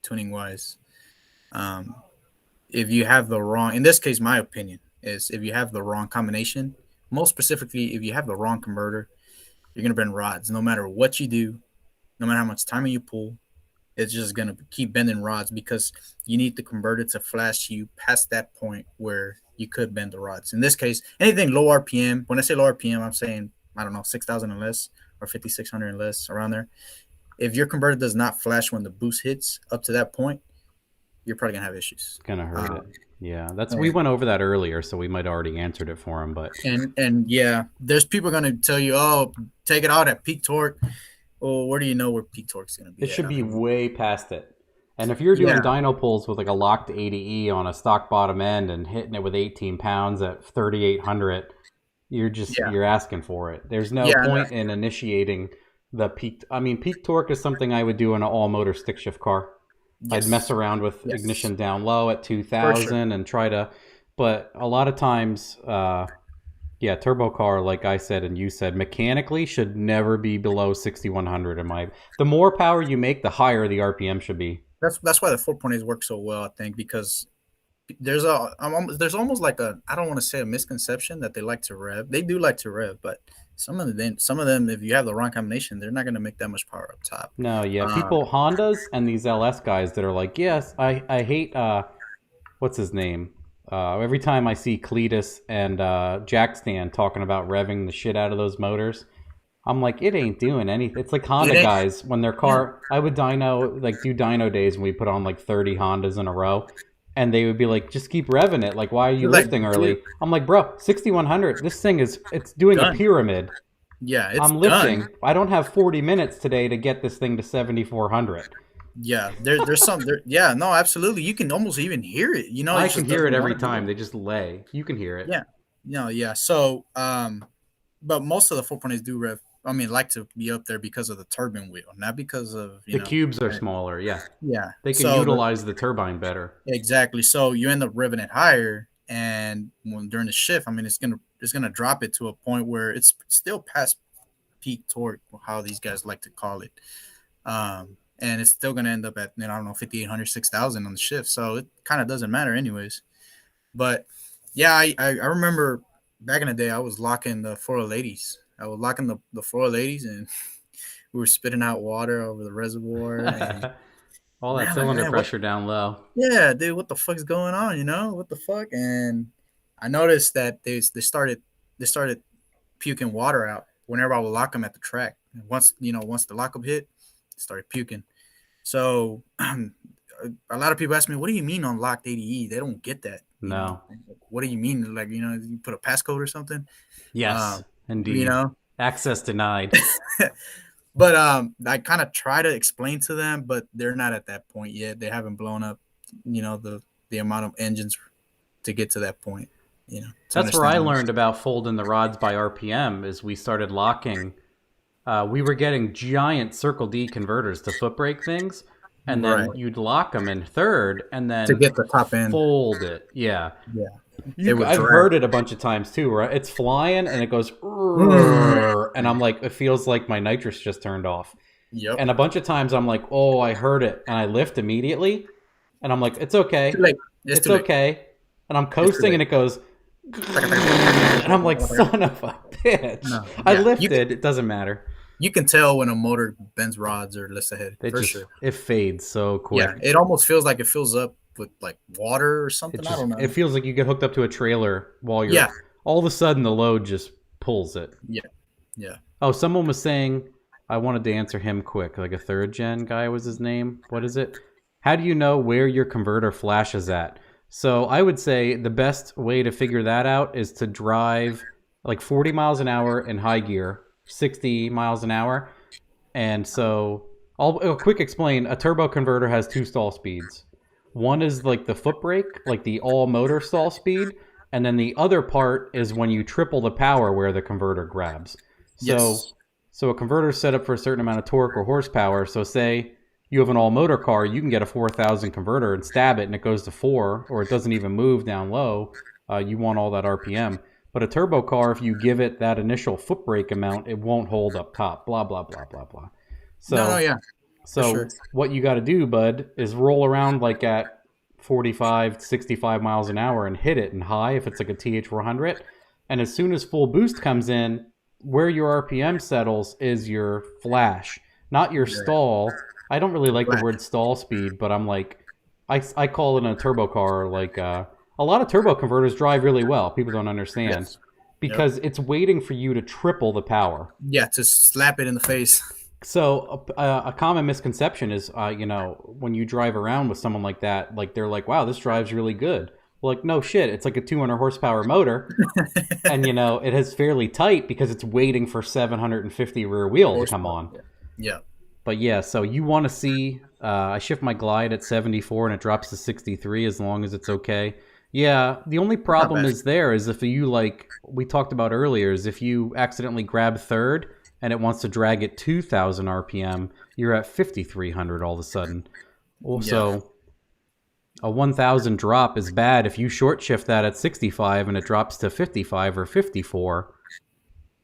tuning wise, um, if you have the wrong, in this case, my opinion is if you have the wrong combination, most specifically, if you have the wrong converter, you're gonna bend rods. No matter what you do, no matter how much timing you pull, it's just gonna keep bending rods because you need the converter to flash you past that point where you could bend the rods. In this case, anything low RPM. When I say low RPM, I'm saying I don't know 6,000 and less or 5,600 and less around there. If your converter does not flash when the boost hits up to that point, you're probably gonna have issues. It's gonna hurt it. Um, Yeah, that's we and, went over that earlier, so we might already answered it for him. But and yeah, there's people gonna tell you, oh, take it out at peak torque. Well, where do you know where peak torque's going to It be at? should I be mean, way past it. And if you're doing yeah, dyno pulls with like a locked 80E on a stock bottom end and hitting it with 18 pounds at 3,800, yeah, you're asking for it. There's no yeah, point in initiating the peak. I mean, peak torque is something I would do in an all motor stick shift car. I'd mess yes, around with yes, ignition down low at for sure. 2,000 and try to, but a lot of times, yeah, turbo car, like I said and you said, mechanically should never be below 6,100 in my. The more power you make, the higher the RPM should be. That's why the 4.8s work so well, I think, because there's almost like a, I don't want to say a misconception that they like to rev. They do like to rev, but some of them, if you have the wrong combination, they're not going to make that much power up top. No, yeah, Um, people Hondas and these LS guys that are like, yes, I hate what's his name? Every time I see Cletus and Jack Stan talking about revving the shit out of those motors, I'm like, it ain't doing anything. It's like it Honda ain't. guys when their Yeah, car. I would dyno like do dyno days and we put on like 30 Hondas in a row, and they would be like, just keep revving it. Like, why are you you're like, lifting dude, early? I'm like, bro, 6,100. This thing is it's doing a done. pyramid. Yeah, it's I'm done. lifting. I don't have 40 minutes today to get this thing to 7,400. Yeah, there's some there. Yeah, no, absolutely. You can almost even hear it. I It can just hear it doesn't every want to do time. it. They just lay. You can hear it. Yeah, no, yeah. So, but most of the 4.8s do rev. I mean, like to be up there because of the turbine wheel, not because of The cubes are smaller. Yeah, yeah. they can So utilize the turbine better. exactly. So you end up revving it higher, and when during the shift, I mean, it's gonna drop it to a point where it's still past peak torque, how these guys like to call it. And it's still gonna end up at, I don't know, 5,800, 6,000 on the shift. So it kind of doesn't matter anyways. But yeah, I remember back in the day I was locking the 480s. I was locking the 480s, and we were spitting out water over the reservoir, and All that man, like, cylinder man, what? pressure down low. Yeah, dude, what the fuck's going on? What the fuck? And I noticed that they started puking water out whenever I would lock them at the track. And once the lockup hit, it started puking. So a lot of people ask me, "What do you mean on locked ADE?" They don't get that. No. What do you mean? Like, you put a passcode or something. Yes, Um, you indeed. know, Access denied. but I kind of try to explain to them, but they're not at that point yet. They haven't blown up, the amount of engines to get to that point. To That's where understand I what learned about folding the rods by RPM. Is we started locking. We were getting giant Circle D converters to foot brake things, and right then you'd lock them in third, and to then get the top end. fold it. Yeah, Yeah, they would I've drag. heard it a bunch of times too. Right, it's flying and it goes, "Rrrr," and I'm like, it feels like my nitrous just turned off. Yep. And a bunch of times I'm like, oh, I heard it, and I lift immediately, and I'm like, it's Too okay, late. It's it's too late. okay, and I'm It's too coasting, and late. it goes, and I'm like, son of a bitch. No, I yeah, lifted. It doesn't matter. you can tell when a motor bends rods or lifts ahead It for just sure. it fades so Yeah, quick. it almost feels like it fills up with like water or It something. I just don't it know. feels like you get hooked up to a trailer while you're Yeah, all of a sudden the load just pulls it. yeah, yeah. Oh, someone was saying I wanted to answer him quick, like a third gen guy was his name. What is it? How do you know where your converter flashes at? So I would say the best way to figure that out is to drive like 40 miles an hour in high gear, 60 miles an hour. And so I'll quick explain. A turbo converter has two stall speeds. One is like the foot brake, like the all motor stall speed. And then the other part is when you triple the power where the converter grabs. So Yes. so a converter is set up for a certain amount of torque or horsepower. So say you have an all motor car, you can get a 4,000 converter and stab it and it goes to 4, or it doesn't even move down low. You want all that RPM. But a turbo car, if you give it that initial foot brake amount, it won't hold up top. Blah, blah, blah, blah, blah. No, no, So yeah, for sure. so what you got to do, bud, is roll around like at 45, 65 miles an hour and hit it in high if it's like a TH400. And as soon as full boost comes in, where your RPM settles is your flash, not your Yeah. stall. I don't really like the Flash. word stall speed, but I'm like, I call it in a turbo car like a lot of turbo converters drive really well. People don't understand Yes. Yep. because it's waiting for you to triple the power. Yeah, to slap it in the face. So a common misconception is, when you drive around with someone like that, like they're like, "Wow, this drives really good." Well, like, no shit, it's like a 200 horsepower motor, and it is fairly tight because it's waiting for 750 rear wheel to come Horsepower. on. Yeah. Yeah. But yeah, so you want to see, I shift my glide at 74 and it drops to 63 as long as it's okay. Yeah, the only It's not problem bad. is there is if you, like we talked about earlier, is if you accidentally grab third and it wants to drag at 2000 RPM, you're at 5300 all of a sudden. Yeah. Also, a 1000 drop is bad if you short shift that at 65 and it drops to 55 or 54.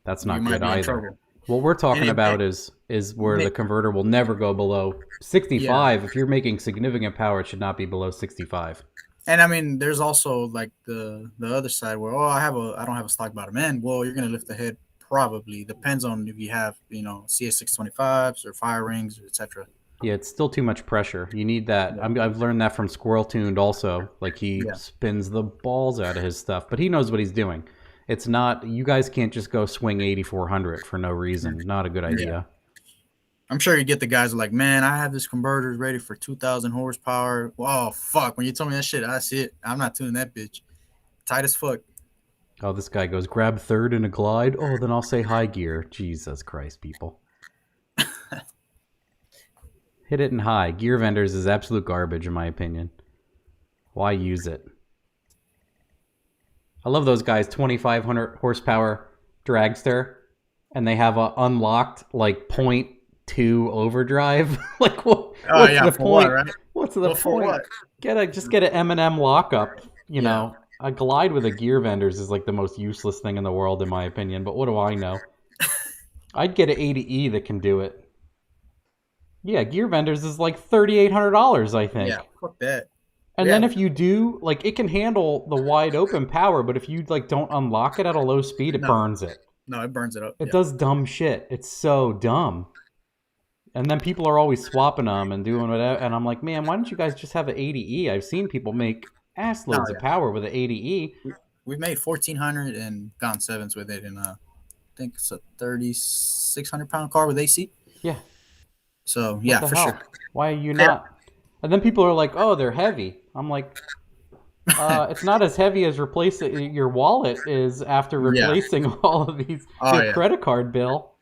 That's You not might good be in either. trouble. What we're And talking it about is where may, the converter will never go below yeah. 65. If you're making significant power, it should not be below 65. And I mean, there's also like the other side where I don't have a stock bottom end. Well, you're gonna lift the head probably depends on if you have CS625s or fire rings, etc. Yeah, it's still too much pressure. You need that. Yeah. I've learned that from Squirrel Tuned also. Like he Yeah. spins the balls out of his stuff, but he knows what he's doing. It's not, you guys can't just go swing 8400 for no reason. Not a good Yeah. idea. I'm sure you get the guys who are like, man, I have this converter ready for 2,000 horsepower. Oh fuck! When you told me that shit, I see it. I'm not tuning that bitch. Tight as fuck. Oh, this guy goes grab third in a glide. Oh, then I'll say high gear. Jesus Christ, people. Hit it in high. Gear vendors is absolute garbage in my opinion. Why use it? I love those guys, 2,500 horsepower dragster, and they have a unlocked like .2 overdrive. Like Oh what's yeah, the for what, point? right? What's the Well, for point? what? Just get an M&M lockup. You Yeah. know, a glide with a gear vendors is like the most useless thing in the world in my opinion. But what do I know? I'd get an 80E that can do it. Yeah, gear vendors is like $3,800, I Yeah. think. Fuck that. And then Yeah. if you do, like, it can handle the wide open power, but if you like don't unlock it at a low speed, it No. burns it. No, it burns it up. It Yeah. does dumb shit. It's so dumb. And then people are always swapping them and doing whatever. And I'm like, man, why don't you guys just have an 80E? I've seen people make ass Oh loads of yeah. power with an 80E. We've made 1,400 and gone sevens with it, and I think it's a 3,600 pound car with AC. Yeah, So what yeah, the for sure. hell? Why are you Yeah. not? And then people are like, oh, they're heavy. I'm like, it's not as heavy as replacing your wallet is after Yeah. replacing all of these Oh your yeah. credit card bill.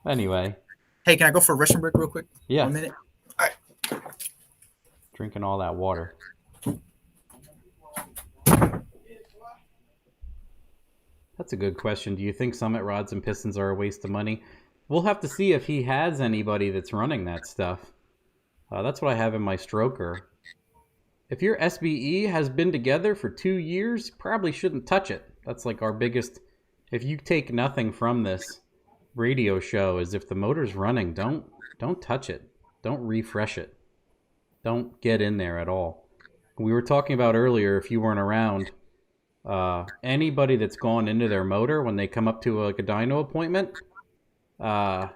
Anyway, Hey, can I go for a restroom break real quick? yeah, 1 minute. All right. drinking all that water. That's a good question. Do you think Summit rods and pistons are a waste of money? We'll have to see if he has anybody that's running that stuff. That's what I have in my stroker. If your SBE has been together for 2 years, probably shouldn't touch it. That's like our biggest. If you take nothing from this radio show, is if the motor's running, don't touch it. Don't refresh it. Don't get in there at all. We were talking about earlier, if you weren't around, anybody that's gone into their motor when they come up to like a dyno appointment, I'm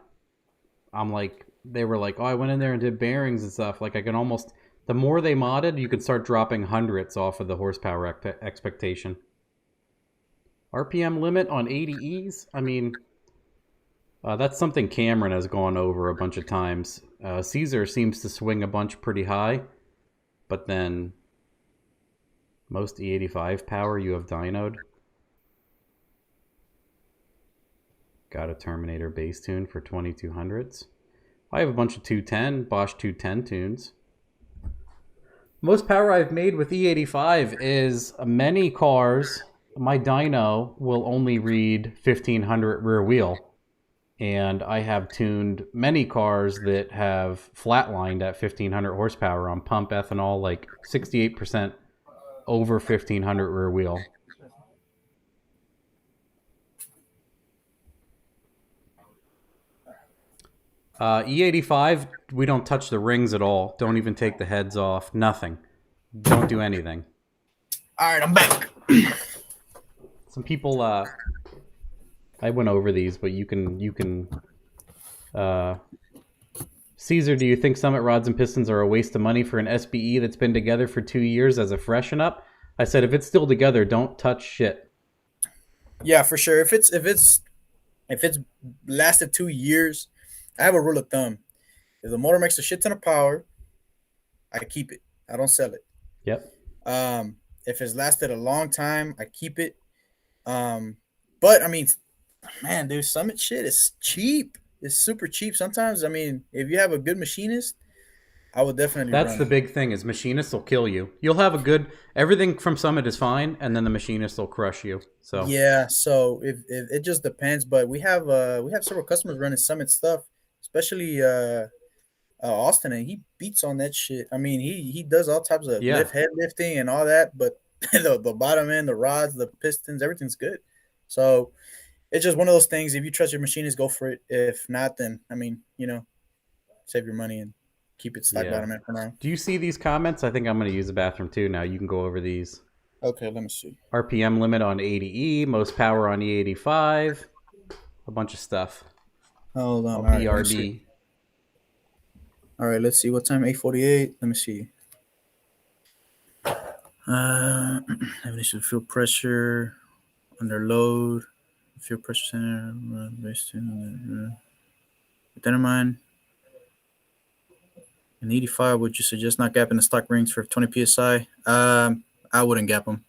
like, they were like, oh, I went in there and did bearings and stuff. Like I can almost, the more they modded, you can start dropping hundreds off of the horsepower expectation. RPM limit on 80Es? I mean, that's something Cameron has gone over a bunch of times. Cesar seems to swing a bunch pretty high, but then most E85 power you have dynoed. Got a Terminator bass tune for 2200s. I have a bunch of 210, Bosch 210 tunes. Most power I've made with E85 is many cars. My dyno will only read 1500 rear wheel. And I have tuned many cars that have flatlined at 1500 horsepower on pump ethanol, like 68% over 1500 rear wheel. E85, we don't touch the rings at all. Don't even take the heads off. Nothing. Don't do anything. All right, I'm back. Some people, I went over these, but you can. Cesar, do you think Summit rods and pistons are a waste of money for an SBE that's been together for 2 years as a freshen up? I said, if it's still together, don't touch shit. Yeah, for sure. If it's lasted 2 years, I have a rule of thumb. If the motor makes a shit ton of power, I keep it. I don't sell it. Yep. If it's lasted a long time, I keep it. But I mean, man, dude, Summit shit is cheap. it's super cheap. Sometimes, I mean, if you have a good machinist, I would definitely That's run the it. big thing is machinists will kill you. You'll have a good everything from Summit is fine, and then the machinist will crush you. So Yeah, so if it just depends, but we have several customers running Summit stuff, especially Austin, and he beats on that shit. I mean, he does all types of yeah, head lifting and all that, but the bottom end, the rods, the pistons, everything's good. So it's just one of those things. If you trust your machinist, go for it. If not, then I mean, save your money and keep it stock yeah. bottom end for now. Do you see these comments? I think I'm going to use the bathroom too now. You can go over these. Okay, let me see. RPM limit on 80E, most power on E85, a bunch of stuff. Hold on. All All right, let me see. BRB. All right, let's see what time. 8:48. Let me see. Having issue with fuel pressure under load. Fuel pressure center. Determine. An 85, would you suggest not gapping the stock rings for 20 psi? I wouldn't gap them.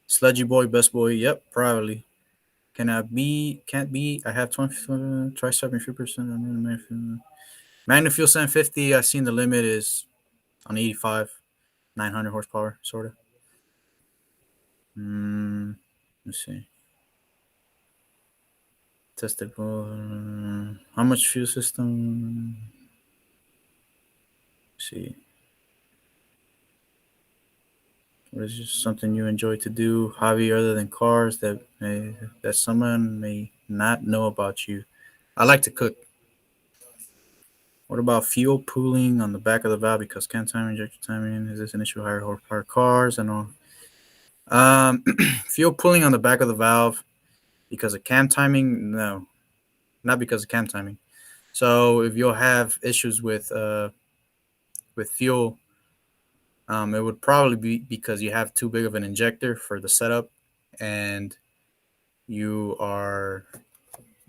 Sludgy boy, best boy. Yep, probably. Can't be. I have 20. Try 73%. Magna fuel 750. I've seen the limit is on 85, 900 horsepower, sort of. Let's see. Tested. How much fuel system? Let's see. What is just something you enjoy to do, hobby other than cars that someone may not know about you? I like to cook. What about fuel pooling on the back of the valve because cam timing, injector timing? Is this an issue with higher horsepower cars and all? Fuel pooling on the back of the valve because of cam timing? No, not because of cam timing. So if you'll have issues with fuel, it would probably be because you have too big of an injector for the setup, and you are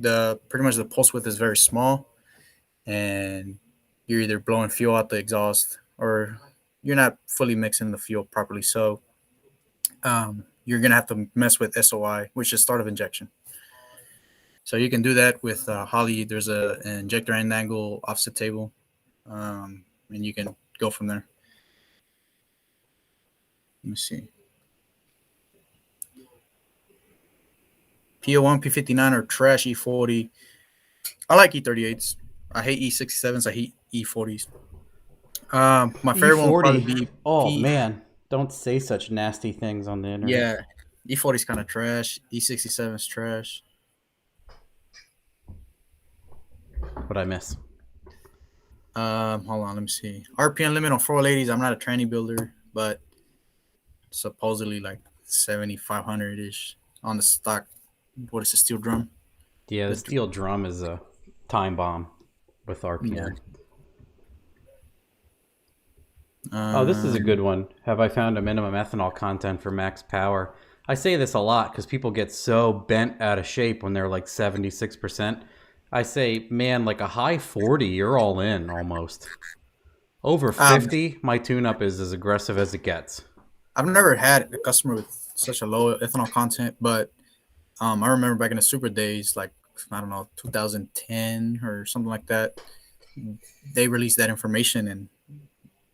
pretty much the pulse width is very small, and you're either blowing fuel out the exhaust or you're not fully mixing the fuel properly. So you're gonna have to mess with SOI, which is start of injection. So you can do that with Holly. There's an injector end angle offset table, and you can go from there. Let me see. P01, P59 are trash. E40. I like E38s. I hate E67s. I hate E40s. My favorite one would probably E40. be Oh P. man, don't say such nasty things on the internet. Yeah, E40 is kind of trash. E67 is trash. What'd I miss? Hold on, let me see. RPM limit on 480s. I'm not a tranny builder, but supposedly like 7,500 ish on the stock. What is a steel drum? Yeah, the steel drum is a time bomb with RPM. Yeah. Oh, this is a good one. Have I found a minimum ethanol content for max power? I say this a lot because people get so bent out of shape when they're like 76%. I say, man, like a high 40, you're all in almost. Over 50, my tune-up is as aggressive as it gets. I've never had a customer with such a low ethanol content, but I remember back in the super days, like, I don't know, 2010 or something like that, they released that information, and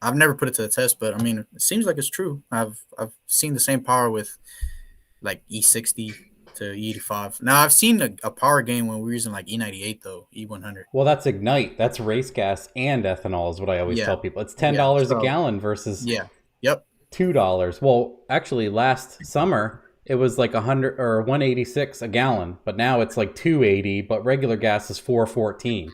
I've never put it to the test, but I mean, it seems like it's true. I've seen the same power with like E60 to E85. Now I've seen a power gain when we were using like E98 though, E100. Well, that's Ignite. That's race gas and ethanol is what I always tell people. It's $10 a gallon versus $2. Well, actually, last summer it was like 100 or 186 a gallon, but now it's like 280. But regular gas is 414.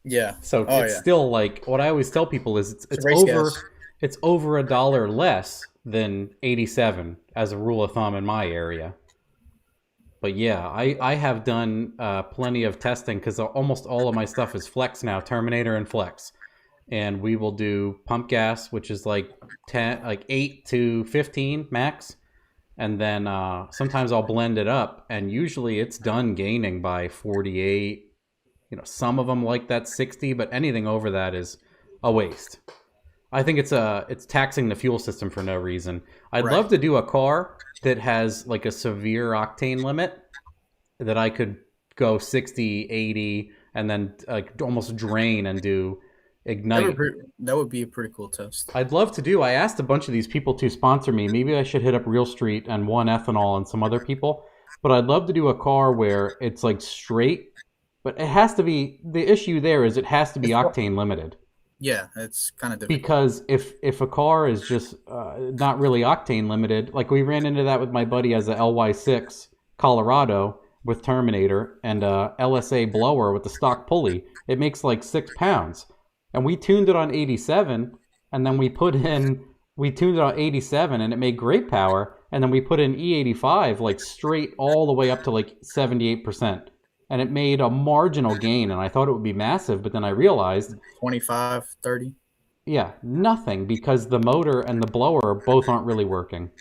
Yeah. So it's still like what I always tell people is it's over $1 less than 87 as a rule of thumb in my area. But yeah, I have done plenty of testing because almost all of my stuff is flex now, Terminator and flex, and we will do pump gas, which is like 8 to 15 max, and then sometimes I'll blend it up, and usually it's done gaining by 48. Some of them like that 60, but anything over that is a waste. I think it's taxing the fuel system for no reason. I'd love to do a car that has like a severe octane limit that I could go 60, 80, and then almost drain and do ignite. That would be a pretty cool test. I'd love to do. I asked a bunch of these people to sponsor me. Maybe I should hit up Real Street and One Ethanol and some other people. But I'd love to do a car where it's like straight, but it has to be, the issue there is it has to be octane limited. Yeah, it's kind of difficult. Because if a car is just not really octane limited, like we ran into that with my buddy as a LY6 Colorado with Terminator and a LSA blower with the stock pulley, it makes like 6 pounds. And we tuned it on 87, and then we tuned it on 87, and it made great power. And then we put in E85 like straight all the way up to like 78%. And it made a marginal gain, and I thought it would be massive, but then I realized 25, 30. Yeah, nothing, because the motor and the blower both aren't really working.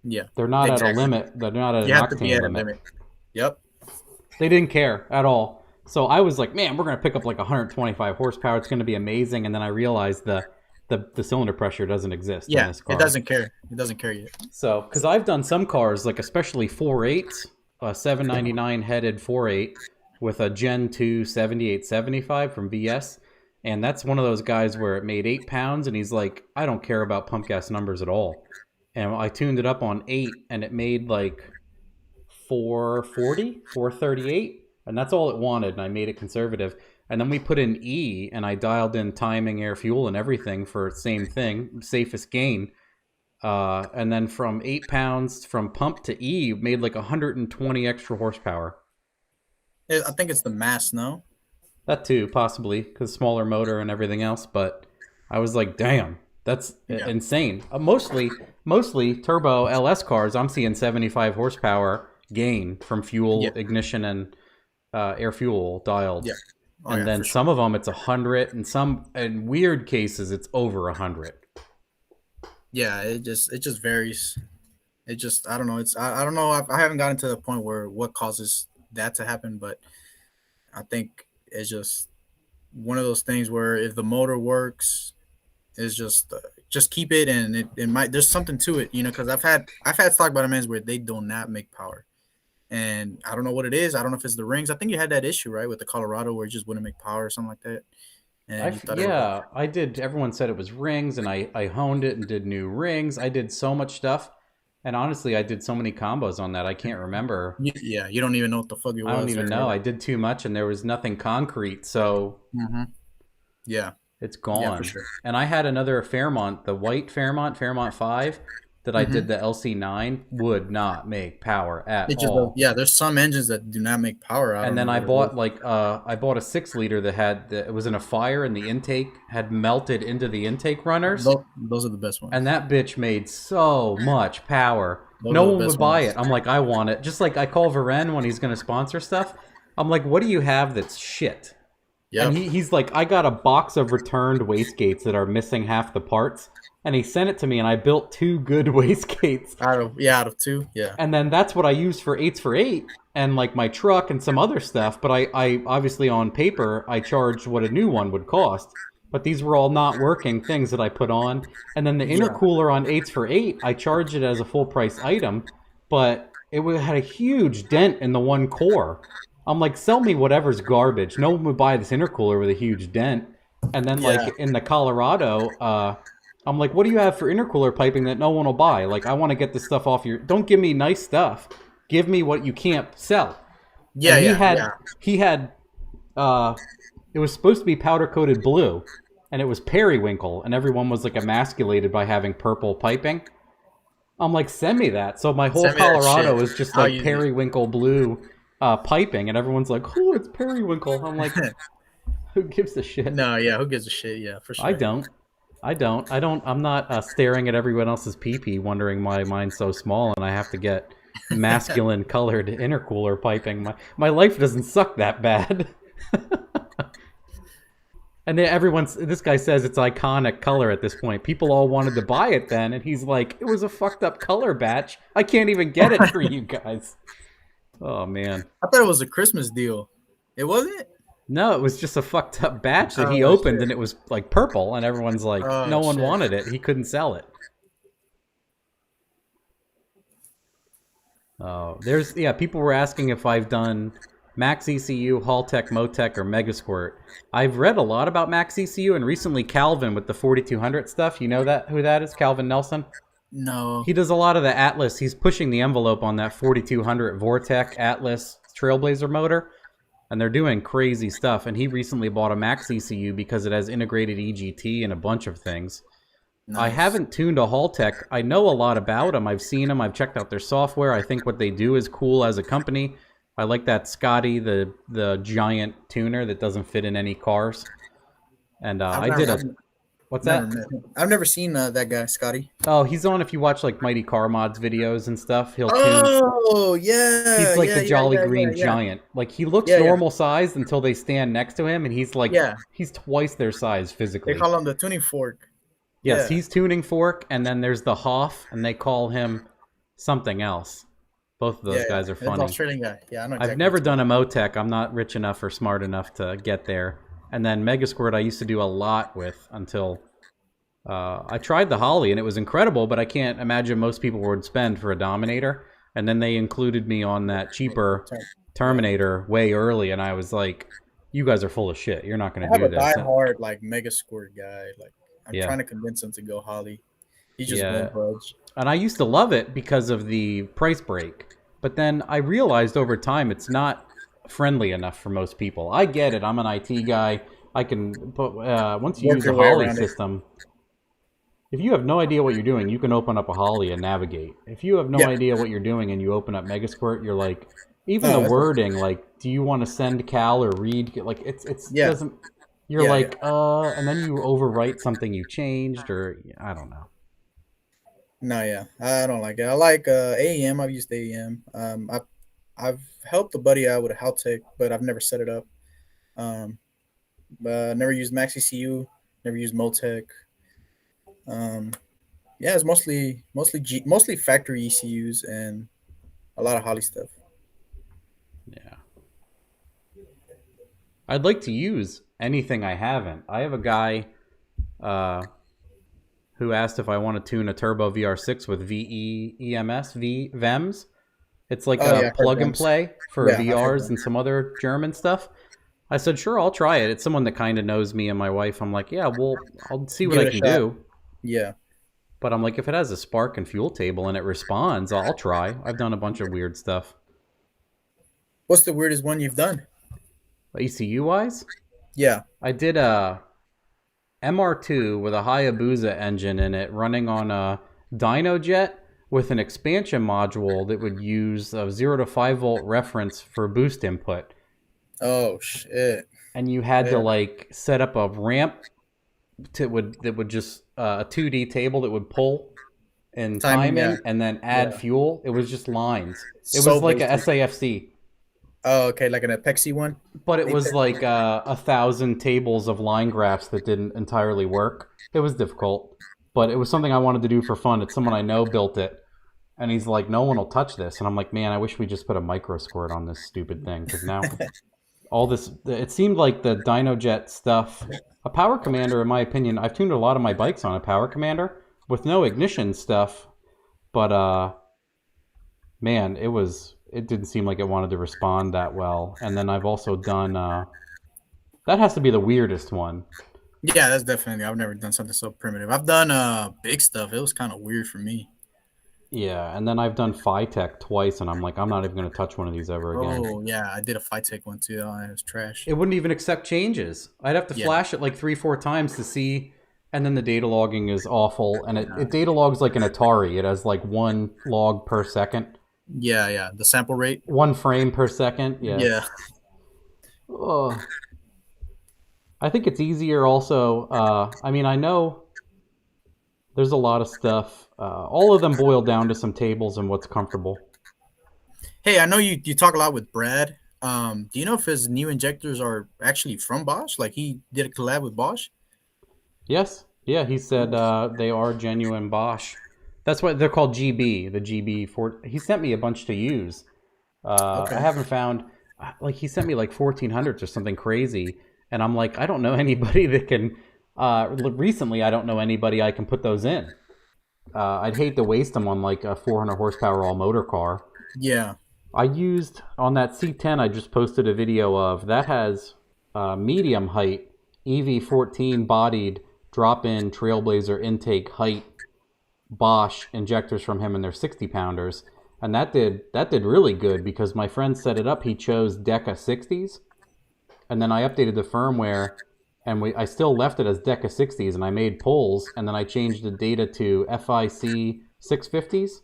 Yeah. They're not at a limit. They're not at an octane limit. Yep. They didn't care at all. So I was like, man, we're going to pick up like 125 horsepower. It's going to be amazing. And then I realized the cylinder pressure doesn't exist in this car. It doesn't care. It doesn't care yet. So, because I've done some cars, like especially 4.8s, a 799 headed 4.8 with a Gen 2 7875 from VS. And that's one of those guys where it made 8 pounds, and he's like, I don't care about pump gas numbers at all. And I tuned it up on 8, and it made like 440, 438, and that's all it wanted, and I made it conservative. And then we put in E, and I dialed in timing, air, fuel, and everything for same thing, safest gain. And then from 8 pounds from pump to E, made like 120 extra horsepower. I think it's the mass, no? That too, possibly, because smaller motor and everything else. But I was like, damn, that's insane. Mostly turbo LS cars, I'm seeing 75 horsepower gain from fuel, ignition, and air fuel dialed. Yeah. And then some of them it's 100, and some in weird cases it's over 100. Yeah, it just varies. It just I don't know. I don't know. I haven't gotten to the point where what causes that to happen, but I think it's just one of those things where if the motor works, it's just keep it, and it might, there's something to it, because I've had stock bottom-ends where they do not make power, and I don't know what it is. I don't know if it's the rings. I think you had that issue, right, with the Colorado where it just wouldn't make power or something like that. And I did. Everyone said it was rings, and I honed it and did new rings. I did so much stuff. And honestly, I did so many combos on that, I can't remember. Yeah, you don't even know what the fuck it was. I don't even know. I did too much, and there was nothing concrete, so yeah, it's gone. Yeah, for sure. And I had another Fairmont, the white Fairmont 5, that I did the LC9, would not make power at all. Yeah, there's some engines that do not make power. And then I bought a 6 liter that it was in a fire, and the intake had melted into the intake runners. Those are the best ones. And that bitch made so much power. No one would buy it. I'm like, I want it. Just like I call Varen when he's going to sponsor stuff. I'm like, what do you have that's shit? Yep. And he's like, I got a box of returned wastegates that are missing half the parts. And he sent it to me, and I built 2 good wastegates. Out of 2, yeah. And then that's what I used for 8s for 8, and like my truck and some other stuff. But I obviously on paper, I charged what a new one would cost. But these were all not working things that I put on. And then the intercooler on 8s for 8, I charged it as a full price item, but it had a huge dent in the one core. I'm like, sell me whatever's garbage. No one would buy this intercooler with a huge dent. And then like in the Colorado, I'm like, what do you have for intercooler piping that no one will buy? Like, I want to get this stuff off your... Don't give me nice stuff. Give me what you can't sell. Yeah, He had... it was supposed to be powder-coated blue, and it was periwinkle, and everyone was, like, emasculated by having purple piping. I'm like, send me that. So my whole Colorado is just, like, periwinkle blue piping, and everyone's like, oh, it's periwinkle. I'm like, who gives a shit? No, yeah, who gives a shit? Yeah, for sure. I don't. I'm not staring at everyone else's pee-pee wondering why mine's so small and I have to get masculine colored intercooler piping. My life doesn't suck that bad. And then this guy says it's iconic color at this point. People all wanted to buy it then, and he's like, it was a fucked up color batch. I can't even get it for you guys. Oh, man. I thought it was a Christmas deal. It wasn't? No, it was just a fucked up batch that he opened, and it was like purple, and everyone's like, no one wanted it. He couldn't sell it. Oh, people were asking if I've done Max ECU, Haltech, Motec, or Megasquirt. I've read a lot about Max ECU, and recently Calvin with the 4200 stuff. You know that who that is? Calvin Nelson? No. He does a lot of the Atlas. He's pushing the envelope on that 4200 Vortec Atlas Trailblazer motor, and they're doing crazy stuff. And he recently bought a Max ECU because it has integrated EGT and a bunch of things. Nice. I haven't tuned a Haltech. I know a lot about them. I've seen them. I've checked out their software. I think what they do is cool as a company. I like that Scotty, the giant tuner that doesn't fit in any cars. And what's that? I've never seen that guy, Scotty. Oh, he's on if you watch like Mighty Car Mods videos and stuff. He'll tune. Oh, yeah. He's like the Jolly Green Giant. Like he looks normal sized until they stand next to him, and he's like he's twice their size physically. They call him the tuning fork. Yes, he's tuning fork, and then there's the Hoff, and they call him something else. Both of those guys are funny. It's an Australian guy. Yeah, I know. Exactly. I've never done a Motec. I'm not rich enough or smart enough to get there. And then Megasquirt I used to do a lot with until I tried the Holly, and it was incredible, but I can't imagine most people would spend for a Dominator. And then they included me on that cheaper Terminator way early, and I was like, you guys are full of shit. You're not going to do this. I have a diehard like Megasquirt guy. Like I'm trying to convince him to go Holly. He just won't budge. And I used to love it because of the price break. But then I realized over time it's not friendly enough for most people. I get it. I'm an IT guy. I can put once you use the Holly system, if you have no idea what you're doing, you can open up a Holly and navigate. If you have no idea what you're doing and you open up Megasquirt, you're like, even the wording, like, do you want to send Cal or read? Like, it's doesn't. You're and then you overwrite something you changed, or I don't know. No, I don't like it. I like AEM. I've used AEM. I've helped a buddy out with a Haltech, but I've never set it up. But never used Max ECU. Never used Motec. It's mostly factory ECUs and a lot of Holly stuff. Yeah. I'd like to use anything I haven't. I have a guy who asked if I want to tune a turbo VR6 with VEMS. It's like a plug and play for VRs and some other German stuff. I said, sure, I'll try it. It's someone that kind of knows me and my wife. I'm like, I'll see what I can do. Yeah. But I'm like, if it has a spark and fuel table and it responds, I'll try. I've done a bunch of weird stuff. What's the weirdest one you've done? ECU-wise? Yeah. I did a MR2 with a Hayabusa engine in it running on a DynoJet with an expansion module that would use a 0 to 5 volt reference for boost input. Oh, shit. And you had to like set up a ramp that would just a 2D table that would pull and timing and then add fuel. It was just lines. It was like a SAFC. Oh, okay, like an Apexi one? But it was like 1,000 tables of line graphs that didn't entirely work. It was difficult, but it was something I wanted to do for fun. It's someone I know built it, and he's like, no one will touch this. And I'm like, man, I wish we just put a micro squirt on this stupid thing, because now all this, it seemed like the DynoJet stuff, a Power Commander, in my opinion, I've tuned a lot of my bikes on a Power Commander with no ignition stuff, but man, it didn't seem like it wanted to respond that well. And then I've also done that has to be the weirdest one. Yeah, that's definitely. I've never done something so primitive. I've done big stuff. It was kind of weird for me. Yeah, and then I've done Phytech twice, and I'm like, I'm not even going to touch one of these ever again. Oh, yeah, I did a Phytech one too. Oh, it was trash. It wouldn't even accept changes. I'd have to flash it like 3-4 times to see, and then the data logging is awful, and it data logs like an Atari. It has like 1 log per second. Yeah, the sample rate. 1 frame per second. Yeah. Oh. I think it's easier also. I mean, I know there's a lot of stuff. All of them boil down to some tables and what's comfortable. Hey, I know you talk a lot with Brad. Do you know if his new injectors are actually from Bosch? Like he did a collab with Bosch? Yes. Yeah, he said they are genuine Bosch. That's why they're called GB, the GB4. He sent me a bunch to use. I haven't found, like he sent me like 1400s or something crazy. And I'm like, I don't know anybody that can, recently I don't know anybody I can put those in. I'd hate to waste them on like a 400 horsepower all motor car. Yeah. I used on that C10 I just posted a video of that has medium height EV14 bodied drop-in Trailblazer intake height Bosch injectors from him, and they're 60 pounders, and that did really good because my friend set it up. He chose Deca 60s, and then I updated the firmware, and I still left it as Deca 60s, and I made pulls, and then I changed the data to FIC 650s,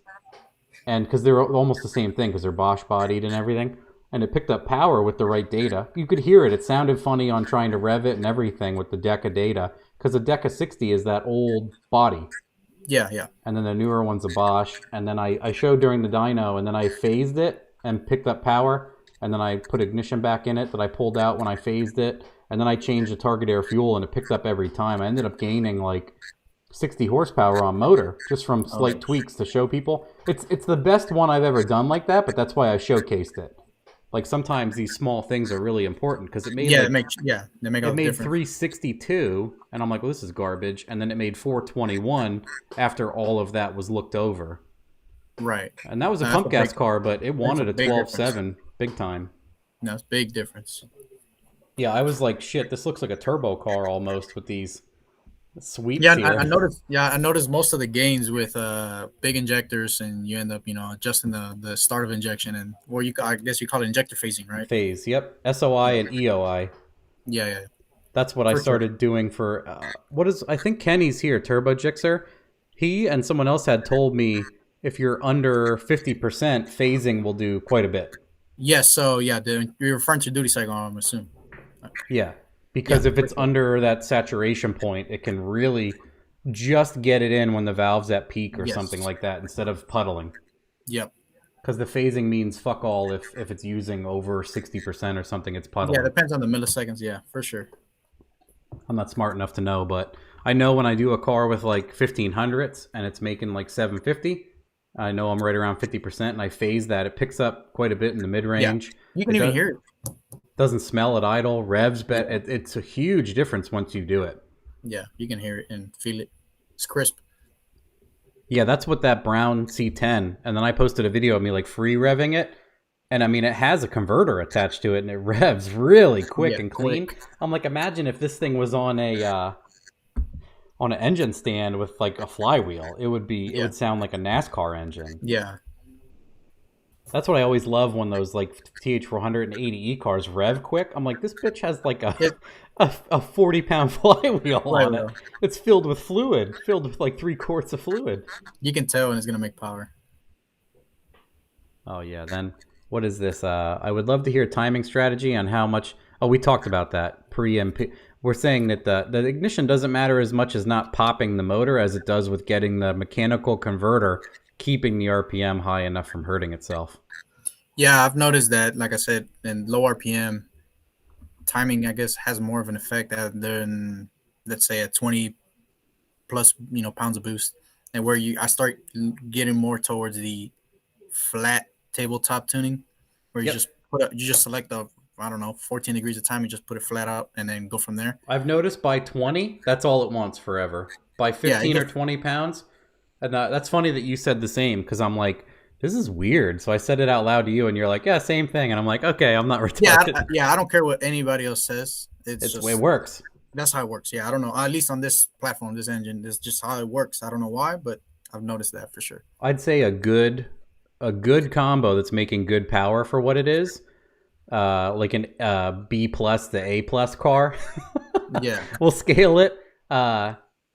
and because they're almost the same thing because they're Bosch bodied and everything, and it picked up power with the right data. You could hear it. It sounded funny on trying to rev it and everything with the Deca data because the Deca 60 is that old body. Yeah, yeah. And then the newer one's a Bosch. And then I showed during the dyno, and then I phased it and picked up power. And then I put ignition back in it that I pulled out when I phased it. And then I changed the target air fuel, and it picked up every time. I ended up gaining like 60 horsepower on motor just from slight tweaks to show people. It's the best one I've ever done like that, but that's why I showcased it. Like sometimes these small things are really important because it made they make it made 362, and I'm like, well, this is garbage. And then it made 421 after all of that was looked over. Right. And that was a pump gas car, but it wanted a 12.7 big time. No, it's big difference. Yeah, I was like, shit, this looks like a turbo car almost with these sweeps Yeah, here. I noticed. Yeah, I noticed most of the gains with big injectors, and you end up, adjusting the start of injection, and or I guess you call it injector phasing, right? Phase, yep. SOI and EOI. Yeah. That's what I started doing for I think Kenny's here, Turbo Jixer. He and someone else had told me if you're under 50%, phasing will do quite a bit. Yes, so yeah, you're referring to duty cycle, I'm assuming. Yeah. Because if it's under that saturation point, it can really just get it in when the valve's at peak or something like that instead of puddling. Yep. Because the phasing means fuck all if it's using over 60% or something, it's puddling. Yeah, it depends on the milliseconds, yeah, for sure. I'm not smart enough to know, but I know when I do a car with like 1500s and it's making like 750, I know I'm right around 50%, and I phase that. It picks up quite a bit in the mid-range. Yeah. You can even hear it. Doesn't smell at idle, revs, but it's a huge difference once you do it. Yeah, you can hear it and feel it. It's crisp. Yeah, that's what that brown C10, and then I posted a video of me like free revving it, and I mean it has a converter attached to it, and it revs really quick and clean. I'm like, imagine if this thing was on an engine stand with like a flywheel. It would sound like a NASCAR engine. Yeah. That's what I always love when those like TH480E cars rev quick. I'm like, this bitch has like a 40-pound flywheel on it. It's filled with fluid, filled with like 3 quarts of fluid. You can tell when it's going to make power. Oh, yeah. Then what is this? I would love to hear timing strategy on how much. Oh, we talked about that pre-MP. We're saying that the ignition doesn't matter as much as not popping the motor as it does with getting the mechanical converter keeping the RPM high enough from hurting itself. Yeah, I've noticed that, like I said, in low RPM, timing, I guess, has more of an effect than, let's say, a 20 plus, pounds of boost. And where I start getting more towards the flat tabletop tuning, where you just select the, 14 degrees of time, you just put it flat out and then go from there. I've noticed by 20, that's all it wants forever. By 15 or 20 pounds, and that's funny that you said the same, because I'm like, this is weird. So I said it out loud to you, and you're like, yeah, same thing. And I'm like, okay, I'm not retarded. Yeah, I don't care what anybody else says. It's the way it works. That's how it works. Yeah, I don't know. At least on this platform, this engine, this is just how it works. I don't know why, but I've noticed that for sure. I'd say a good combo that's making good power for what it is, like an B plus to A plus car. Yeah. We'll scale it.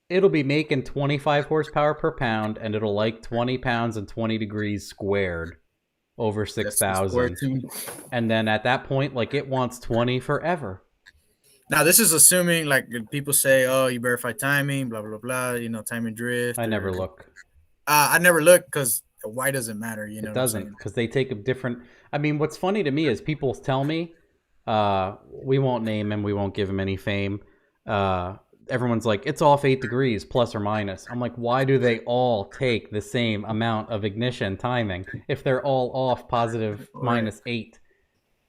It'll be making 25 horsepower per pound, and it'll like 20 pounds and 20 degrees squared over 6,000. And then at that point, like, it wants 20 forever. Now, this is assuming, like, people say, oh, you verify timing, blah, blah, blah, timing drift. I never look. I never look because why does it matter? It doesn't, because they take a different. I mean, what's funny to me is people tell me, we won't name him, we won't give him any fame. Everyone's like, it's off 8 degrees, plus or minus. I'm like, why do they all take the same amount of ignition timing if they're all off positive minus 8?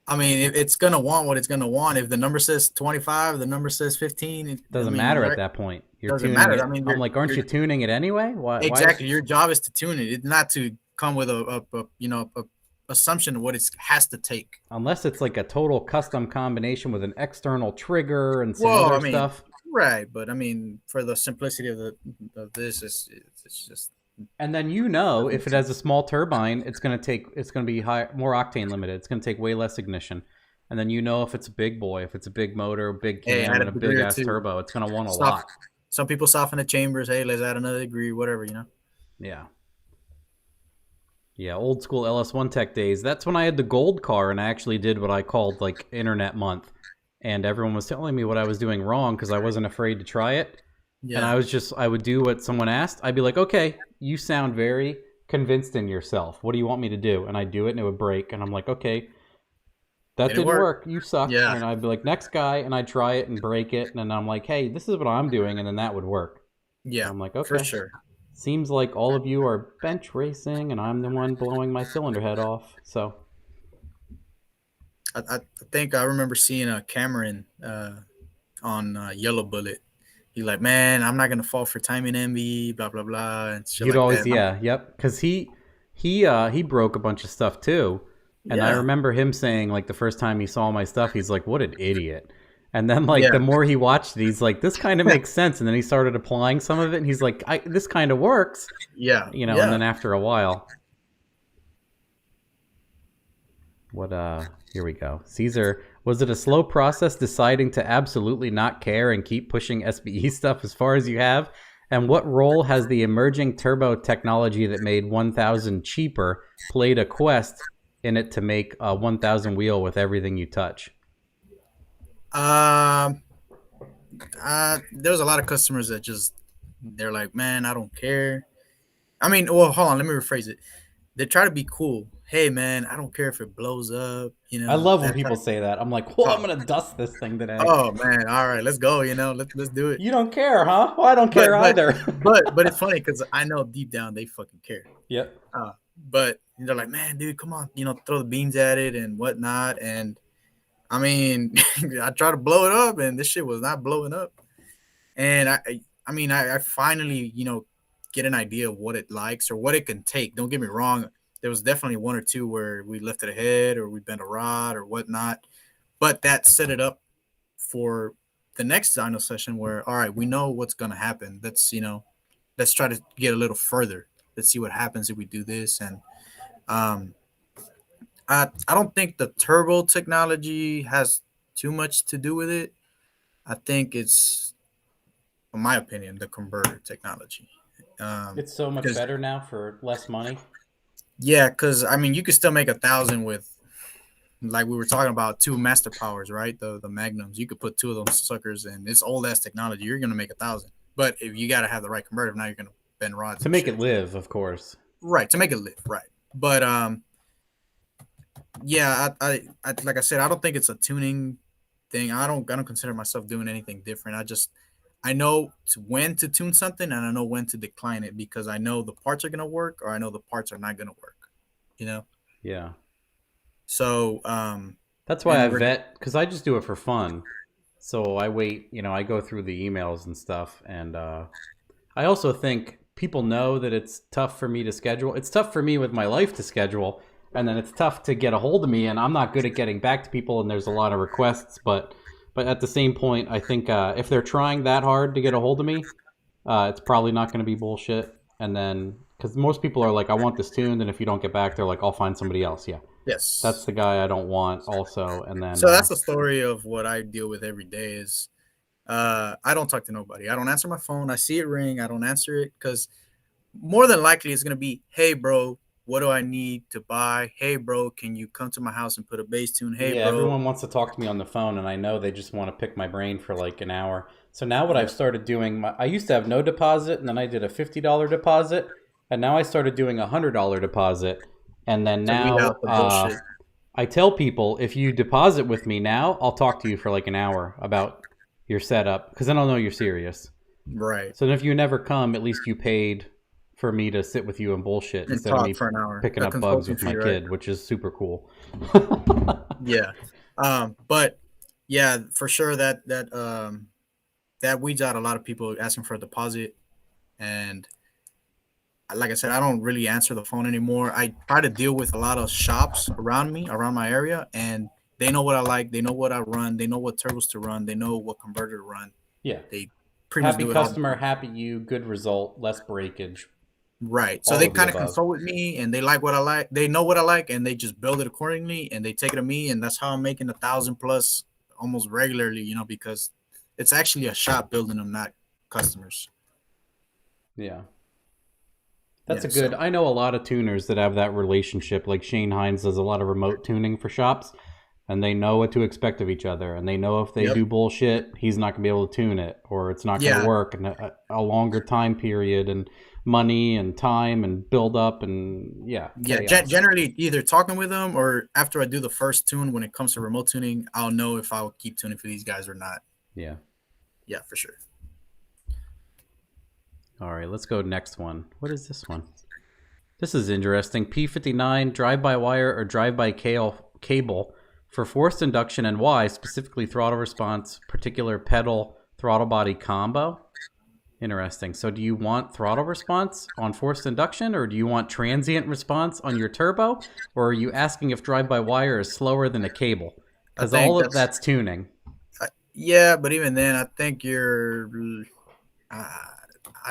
I mean, it's going to want what it's going to want. If the number says 25, the number says 15. It doesn't matter at that point. Doesn't matter. I'm like, aren't you tuning it anyway? Why? Exactly. Your job is to tune it. It's not to come with a assumption of what it has to take. Unless it's like a total custom combination with an external trigger and some Well, I other mean, stuff. right, but I mean, for the simplicity of this, it's just And then if it has a small turbine, it's going to be more octane limited. It's going to take way less ignition. And then if it's a big boy, if it's a big motor, big hey, cam, add a and a big degree or ass two. turbo, it's going to want a Soft, lot. some people soften the chambers. Hey, let's add another degree, whatever, Yeah. Yeah, old school LS1 Tech days. That's when I had the gold car and I actually did what I called like Internet Month. And everyone was telling me what I was doing wrong because I wasn't afraid to try it. And Yeah. I would do what someone asked. I'd be like, okay, you sound very convinced in yourself. What do you want me to do? And I'd do it and it would break. And I'm like, okay, that didn't work. You suck. Yeah. And I'd be like, next guy. And I'd try it and break it. And then I'm like, hey, this is what I'm doing. And then that would work. Yeah. And I'm like, okay. For sure. Seems like all of you are bench racing and I'm the one blowing my cylinder head off. So I think I remember seeing a Cameron on Yellow Bullet. He's like, man, I'm not gonna fall for timing envy, blah blah blah, and shit you'd like always, that. yep. Because he broke a bunch of stuff too. And I remember him saying, like, the first time he saw my stuff, he's like, what an idiot. And then, like, the more he watched it, he's like, this kind of makes sense. And then he started applying some of it, and he's like, this kind of works. Yeah. And then after a while. Here we go. Cesar, was it a slow process deciding to absolutely not care and keep pushing SBE stuff as far as you have? And what role has the emerging turbo technology that made 1000 cheaper played a quest in it to make a 1000 wheel with everything you touch? There was a lot of customers that they're like, man, I don't care. I mean, well, hold on, let me rephrase it. They try to be cool. Hey, man, I don't care if it blows up. I love when people say that. I'm like, well, I'm gonna dust this thing today. Oh man, all right, let's go. Let's do it. You don't care, huh? Well, I don't care either. but it's funny because I know deep down they fucking care. Yep. But they're like, man, dude, come on, throw the beans at it and whatnot. And I mean, I try to blow it up, and this shit was not blowing up. And I finally, get an idea of what it likes or what it can take. Don't get me wrong. There was definitely one or two where we lifted a head or we bent a rod or whatnot, but that set it up for the next dyno session where, all right, we know what's going to happen. Let's try to get a little further. Let's see what happens if we do this. And I don't think the turbo technology has too much to do with it. I think it's, in my opinion, the converter technology. It's so much better now for less money. Yeah, because I mean, you could still make 1,000 with, like we were talking about, 2 master powers, right? The magnums. You could put 2 of those suckers, and it's old ass technology. You're gonna make 1,000, but if you got to have the right converter, now you're gonna bend rods to make it live, of course. Right, to make it live, right? But yeah, I like I said, I don't think it's a tuning thing. I don't consider myself doing anything different. I know when to tune something and I know when to decline it because I know the parts are going to work or I know the parts are not going to work, Yeah. So that's why I vet, because I just do it for fun. So I wait, I go through the emails and stuff. And I also think people know that it's tough for me to schedule. It's tough for me with my life to schedule. And then it's tough to get a hold of me. And I'm not good at getting back to people. And there's a lot of requests. But at the same point, I think if they're trying that hard to get a hold of me, it's probably not going to be bullshit. And then, because most people are like, I want this tuned. And if you don't get back, they're like, I'll find somebody else. Yeah. Yes. That's the guy I don't want also. And then. So that's the story of what I deal with every day is I don't talk to nobody. I don't answer my phone. I see it ring. I don't answer it because more than likely it's going to be, hey, bro, what do I need to buy? Hey, bro, can you come to my house and put a bass tune? Hey, yeah, bro. Everyone wants to talk to me on the phone, and I know they just want to pick my brain for like an hour. So now what I've started doing, I used to have no deposit, and then I did a $50 deposit, and now I started doing a $100 deposit. And then now I tell people, if you deposit with me now, I'll talk to you for like an hour about your setup, because then I'll know you're serious. Right. So then if you never come, at least you paid for me to sit with you and bullshit instead of me picking up bugs with my kid, which is super cool. Yeah. But yeah, for sure that weeds out a lot of people asking for a deposit. And like I said, I don't really answer the phone anymore. I try to deal with a lot of shops around me, around my area, and they know what I like. They know what I run. They know what turbos to run. They know what converter to run. Yeah. They pretty much Happy do it all. customer, happy you, good result, less breakage, Right. So all they of the kind of above. consult with me, and they like what I like. They know what I like, and they just build it accordingly, and they take it to me, and that's how I'm making 1,000+ almost regularly. Because it's actually a shop building them, not customers. Yeah. That's Yeah. a good. So I know a lot of tuners that have that relationship. Like Shane Hines does a lot of remote tuning for shops, and they know what to expect of each other. And they know if they yep. do bullshit, he's not going to be able to tune it, or it's not going to Yeah. work in a longer time period, and money and time and build up and Yeah. chaos. Generally, either talking with them or after I do the first tune, when it comes to remote tuning, I'll know if I'll keep tuning for these guys or not. Yeah. Yeah, for sure. All right, let's go next one. What is this one? This is interesting. P59 drive-by-wire or drive-by cable for forced induction, and why, specifically throttle response, particular pedal throttle body combo. Interesting. So do you want throttle response on forced induction, or do you want transient response on your turbo? Or are you asking if drive-by-wire is slower than a cable? I Because think all of that's tuning. yeah, but even then, I think you're. Uh,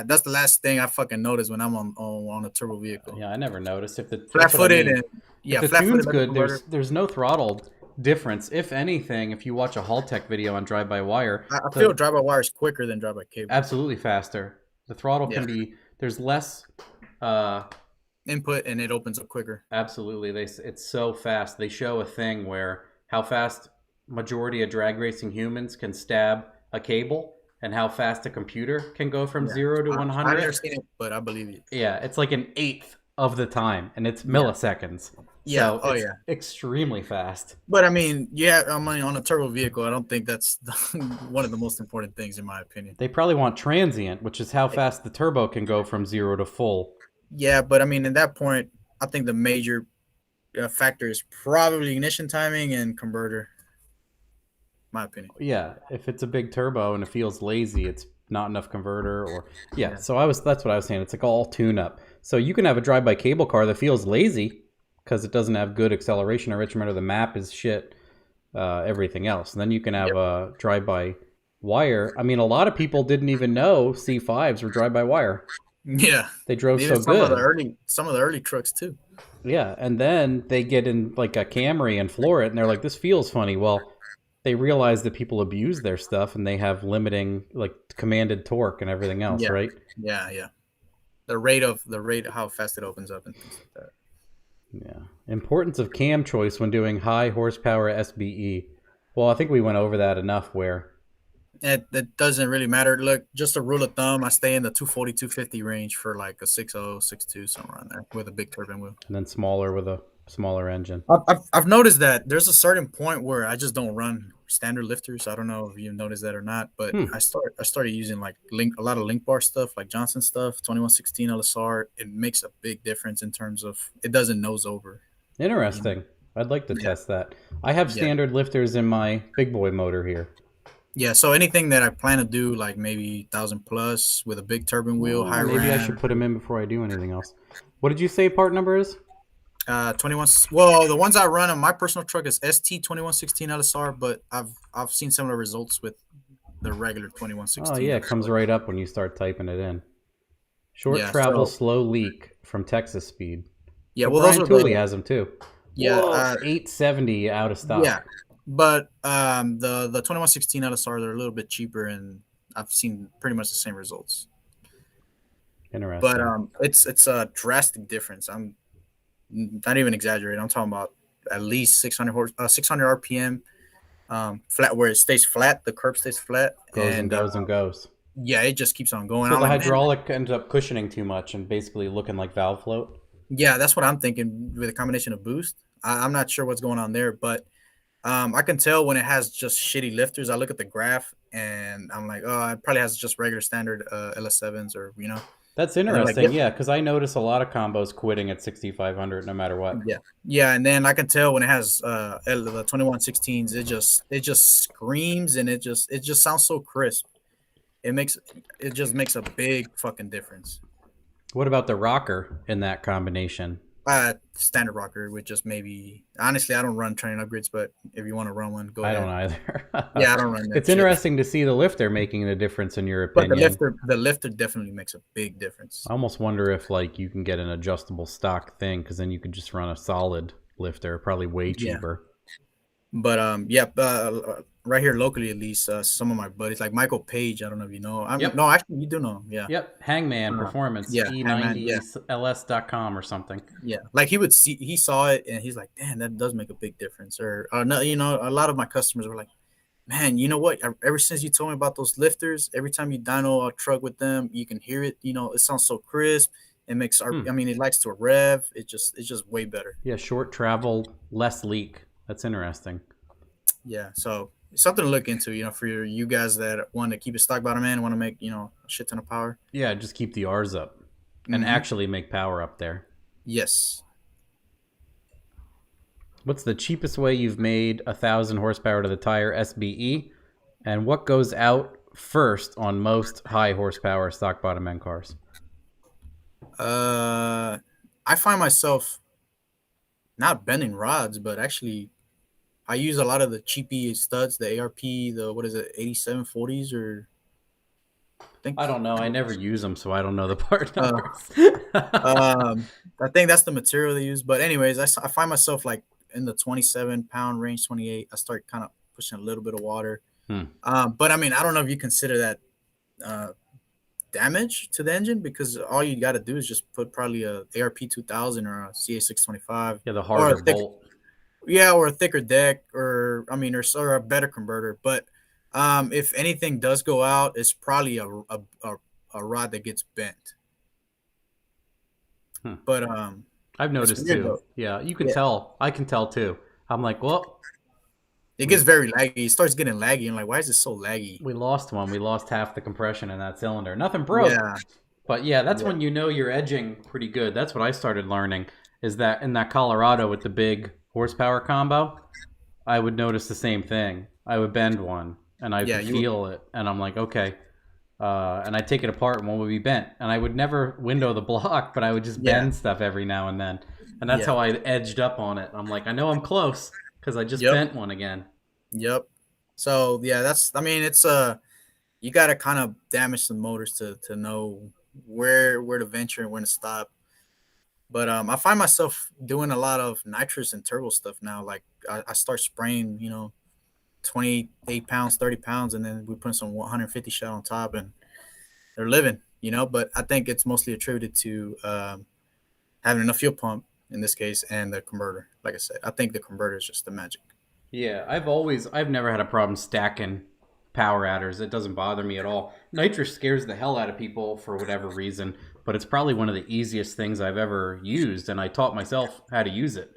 that's the last thing I fucking notice when I'm on a turbo vehicle. Yeah, I never noticed. Flat That's what I footed mean. and If yeah, the flat footed tune's like a good, converter. there's no throttle difference. If anything, if you watch a Haltech video on drive-by-wire, I feel drive by wire is quicker than drive by cable. absolutely faster. The throttle Yeah, can be, there's less, uh, input and it opens up quicker. absolutely. It's so fast. They show a thing where how fast majority of drag racing humans can stab a cable, and how fast a computer can go from Yeah, 0 to I've 100. never seen it, but I believe you. Yeah, it's like an eighth of the time, and it's Yeah, milliseconds. yeah, So oh it's yeah. extremely fast. But I mean, yeah, I mean, on a turbo vehicle, I don't think that's one of the most important things in my opinion. They probably want transient, which is how fast the turbo can go from 0 to full. Yeah, but I mean, at that point, I think the major factor is probably ignition timing and converter. My opinion. Yeah, if it's a big turbo and it feels lazy, it's not enough converter, or Yeah. so that's what I was saying. It's like all tune up. So you can have a drive by cable car that feels lazy because it doesn't have good acceleration enrichment, or the map is shit, everything else. And then you can have Yep. a drive by wire. I mean, a lot of people didn't even know C5s were drive by wire. Yeah. They drove Even so good. some of the early trucks too. Yeah, and then they get in like a Camry and floor it, and they're like, "This feels funny." Well, they realize that people abuse their stuff, and they have limiting, like commanded torque and everything else, Yeah. right? Yeah. The rate of how fast it opens up and things like that. Yeah. Importance of cam choice when doing high horsepower SBE. Well, I think we went over that enough. Where It doesn't really matter. Look, just a rule of thumb, I stay in the 240, 250 range for like a 6.0, 6.2, somewhere around there with a big turbine wheel. and then smaller with a smaller engine. I've noticed that there's a certain point where I just don't run standard lifters. I don't know if you noticed that or not, but I started using like a lot of link bar stuff, like Johnson stuff, 2116 LSR. It makes a big difference in terms of it doesn't nose over. Interesting. I'd like to Yeah. test that. I have Yeah. standard lifters in my big boy motor here. Yeah, so anything that I plan to do, like maybe 1,000+ with a big turbine wheel, high Maybe I ram, should put them in before I do anything else. What did you say part number is? 21. Well, the ones I run on my personal truck is ST 2116 LSR, but I've seen similar results with the regular 2116. Oh yeah, it comes right up when you start typing it in. Short Yeah, travel, so- slow leak from Texas Speed. Yeah, So well, Brian those are Tooley the has them too. yeah, Whoa, 870 out of stock. yeah, but the 2116 LSR, they're a little bit cheaper, and I've seen pretty much the same results. Interesting. But it's a drastic difference. I'm not even exaggerating. I'm talking about at least 600 RPM. Flat where it stays flat, the curb stays flat, goes and goes and goes. Yeah, it just keeps on going. So I'm the like, man, hydraulic ends up cushioning too much and basically looking like valve float. yeah, that's what I'm thinking with a combination of boost. I'm not sure what's going on there, but I can tell when it has just shitty lifters. I look at the graph and I'm like, oh, it probably has just regular standard LS7s or, That's like, interesting. yep. Yeah, because I notice a lot of combos quitting at 6,500 no matter what. Yeah, and then I can tell when it has the 2116s, it just screams and it just sounds so crisp. It just makes a big fucking difference. What about the rocker in that combination? Standard rocker with just maybe. Honestly, I don't run training upgrades, but if you want to run one, go I don't ahead. either. Yeah, I don't run that It's shit. interesting to see the lifter making a difference in your But opinion. the lifter definitely makes a big difference. I almost wonder if like you can get an adjustable stock thing because then you could just run a solid lifter, probably way Yeah. cheaper. But yeah, right here locally at least, some of my buddies like Michael Page. I don't know if you know. Yep. No, actually, you do know him. Yeah. Yep. Hangman Performance, Yeah, Hangman. Yeah, e90ls.com or something. yeah. Like he saw it and he's like, "Damn, that does make a big difference." Or no, a lot of my customers were like, "Man, you know what? Ever since you told me about those lifters, every time you dyno a truck with them, you can hear it. It sounds so crisp. It makes our, I mean, it likes to rev. It's just way better." Yeah, short travel, less leak. That's interesting. Yeah, so it's something to look into, for you guys that want to keep it stock bottom end, want to make, a shit ton of power. Yeah, just keep the R's up and actually make power up there. Yes. What's the cheapest way you've made 1,000 horsepower to the tire SBE? And what goes out first on most high horsepower stock bottom end cars? I find myself not bending rods, but actually I use a lot of the cheapy studs, the ARP, what is it, 8740s or I don't know. I never use them, so I don't know the part numbers. I think that's the material they use. But anyways, I find myself like in the 27-pound range, 28. I start kind of pushing a little bit of water. But I mean, I don't know if you consider that damage to the engine because all you got to do is just put probably a ARP 2000 or a CA 625. Yeah, the harder bolt. Yeah, or a thicker deck, or a better converter. But if anything does go out, it's probably a rod that gets bent. But I've noticed too. Though. Yeah, you can tell. I can tell too. I'm like, well, it gets very laggy. It starts getting laggy. I'm like, why is it so laggy? We lost one. We lost half the compression in that cylinder. Nothing broke. Yeah. But yeah, that's when you know you're edging pretty good. That's what I started learning. Is that in that Colorado with the big horsepower combo, I would notice the same thing. I would bend one, and I would feel it, and I'm like, okay. And I'd take it apart, and one would be bent. And I would never window the block, but I would just bend stuff every now and then. And that's how I edged up on it. I'm like, I know I'm close, because I just bent one again. Yep. So, yeah, it's you got to kind of damage the motors to know where to venture and when to stop. But I find myself doing a lot of nitrous and turbo stuff now. Like I start spraying, 28 pounds, 30 pounds, and then we put some 150 shot on top, and they're living, But I think it's mostly attributed to having enough fuel pump in this case and the converter. Like I said, I think the converter is just the magic. Yeah, I've never had a problem stacking power adders. It doesn't bother me at all. Nitrous scares the hell out of people for whatever reason, but it's probably one of the easiest things I've ever used, and I taught myself how to use it.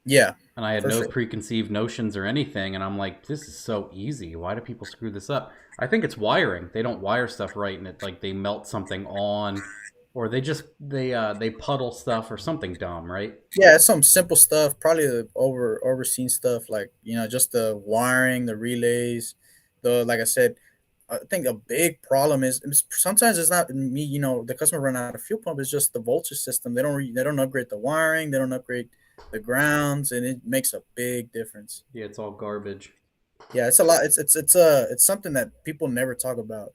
Yeah. And I had no preconceived notions or anything, and I'm like, this is so easy. Why do people screw this up? I think it's wiring. They don't wire stuff right, and it like they melt something on, or they puddle stuff or something dumb, right? Yeah, it's some simple stuff, probably the overseen stuff, like just the wiring, the relays. Like I said, I think a big problem is sometimes it's not me. The customer run out of fuel pump. It's just the voltage system. They don't upgrade the wiring. They don't upgrade the grounds, and it makes a big difference. Yeah, it's all garbage. Yeah, it's a lot. It's something that people never talk about.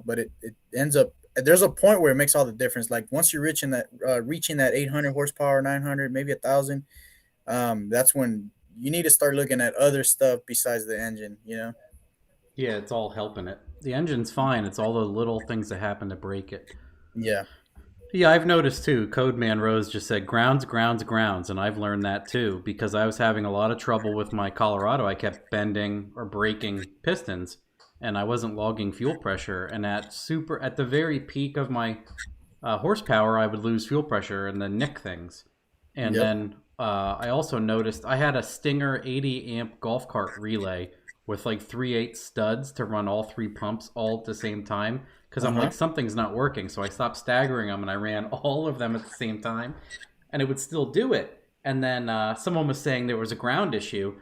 But it ends up. There's a point where it makes all the difference. Like once you're reaching that 800 horsepower, 900, maybe 1,000, that's when you need to start looking at other stuff besides the engine. Yeah, it's all helping it. The engine's fine. It's all the little things that happen to break it. Yeah. Yeah, I've noticed too. Codeman Rose just said grounds, and I've learned that too because I was having a lot of trouble with my Colorado. I kept bending or breaking pistons, and I wasn't logging fuel pressure. And at the very peak of my horsepower, I would lose fuel pressure and then nick things. And then I also noticed I had a Stinger 80 amp golf cart relay with like 3/8 studs to run all three pumps all at the same time. Because I'm like, something's not working. So I stopped staggering them and I ran all of them at the same time. And it would still do it. And then someone was saying there was a ground issue.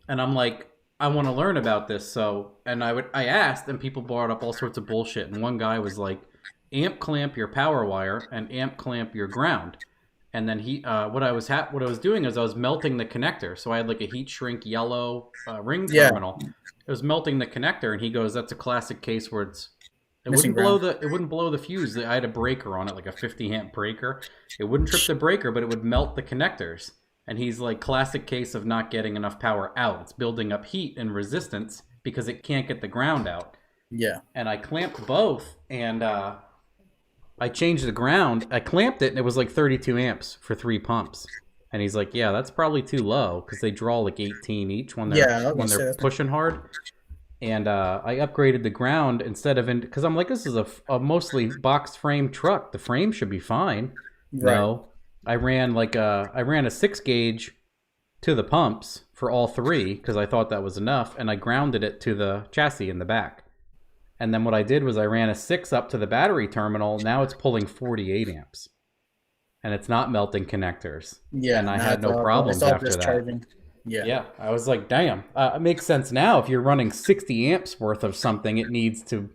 And I'm like, I want to learn about this. So, and I asked, and people brought up all sorts of bullshit. And one guy was like, amp clamp your power wire and amp clamp your ground. And then what I was doing is I was melting the connector. So I had like a heat shrink yellow ring Yeah, terminal. It was melting the connector, and he goes, "That's a classic case where missing ground. it wouldn't blow the fuse. I had a breaker on it, like a 50 amp breaker. It wouldn't trip the breaker, but it would melt the connectors." And he's like, classic case of not getting enough power out. It's building up heat and resistance because it can't get the ground out. Yeah, And I clamped both, and I changed the ground. I clamped it, and it was like 32 amps for 3 pumps. And he's like, "Yeah, that's probably too low because they draw like 18 each when they're pushing hard." And I upgraded the ground instead of because I'm like, this is a mostly box frame truck. The frame should be fine. right. No, I ran a 6 gauge to the pumps for all three because I thought that was enough, and I grounded it to the chassis in the back. And then what I did was I ran a 6 up to the battery terminal. Now it's pulling 48 amps, and it's not melting connectors. Yeah, And I now had no problems after that. charging. Yeah. Yeah, I was like, damn. It makes sense now. If you're running 60 amps worth of something, it needs to.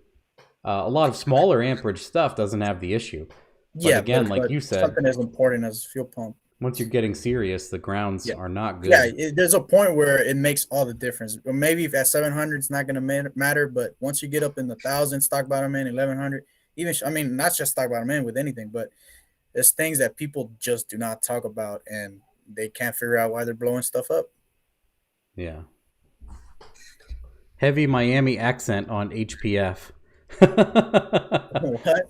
A lot of smaller amperage stuff doesn't have the issue. But Yeah, again, but like you said, something as important as fuel pump. once you're getting serious, the grounds Yeah. are not good. Yeah, there's a point where it makes all the difference. Or maybe if at 700 it's not going to matter, but once you get up in the 1,000 stock bottom end, 1,100, even I mean not just stock bottom end with anything, but there's things that people just do not talk about, and they can't figure out why they're blowing stuff up. Yeah. Heavy Miami accent on HPF. What?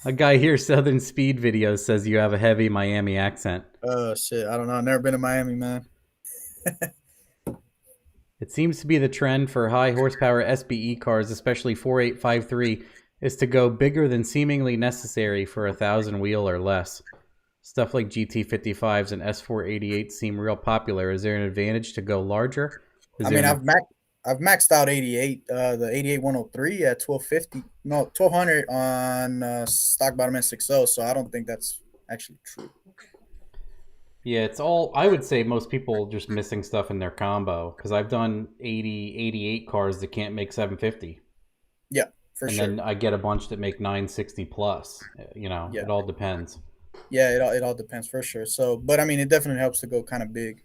A guy here, Southern Speed Videos, says you have a heavy Miami accent. Oh shit! I don't know. I've never been to Miami, man. It seems to be the trend for high horsepower SBE cars, especially 4853, is to go bigger than seemingly necessary for 1,000 wheel or less. Stuff like GT55s and S488s seem real popular. Is there an advantage to go larger? I've maxed out 88, the 88103 at 1250, no 1200 on stock bottom end 60. So I don't think that's actually true. Yeah, it's all, I would say most people just missing stuff in their combo, because I've done 80, 88 cars that can't make 750. Yeah, for sure. And then I get a bunch that make 960 plus. Yeah. It all depends. Yeah, it all depends for sure. So, but I mean, it definitely helps to go kind of big.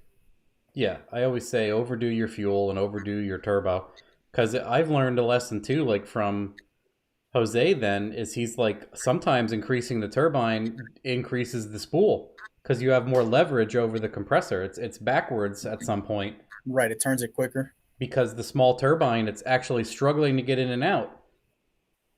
Yeah, I always say overdo your fuel and overdo your turbo, because I've learned a lesson too, like from Jose. Then is he's like, sometimes increasing the turbine increases the spool because you have more leverage over the compressor. It's backwards at some point Right, it turns it quicker. because the small turbine, it's actually struggling to get in and out,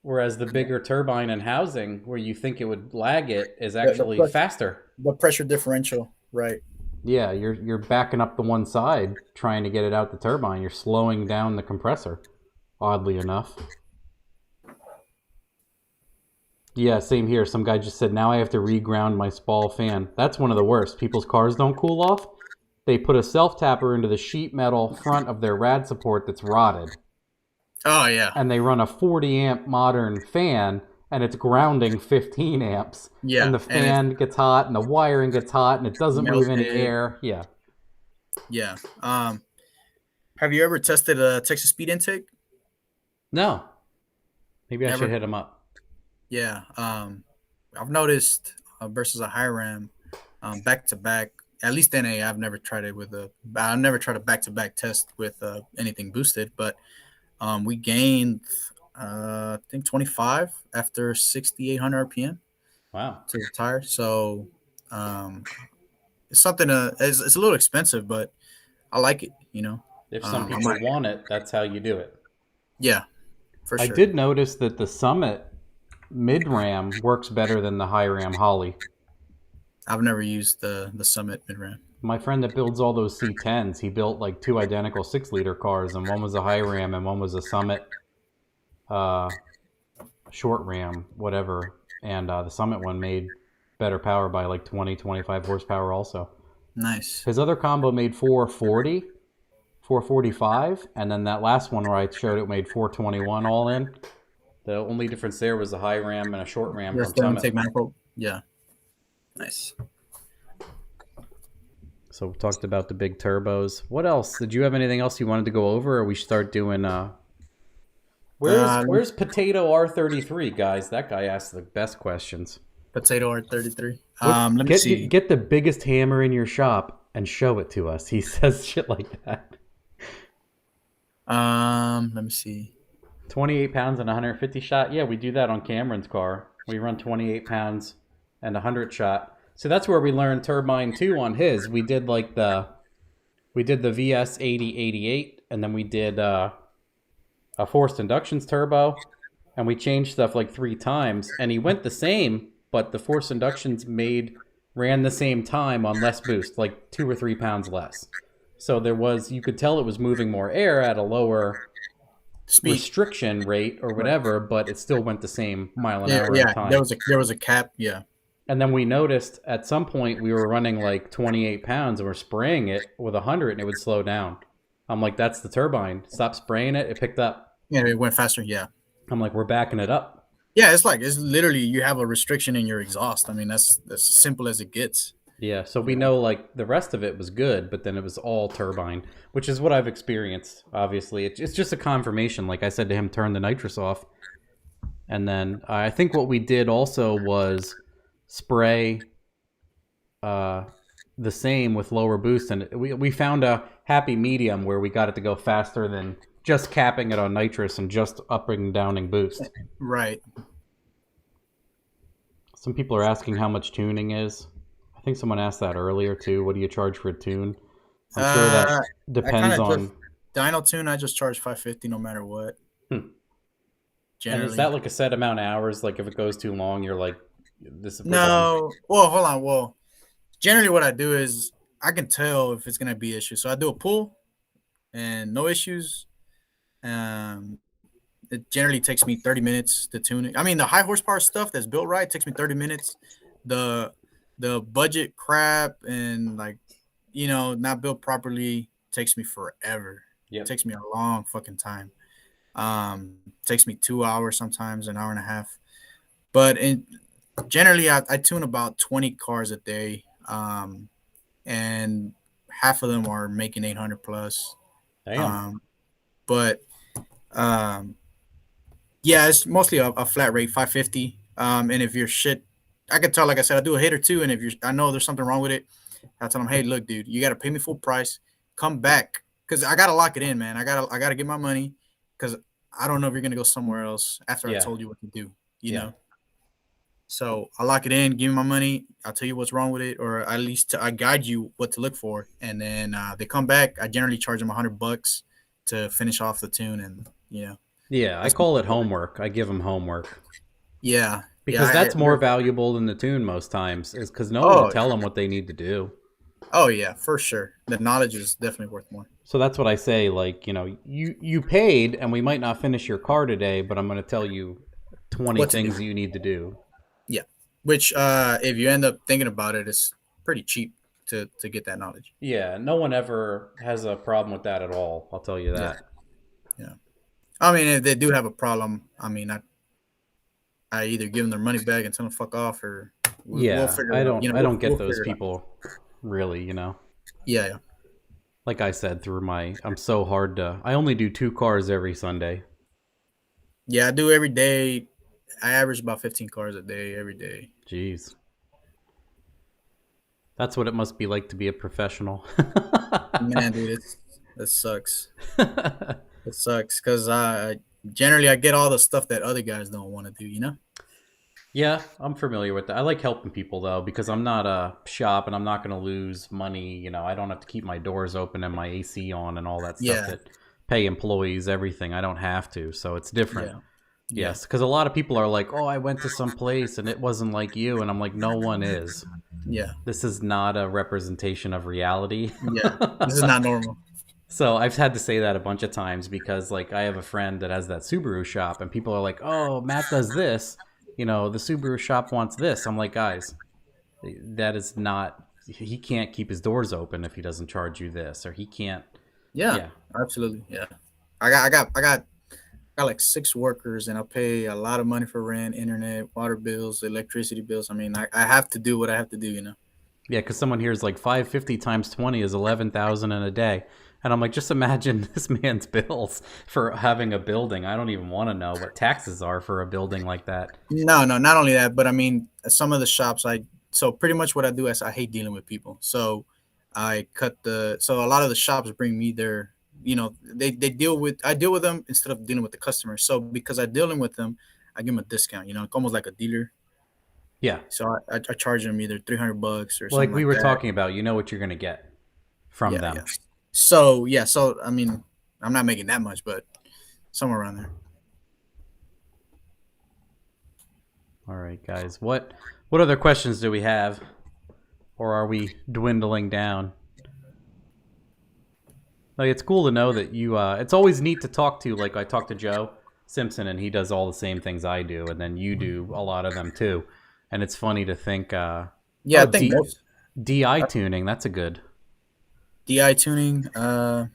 whereas the bigger turbine and housing, where you think it would lag it, is actually faster. The pressure differential, right? Yeah, you're backing up the one side trying to get it out the turbine. You're slowing down the compressor, oddly enough. Yeah, same here. Some guy just said, now I have to reground my Spall fan. That's one of the worst. People's cars don't cool off. They put a self-tapper into the sheet metal front of their rad support that's rotted. Oh yeah. And they run a 40 amp modern fan, and it's grounding 15 amps. Yeah. And the fan gets hot, and the wiring gets hot, and it doesn't move any air. Yeah. Yeah. Have you ever tested a Texas speed intake? No. Maybe I Never. should hit him up. Yeah. I've noticed versus a high ram, back to back. At least NA, I've never tried it with I've never tried a back to back test with anything boosted, but we gained I think 25 after 6,800 RPM. Wow. To the tire. So it's something. It's a little expensive, but I like it. If some people want it, that's how you do it. Yeah, for sure. I did notice that the Summit mid ram works better than the high ram Holly. I've never used the Summit mid ram. My friend that builds all those C10s, he built like 2 identical 6-liter cars, and one was a high ram and one was a Summit short ram, whatever. And the Summit one made better power by like 20, 25 horsepower also. Nice. His other combo made 440, 445, and then that last one where I showed it made 421 all in. The only difference there was a high ram and a short ram from Summit. Take manifold. Yeah. Nice. So we talked about the big turbos. What else? Did you have anything else you wanted to go over, or we start doing? Uh, Where's Potato R33, guys? That guy asks the best questions. Potato R33. What Let me see. get the biggest hammer in your shop and show it to us. He says shit like that. Let me see. 28 pounds and 150 shot. Yeah, we do that on Cameron's car. We run 28 pounds and 100 shot. So that's where we learned turbine 2 on his. We did the VS 8088, and then we did a forced inductions turbo, and we changed stuff like 3 times, and he went the same, but the forced inductions ran the same time on less boost, like 2 or 3 pounds less. So you could tell it was moving more air at a lower Speed. Restriction rate or whatever, but it still went the same mile an hour at a time. There was a cap, yeah. And then we noticed at some point we were running like 28 pounds and we're spraying it with 100 and it would slow down. I'm like, that's the turbine. Stop spraying it. It picked up. Yeah, it went faster, yeah. I'm like, we're backing it up. Yeah, it's literally you have a restriction in your exhaust. I mean, that's as simple as it gets. Yeah, so we know like the rest of it was good, but then it was all turbine, which is what I've experienced, obviously. It's just a confirmation. Like I said to him, turn the nitrous off. And then I think what we did also was spray the same with lower boost. And we found a happy medium where we got it to go faster than just capping it on nitrous and just upping and downing boost. Right. Some people are asking how much tuning is. I think someone asked that earlier too. What do you charge for a tune? I'm sure that depends on dyno tune. I just charge $550 no matter what. Generally. And is that like a set amount of hours? Like if it goes too long, you're like, this. No. Well, hold on. Well, generally what I do is I can tell if it's gonna be issues. So I do a pull, and no issues. It generally takes me 30 minutes to tune it. I mean, the high horsepower stuff that's built right takes me 30 minutes. The budget crap and like, not built properly takes me forever. Yep. It takes me a long fucking time. Takes me 2 hours, sometimes an hour and a half. But generally I tune about 20 cars a day. And half of them are making 800 plus. Damn. Yeah, it's mostly a flat rate, 550. And if your shit, I can tell, like I said, I do a hit or two, and if I know there's something wrong with it, I tell them, hey, look, dude, you got to pay me full price. Come back, because I got to lock it in, man. I gotta get my money, because I don't know if you're gonna go somewhere else after I told you what to do. You know. So I lock it in, give me my money. I'll tell you what's wrong with it, or at least I guide you what to look for, and then they come back. I generally charge them $100 to finish off the tune, and Yeah, I call it homework. I give them homework. Yeah. Because that's more valuable than the tune most times, is because no one will tell them what they need to do. Oh, yeah, for sure. The knowledge is definitely worth more. So that's what I say. Like, you paid, and we might not finish your car today, but I'm going to tell you 20 things you need to do. Yeah, which if you end up thinking about it, it's pretty cheap to get that knowledge. Yeah, no one ever has a problem with that at all. I'll tell you that. Yeah. I mean, if they do have a problem, I mean, I either give them their money back and tell them fuck off, or we'll figure it out. I don't get those people, really. Yeah. Like I said, I'm so hard to. I only do 2 cars every Sunday. Yeah, I do every day. I average about 15 cars a day every day. Jeez. That's what it must be like to be a professional. Man, dude, it sucks. It sucks because generally I get all the stuff that other guys don't want to do, Yeah, I'm familiar with that. I like helping people, though, because I'm not a shop and I'm not going to lose money. I don't have to keep my doors open and my AC on and all that stuff that pay employees, everything. I don't have to, so it's different. Yeah. Yes, because a lot of people are like, oh, I went to some place and it wasn't like you. And I'm like, no one is. Yeah. This is not a representation of reality. Yeah, this is not normal. So I've had to say that a bunch of times because, like, I have a friend that has that Subaru shop and people are like, oh, Matt does this. The Subaru shop wants this. I'm like, guys, that is not, he can't keep his doors open if he doesn't charge you this, or he can't. Yeah. Absolutely. Yeah. I got like 6 workers, and I pay a lot of money for rent, internet, water bills, electricity bills. I mean, I have to do what I have to do, Yeah, because someone here is like 550 times 20 is 11,000 in a day. And I'm like, just imagine this man's bills for having a building. I don't even want to know what taxes are for a building like that. No, not only that, but I mean, some of the shops so pretty much what I do is I hate dealing with people. So so a lot of the shops bring me their, they I deal with them instead of dealing with the customer. So because I dealing with them, I give them a discount, almost like a dealer. Yeah. So I charge them either $300 or Well, like something we like were that. talking about, you know what you're going to get from them. Yeah. So I mean, I'm not making that much, but somewhere around there. All right, guys. What other questions do we have? Or are we dwindling down? Like, it's cool to know that you, it's always neat to talk to. Like, I talk to Joe Simpson, and he does all the same things I do, and then you do a lot of them too. And it's funny to think, I think both. DI tuning, that's a good. DI tuning. I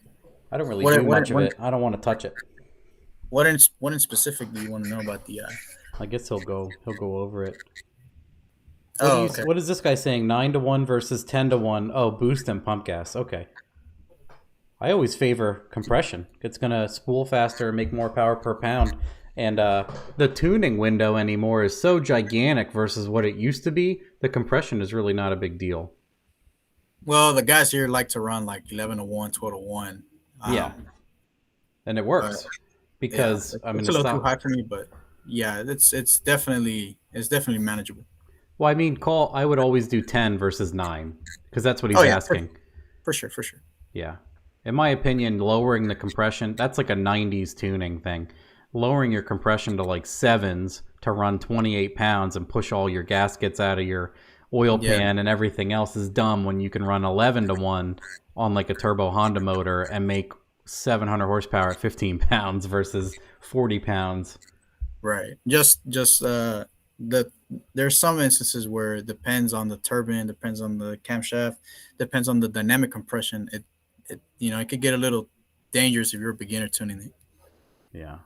don't really do much of it. I don't want to touch it. What in specific do you want to know about DI? I guess he'll go over it. Okay. What is this guy saying? 9-1 versus 10-1. Oh, boost and pump gas. Okay. I always favor compression. It's going to spool faster, make more power per pound. And the tuning window anymore is so gigantic versus what it used to be. The compression is really not a big deal. Well, the guys here like to run like 11-1, 12-1. Yeah. And it works. Because, I mean, it's a little too high for me, but yeah, it's definitely manageable. Well, I mean, I would always do 10 versus 9 because that's what he's asking. For sure. Yeah. In my opinion, lowering the compression, that's like a 90s tuning thing. Lowering your compression to like 7s to run 28 pounds and push all your gaskets out of your oil pan and everything else is dumb when you can run 11-1 on like a turbo Honda motor and make 700 horsepower at 15 pounds versus 40 pounds. Right. There's some instances where it depends on the turbine, depends on the camshaft, depends on the dynamic compression. It could get a little dangerous if you're a beginner tuning it. Yeah.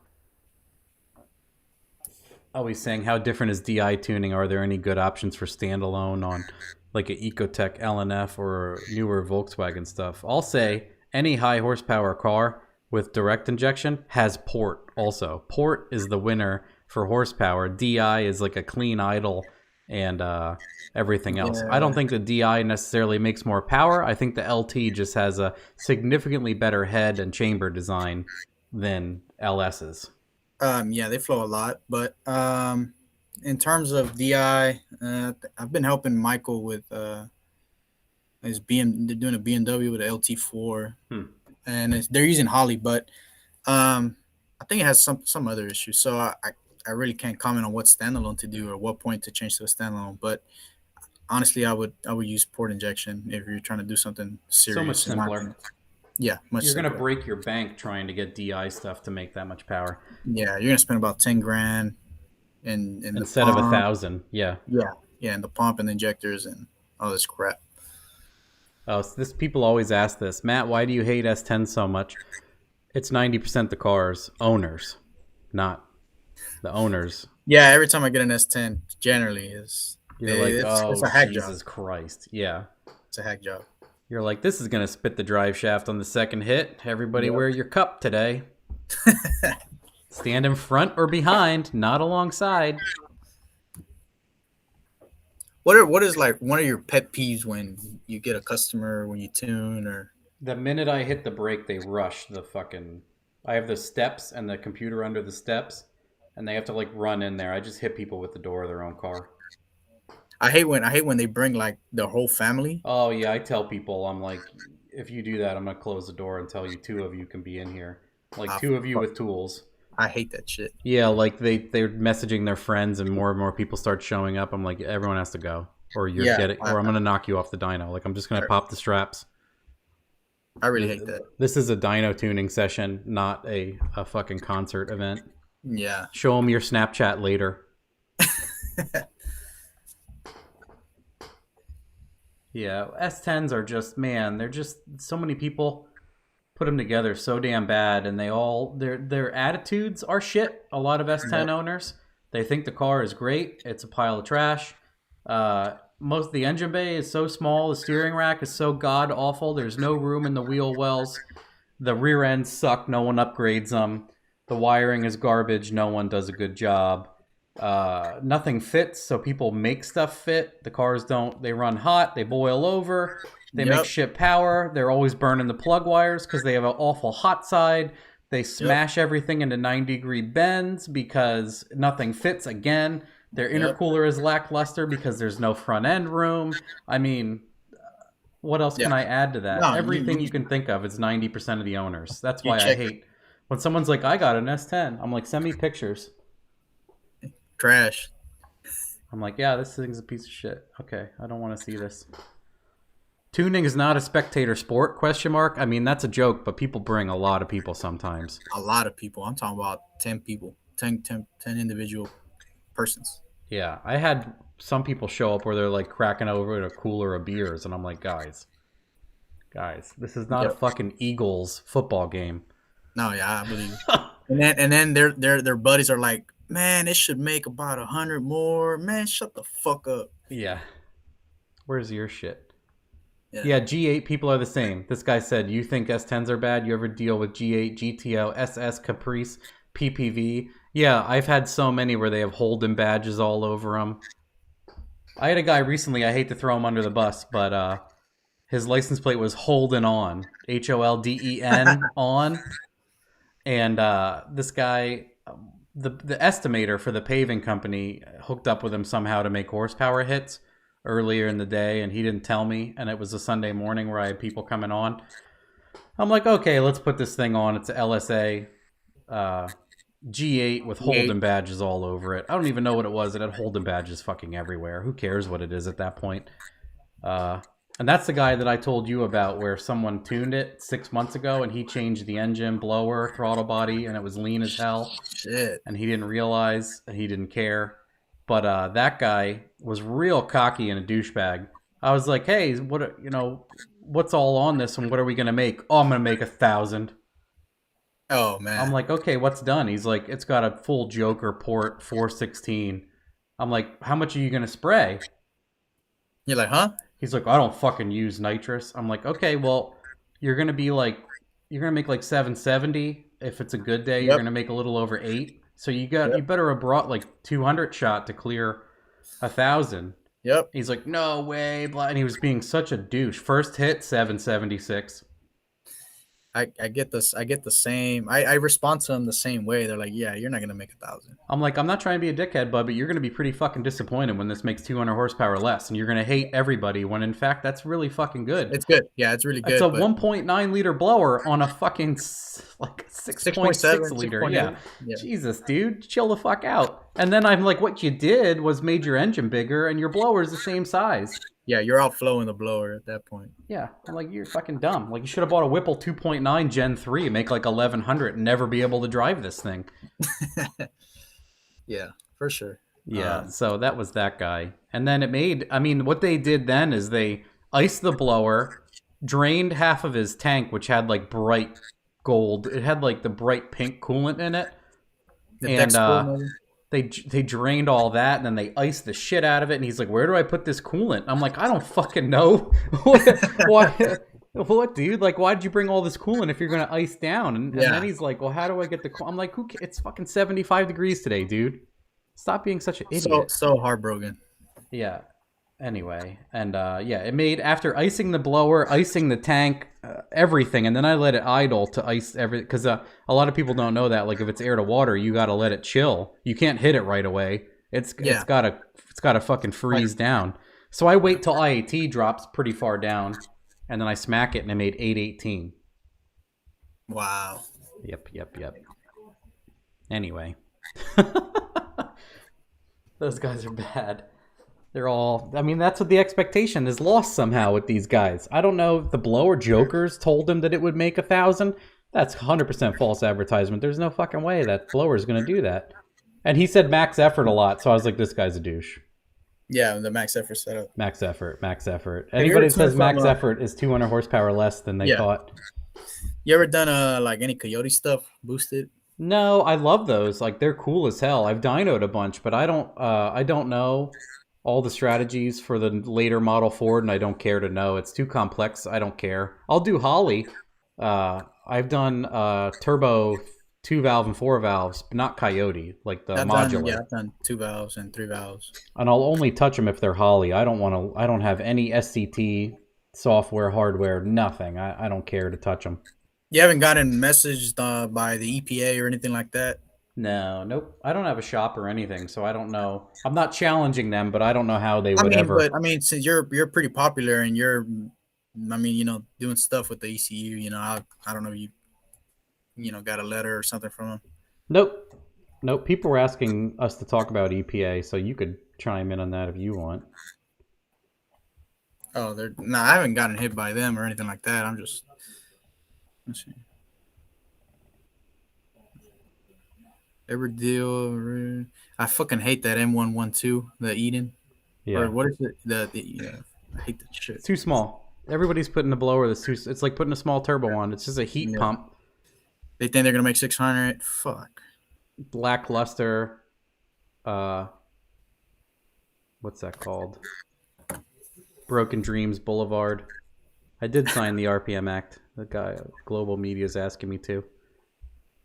Always saying, how different is DI tuning? Are there any good options for standalone on like an Ecotec LNF or newer Volkswagen stuff? I'll say any high horsepower car with direct injection has port also. Port is the winner for horsepower. DI is like a clean idle and everything else. I don't think the DI necessarily makes more power. I think the LT just has a significantly better head and chamber design than LS's. They flow a lot, but in terms of DI, I've been helping Michael with they're doing a BMW with an LT4, and they're using Holly, but I think it has some other issues. So I really can't comment on what standalone to do or what point to change to a standalone. But honestly, I would use port injection if you're trying to do something serious. So much simpler. Yeah, you're going to break your bank trying to get DI stuff to make that much power. Yeah, you're going to spend about $10,000 in instead of 1,000. Yeah, and the pump and the injectors and all this crap. Oh, so people always ask this, Matt. Why do you hate S10 so much? It's 90% the car's owners, not the owners. Yeah, every time I get an S10, generally it's a hack Jesus job. Christ, yeah, it's a hack job. You're like, this is going to spit the drive shaft on the second hit. Everybody wear your cup today. Stand in front or behind, not alongside. What is like one of your pet peeves when you get a customer, when you tune or? The minute I hit the brake, they rush the fucking... I have the steps and the computer under the steps, and they have to like run in there. I just hit people with the door of their own car. I hate when they bring like the whole family. Oh yeah, I tell people, I'm like, if you do that, I'm gonna close the door and tell you 2 of you can be in here, like 2 of you with tools. I hate that shit. Yeah, like they're messaging their friends, and more people start showing up. I'm like, everyone has to go, or or I'm gonna knock you off the dyno. Like I'm just gonna pop the straps. I really hate that. This is a dyno tuning session, not a fucking concert event. Yeah. Show them your Snapchat later. Yeah, S10s are just, man, they're just, so many people put them together so damn bad, and their attitudes are shit. A lot of S10 owners, they think the car is great. It's a pile of trash. most the engine bay is so small. The steering rack is so god awful. There's no room in the wheel wells. The rear ends suck. No one upgrades them. The wiring is garbage. No one does a good job. Nothing fits, so people make stuff fit. The cars don't. They run hot. They boil over. They make shit power. They're always burning the plug wires because they have an awful hot side. They smash everything into 90-degree bends because nothing fits again. Their intercooler is lackluster because there's no front end room. I mean, what else can I add to that? No, everything you can think of is 90% of the owners. That's why I hate when someone's like, I got an S10. I'm like, send me pictures. Trash. I'm like, yeah, this thing's a piece of shit. Okay, I don't want to see this. Tuning is not a spectator sport, ? I mean, that's a joke, but people bring a lot of people sometimes. A lot of people. I'm talking about 10 people, 10 individual persons. Yeah, I had some people show up where they're like cracking over a cooler of beers, and I'm like, guys, this is not a fucking Eagles football game. No, yeah, I believe it. and then their buddies are like, man, it should make about 100 more. Man, shut the fuck up. Yeah. Where's your shit? Yeah, G8 people are the same. This guy said, you think S10s are bad? You ever deal with G8, GTO, SS, Caprice, PPV? Yeah, I've had so many where they have Holden badges all over them. I had a guy recently, I hate to throw him under the bus, but his license plate was Holden on. Holden on. And this guy, the estimator for the paving company hooked up with him somehow to make horsepower hits earlier in the day, and he didn't tell me, and it was a Sunday morning where I had people coming on. I'm like, okay, let's put this thing on. It's a LSA G8 with Holden badges all over it. I don't even know what it was. It had Holden badges fucking everywhere. Who cares what it is at that point? And that's the guy that I told you about where someone tuned it 6 months ago, and he changed the engine, blower, throttle body, and it was lean as hell. Shit. And he didn't realize, and he didn't care. But that guy was real cocky and a douchebag. I was like, hey, what's all on this and what are we going to make? Oh, I'm going to make 1,000. Oh, man. I'm like, okay, what's done? He's like, it's got a full Joker port, 416. I'm like, how much are you going to spray? You're like, huh? He's like, I don't fucking use nitrous. I'm like, okay, well, you're going to make like 770. If it's a good day, you're going to make a little over 8. So you better have brought like 200 shot to clear 1,000. Yep. He's like, no way, blah, and he was being such a douche. First hit, 776. I get this. I get the same. I respond to them the same way. They're like, yeah, you're not gonna make 1,000. I'm like, I'm not trying to be a dickhead, bud, but you're gonna be pretty fucking disappointed when this makes 200 horsepower less, and you're gonna hate everybody. When in fact, that's really fucking good. It's good. Yeah, it's really good. It's a 1.9 liter blower on a fucking like 6.6 liter. Yeah. Jesus, dude, chill the fuck out. And then I'm like, what you did was made your engine bigger, and your blower is the same size. Yeah, you're outflowing the blower at that point. Yeah, I'm like, you're fucking dumb. Like, you should have bought a Whipple 2.9 Gen 3 and make like 1,100 and never be able to drive this thing. Yeah, for sure. Yeah, so that was that guy. And then what they did then is they iced the blower, drained half of his tank, which had like bright gold. It had like the bright pink coolant in it. They drained all that, and then they iced the shit out of it. And he's like, where do I put this coolant? I'm like, I don't fucking know. What, dude? Like, why did you bring all this coolant if you're going to ice down? And then he's like, well, how do I get the coolant? I'm like, it's fucking 75 degrees today, dude. Stop being such an idiot. So heartbroken. Yeah. Anyway. And, it made, after icing the blower, icing the tank, everything, and then I let it idle to ice everything, because a lot of people don't know that, like, if it's air to water, you got to let it chill. You can't hit it right away. It's got to fucking freeze down. So I wait till IAT drops pretty far down, and then I smack it, and I made 818. Wow. Yep. Anyway. Those guys are bad. They're all, that's what the expectation is lost somehow with these guys. I don't know if the blower jokers told him that it would make 1,000. That's 100% false advertisement. There's no fucking way that blower is going to do that. And he said max effort a lot, so I was like, this guy's a douche. Yeah, the max effort setup. Max effort. Anybody that says max effort is 200 horsepower less than they thought. You ever done like any Coyote stuff, boosted? No, I love those. Like, they're cool as hell. I've dynoed a bunch, but I don't know. all the strategies for the later model Ford, and I don't care to know. It's too complex. I don't care. I'll do Holley. I've done turbo 2-valve and 4 valves, but not Coyote, like the modular. I've done 2 valves and 3 valves. And I'll only touch them if they're Holley. I don't have any SCT software, hardware, nothing. I don't care to touch them. You haven't gotten messaged by the EPA or anything like that? No, nope. I don't have a shop or anything, so I don't know. I'm not challenging them, but I don't know how they would ever. But I mean, since you're pretty popular and you're, I mean, you know, doing stuff with the ECU, you know, I don't know, you know, got a letter or something from them? Nope. People were asking us to talk about EPA, so you could chime in on that if you want. Oh, I haven't gotten hit by them or anything like that. I'm just, let's see. Ever deal? I fucking hate that M112, the Eden. Yeah. Or what is it? I hate that shit. It's too small. Everybody's putting a blower that's too. It's like putting a small turbo on. It's just a heat pump. They think they're gonna make 600. Fuck. Lackluster. What's that called? Broken Dreams Boulevard. I did sign the RPM Act. The guy, Global Media, is asking me to.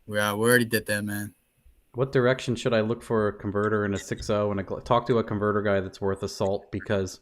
Yeah, we already did that, man. What direction should I look for a converter in a 6.0 and talk to a converter guy that's worth a salt, because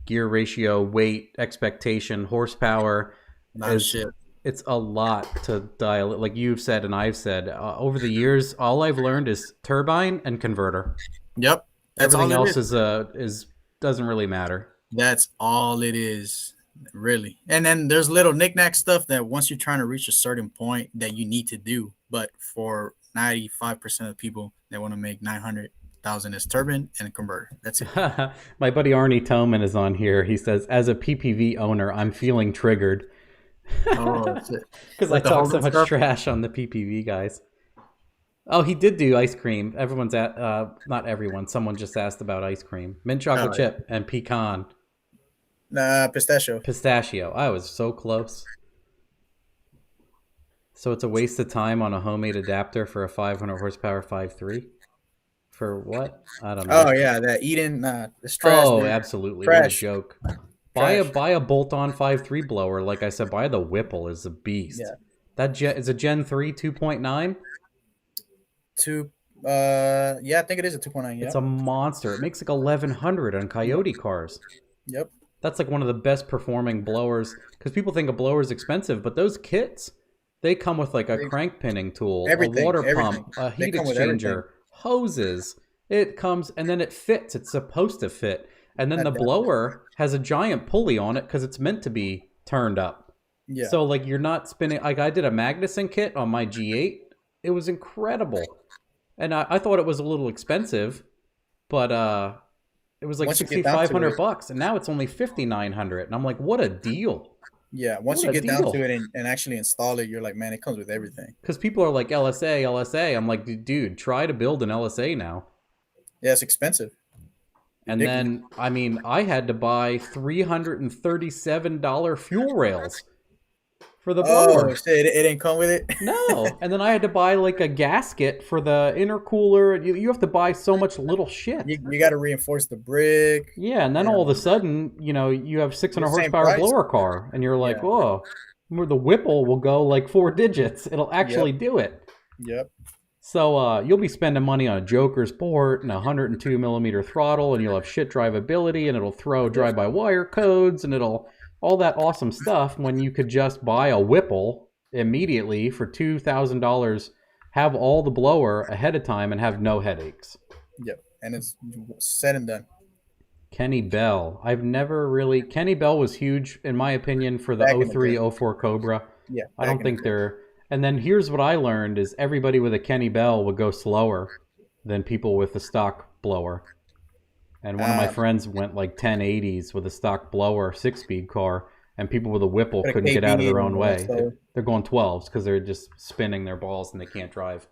gear ratio, weight, expectation, horsepower, it's a lot to dial it. Like you've said and I've said, over the years, all I've learned is turbine and converter. Yep. Everything else is doesn't really matter. That's all it is, really. And then there's little knick-knack stuff that once you're trying to reach a certain point that you need to do, but for 95% of people, they want to make 900,000 as turbine and a converter. That's it. My buddy Arnie Toman is on here. He says, as a PPV owner, I'm feeling triggered. Oh, that's it. Because I talk so much trash on the PPV guys. Oh, he did do ice cream. Everyone's at, not everyone. Someone just asked about ice cream. Mint chocolate chip and pecan. Pistachio. I was so close. So it's a waste of time on a homemade adapter for a 500 horsepower 5.3? For what? I don't know. Oh, yeah, that Eden, it's trash. Oh, absolutely. Trash. What a joke. Buy a bolt-on 5.3 blower. Like I said, buy the Whipple is a beast. Yeah. That is a Gen 3 2.9? Yeah, I think it is a 2.9. Yeah. It's a monster. It makes like 1,100 on Coyote cars. Yep. That's like one of the best performing blowers, because people think a blower is expensive, but those kits, they come with like a crank pinning tool, a water pump, a heat exchanger, hoses. It comes, and then it fits. It's supposed to fit. And then the blower has a giant pulley on it because it's meant to be turned up. Yeah. So like you're not spinning. Like I did a Magnuson kit on my G8. It was incredible. And I thought it was a little expensive, but it was like $6,500, and now it's only $5,900. And I'm like, what a deal! Yeah, once you get down to it and actually install it, you're like, man, it comes with everything. Because people are like, LSA. I'm like, dude, try to build an LSA now. Yeah, it's expensive. And then, I mean, I had to buy $337 fuel rails for the blower. Oh, shit, it didn't come with it? No. And then I had to buy like a gasket for the intercooler. You have to buy so much little shit. You got to reinforce the brick. Yeah, and then all of a sudden, you know, you have 600 horsepower blower car, and you're like, whoa, the Whipple will go like 4 digits. It'll actually do it. Yep. So you'll be spending money on a Joker's port and a 102 millimeter throttle, and you'll have shit drivability, and it'll throw drive-by-wire codes, and it'll all that awesome stuff, when you could just buy a Whipple immediately for $2,000, have all the blower ahead of time, and have no headaches. Yep, and it's said and done. Kenny Bell. Kenny Bell was huge, in my opinion, for the 03, 04 Cobra. Yeah. I don't think they're... And then here's what I learned is everybody with a Kenny Bell would go slower than people with the stock blower. And one of my friends went like 1080s with a stock blower 6-speed car, and people with a Whipple couldn't get out of their own way. They're going 12s because they're just spinning their balls and they can't drive.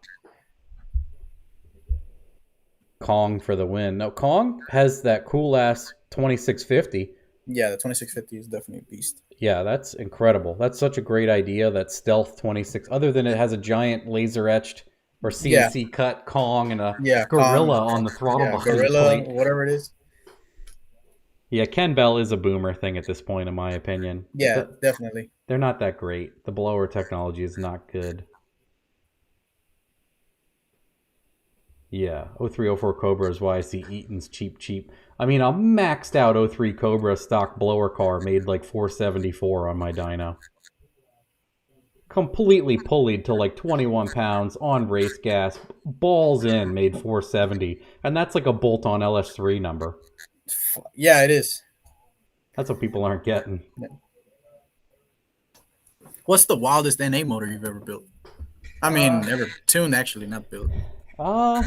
Kong for the win. No, Kong has that cool-ass 2650. Yeah, the 2650 is definitely a beast. Yeah, that's incredible. That's such a great idea, that Stealth 26. Other than it has a giant laser-etched or CNC cut Kong and a gorilla on the throttle behind gorilla, whatever it is. Yeah, Ken Bell is a boomer thing at this point, in my opinion. Yeah, definitely. They're not that great. The blower technology is not good. Yeah, 0304 Cobra is why I see Eaton's cheap. I mean, a maxed out '03 Cobra stock blower car made like 474 on my dyno. Completely pulleyed to like 21 pounds on race gas, balls in, made 470. And that's like a bolt-on LS3 number. Yeah, it is. That's what people aren't getting. What's the wildest NA motor you've ever built? I mean, ever tuned, actually, not built. I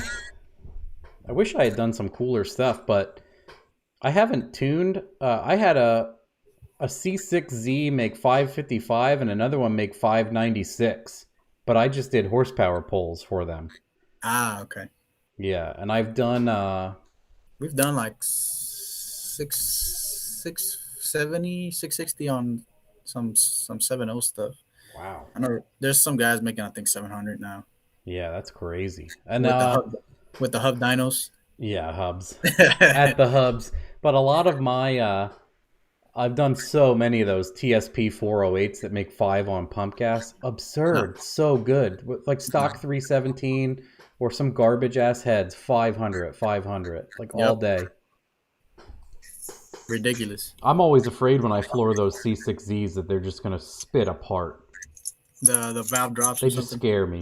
wish I had done some cooler stuff, but I haven't tuned. I had a C6Z make 555 and another one make 596, but I just did horsepower pulls for them. Ah, okay. Yeah, and I've done. We've done like 670, 660 on some 7.0 stuff. Wow. I know there's some guys making, I think, 700 now. Yeah, that's crazy. And with the hub dynos. Yeah, hubs at the hubs. But a lot of my I've done so many of those TSP 408s that make 5 on pump gas. Absurd. So good. Like stock 317 or some garbage ass heads, 500, like all day. Ridiculous. I'm always afraid when I floor those C6Zs that they're just going to spit apart. The valve drops. They just scare me.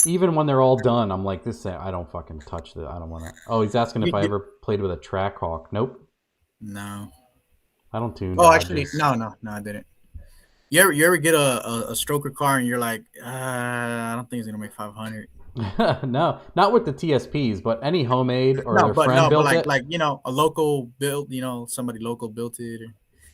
Even when they're all done, I'm like, I don't fucking touch that. I don't want to. Oh, he's asking if I ever played with a Trackhawk. Nope. No. I don't tune. Oh, actually, no, I didn't. You ever get a stroker car and you're like, I don't think it's gonna make 500. No, not with the TSPs, but any homemade or their friend built it. Like a local built, somebody local built it.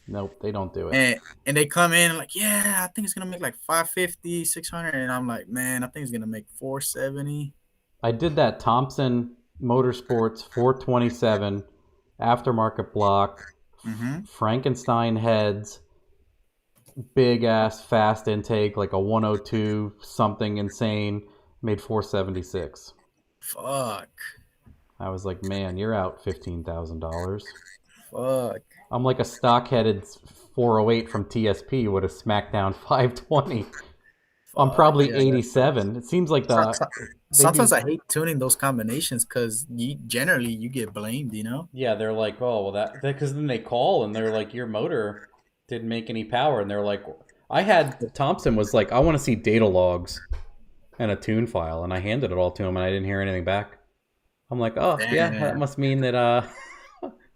Nope, they don't do it. And they come in and like, yeah, I think it's gonna make like 550, 600, and I'm like, man, I think it's gonna make 470. I did that Thompson Motorsports 427 aftermarket block, Frankenstein heads, big ass fast intake, like a 102 something insane, made 476. Fuck. I was like, man, you're out $15,000. Fuck. I'm like a stock-headed 408 from TSP would have smacked down 520. I'm probably 87. It seems like sometimes I hate tuning those combinations because generally you get blamed, Yeah, they're like, oh, well, because then they call and they're like, your motor didn't make any power, and they're like, Thompson was like, I want to see data logs and a tune file, and I handed it all to him, and I didn't hear anything back. I'm like, oh, yeah, that must mean that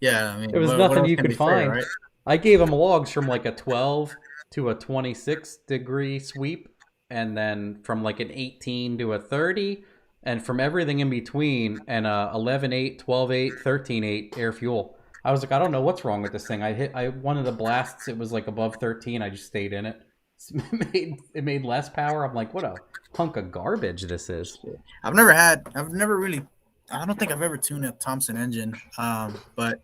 yeah, I mean, there was nothing you could find. Fair, right? I gave him logs from like a 12 to a 26 degree sweep, and then from like an 18 to a 30, and from everything in between, and 11.8, 12.8, 13.8 air fuel. I was like, I don't know what's wrong with this thing. I one of the blasts, it was like above 13. I just stayed in it. It made less power. I'm like, what a hunk of garbage this is. I don't think I've ever tuned a Thompson engine, but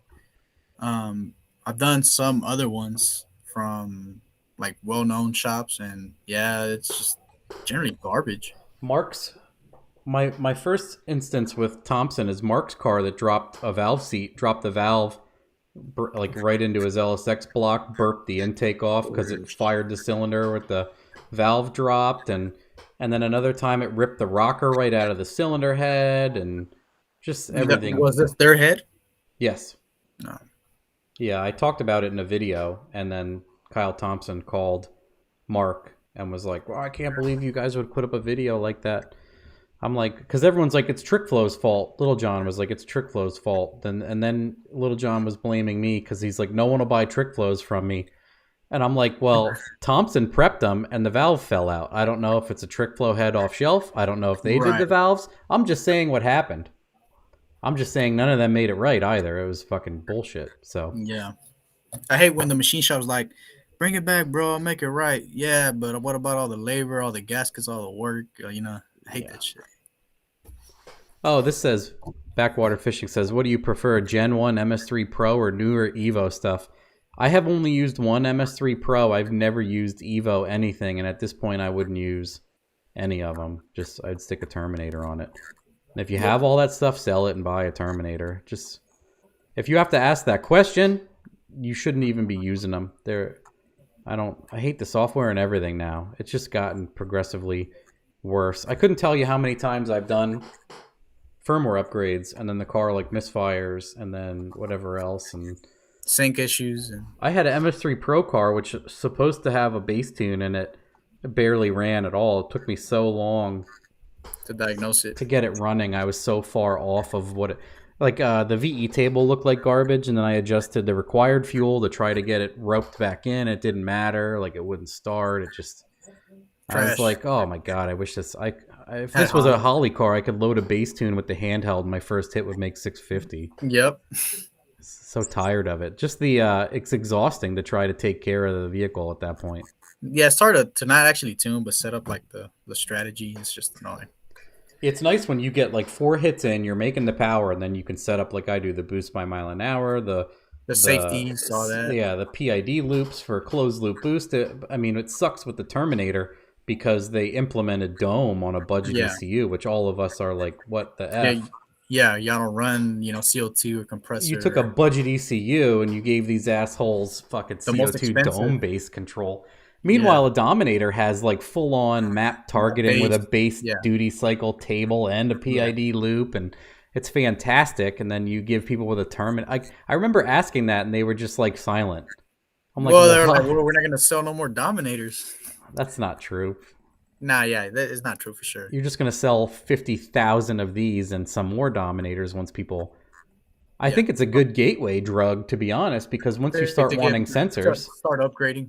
I've done some other ones from like well-known shops, and yeah, it's just generally garbage. Mark's my first instance with Thompson is Mark's car that dropped the valve like right into his LSX block, burped the intake off because it fired the cylinder with the valve dropped, and then another time it ripped the rocker right out of the cylinder head, and just everything. Was this their head? Yes. No. Yeah, I talked about it in a video, and then Kyle Thompson called Mark and was like, well, I can't believe you guys would put up a video like that. I'm like, because everyone's like, it's TrickFlow's fault. Little John was like, it's TrickFlow's fault. And then Little John was blaming me because he's like, no one will buy TrickFlows from me. And I'm like, well, Thompson prepped them and the valve fell out. I don't know if it's a TrickFlow head off shelf. I don't know if they did the valves. I'm just saying what happened. I'm just saying none of them made it right either. It was fucking bullshit. So yeah, I hate when the machine shop's like, bring it back, bro. I'll make it right. Yeah, but what about all the labor, all the gaskets, all the work? I hate that shit. Oh, this says Backwater Fishing says, what do you prefer, Gen 1 MS3 Pro or newer Evo stuff? I have only used one MS3 Pro. I've never used Evo anything, and at this point, I wouldn't use any of them. Just I'd stick a Terminator on it. And if you have all that stuff, sell it and buy a Terminator. Just if you have to ask that question, you shouldn't even be using them. I hate the software and everything now. It's just gotten progressively worse. I couldn't tell you how many times I've done firmware upgrades and then the car like misfires and then whatever else, and sync issues. And I had an MS3 Pro car which was supposed to have a bass tune and it barely ran at all. It took me so long to diagnose it, to get it running. I was so far off of what it, like the VE table looked like garbage, and then I adjusted the required fuel to try to get it roped back in. It didn't matter. Like, it wouldn't start. It just, trash. I was like, oh my God, I wish this, if this was a Holly car, I could load a bass tune with the handheld. My first hit would make 650. Yep. So tired of it. Just the, it's exhausting to try to take care of the vehicle at that point. Yeah, it's hard to not actually tune, but set up like the strategy. It's just annoying. It's nice when you get like 4 hits in, you're making the power, and then you can set up like I do the boost by mile an hour, the safeties, all that. Yeah, the PID loops for closed loop boost. I mean, it sucks with the Terminator because they implemented Dome on a budget ECU, which all of us are like, what the F? Yeah, y'all don't run, CO2 or compressor. You took a budget ECU and you gave these assholes fucking CO2 Dome-based control. Meanwhile, a Dominator has like full-on map targeting with a base duty cycle table and a PID loop, and it's fantastic. And then you give people with a Terminator. I remember asking that, and they were just like silent. I'm like, they're like, we're not going to sell no more Dominators. That's not true. Nah, that is not true for sure. You're just going to sell 50,000 of these and some more Dominators once people... I think it's a good gateway drug, to be honest, because once you start wanting sensors... Start upgrading,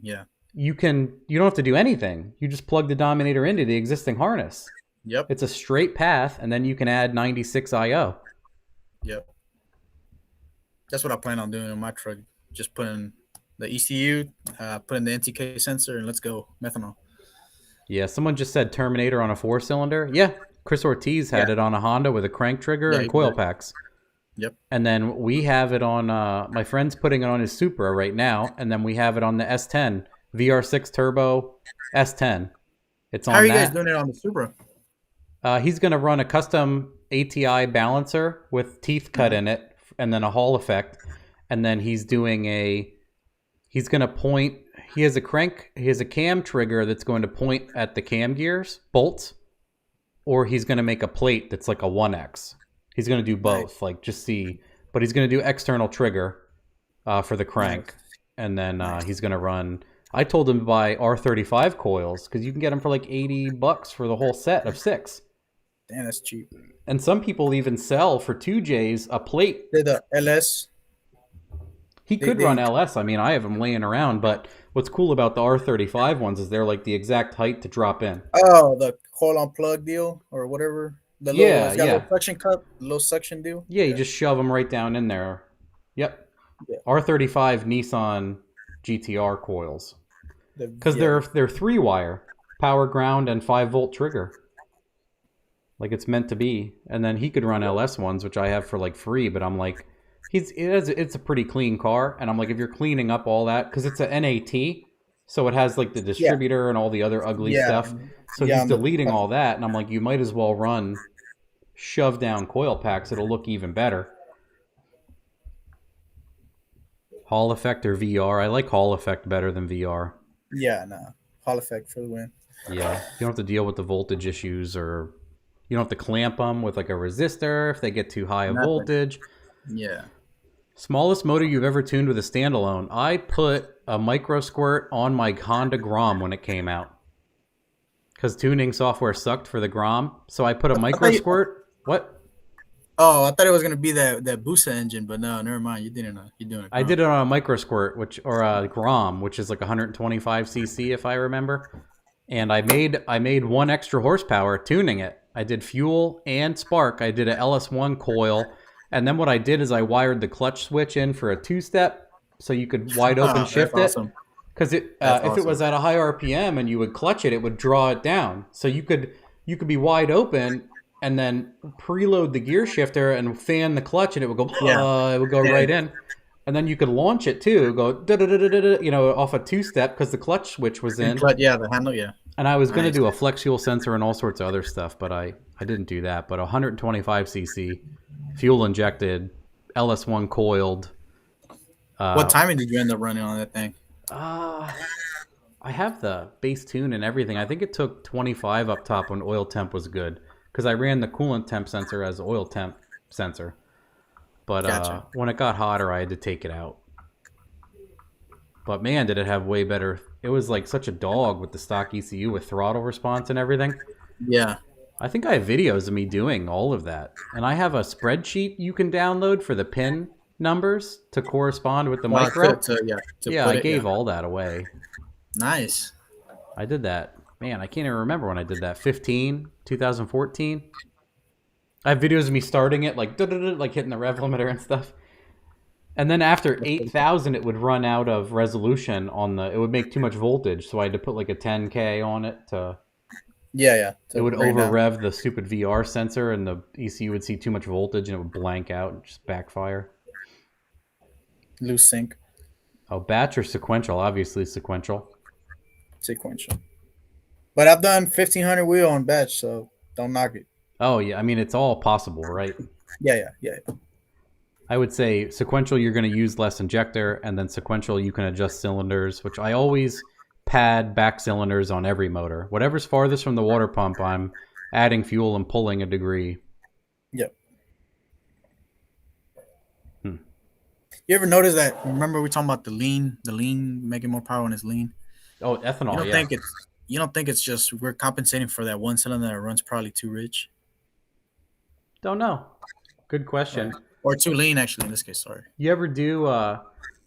you don't have to do anything. You just plug the Dominator into the existing harness. Yep. It's a straight path, and then you can add 96 IO. Yep. That's what I plan on doing in my truck. Just putting the ECU, putting the NTK sensor, and let's go methanol. Yeah, someone just said Terminator on a 4-cylinder. Yeah, Chris Ortiz had it on a Honda with a crank trigger and coil packs. Yep. And then we have it on, my friend's putting it on his Supra right now, and then we have it on the S10. VR6 Turbo S10. It's on. How are you guys doing it on the Supra? He's going to run a custom ATI balancer with teeth cut in it, and then a Hall effect. And then he's going to point. He has a cam trigger that's going to point at the cam gears, bolts, or he's going to make a plate that's like a 1X. He's going to do both, but he's going to do external trigger for the crank, and then he's going to run. I told him to buy R35 coils because you can get them for like $80 for the whole set of 6. Damn, that's cheap. And some people even sell for 2Js a plate. The LS. He could run LS. I mean, I have them laying around, but what's cool about the R35 ones is they're like the exact height to drop in. Oh, the coil on plug deal or whatever. The little, it's got a little suction cup, little suction deal. Yeah, you just shove them right down in there. Yep. Yeah. R35 Nissan GTR coils. Because they're 3-wire, power, ground, and 5-volt trigger. Like it's meant to be. And then he could run LS ones, which I have for like free, but I'm like, it's a pretty clean car. And I'm like, if you're cleaning up all that, because it's a NAT, so it has like the distributor and all the other ugly stuff. So he's deleting all that. And I'm like, you might as well run shove down coil packs. It'll look even better. Hall effect or VR? I like Hall effect better than VR. Yeah, no. Hall effect for the win. Yeah. You don't have to deal with the voltage issues, or you don't have to clamp them with like a resistor if they get too high a voltage. Yeah. Smallest motor you've ever tuned with a standalone. I put a micro squirt on my Honda Grom when it came out. Because tuning software sucked for the Grom. So I put a micro squirt. What? Oh, I thought it was gonna be that Busa engine, but no, never mind. You didn't. You're doing it. I did it on a micro squirt, or a Grom, which is like 125 cc if I remember. And I made 1 extra horsepower tuning it. I did fuel and spark. I did a LS1 coil, and then what I did is I wired the clutch switch in for a 2-step, so you could wide open shift it. Because if it was at a high RPM and you would clutch it, it would draw it down. So you could be wide open and then preload the gear shifter and fan the clutch, and it would go right in. And then you could launch it too, go off a 2-step because the clutch switch was in. The handle, And I was going to do a flex fuel sensor and all sorts of other stuff, but I didn't do that. But 125 cc, fuel injected, LS1 coiled, What Uh, timing did you end up running on that thing? uh, I have the base tune and everything. I think it took 25 up top when oil temp was good because I ran the coolant temp sensor as oil temp sensor. But Gotcha. when it got hotter, I had to take it out. But man, did it have way better. It was like such a dog with the stock ECU with throttle response and everything. Yeah. I think I have videos of me doing all of that. And I have a spreadsheet you can download for the pin numbers to correspond with the micro. To I put it, gave yeah. all that away. Nice. I did that. Man, I can't even remember when I did that. 2014. I have videos of me starting it, like hitting the rev limiter and stuff. And then after 8,000, it would run out of resolution on the. It would make too much voltage, so I had to put like a 10K on it to. Yeah. It would over rev the stupid VR sensor, and the ECU would see too much voltage, and it would blank out and just backfire. Loose sync. Oh, batch or sequential? Obviously sequential. Sequential. But I've done 1,500 wheel on batch, so don't knock it. Oh yeah, I mean it's all possible, right? Yeah. I would say sequential, you're going to use less injector, and then sequential, you can adjust cylinders, which I always pad back cylinders on every motor. Whatever's farthest from the water pump, I'm adding fuel and pulling a degree. Yep. You ever notice that? Remember we talking about the lean making more power when it's lean. Oh, ethanol. You don't think it's just we're compensating for that one cylinder that runs probably too rich? Don't know. Good question. Or too lean, actually, in this case. Sorry. You ever do?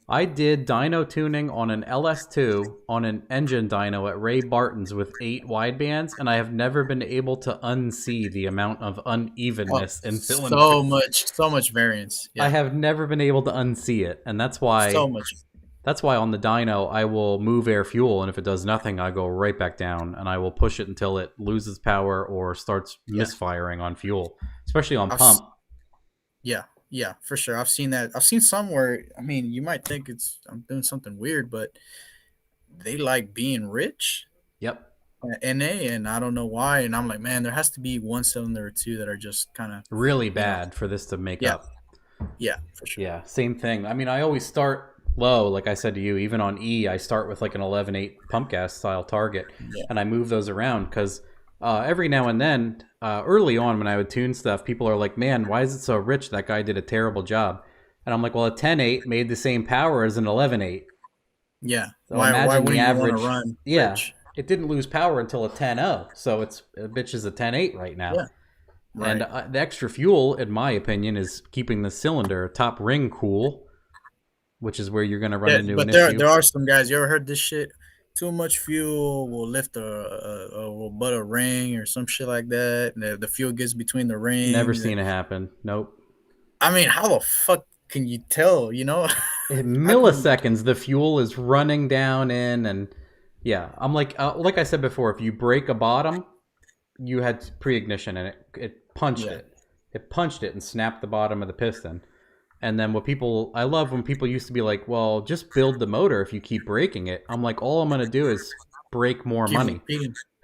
I did dyno tuning on an LS2 on an engine dyno at Ray Barton's with 8 widebands, and I have never been able to unsee the amount of unevenness in cylinders. So much variance. Yeah. I have never been able to unsee it, and that's why. So much. That's why on the dyno, I will move air fuel, and if it does nothing, I go right back down, and I will push it until it loses power or starts misfiring on fuel, especially on pump. Yeah, for sure. I've seen that. I've seen some where, I mean, you might think I'm doing something weird, but they like being rich. Yep. NA, and I don't know why. And I'm like, man, there has to be one cylinder or two that are just kind of really bad for this to make up. Yeah, for sure. Yeah, same thing. I mean, I always start low, like I said to you. Even on E, I start with like an 11.8 pump gas style target, and I move those around because every now and then, early on when I would tune stuff, people are like, man, why is it so rich? That guy did a terrible job. And I'm like, well, a 10.8 made the same power as an 11.8. Yeah. So why would you average, want to run rich? It didn't lose power until a 10.0. So a bitch is a 10.8 right now. Yeah. Right. And the extra fuel, in my opinion, is keeping the cylinder top ring cool, which is where you're going to run into an issue. But there are some guys, you ever heard this shit? Too much fuel will lift will butt a ring or some shit like that. And the fuel gets between the rings. Never seen it happen. Nope. I mean, how the fuck can you tell, you know? In milliseconds, the fuel is running down in, and yeah, I'm like I said before, if you break a bottom, you had pre-ignition and it punched it. It punched it and snapped the bottom of the piston. And then I love when people used to be like, well, just build the motor if you keep breaking it. I'm like, all I'm going to do is break more money.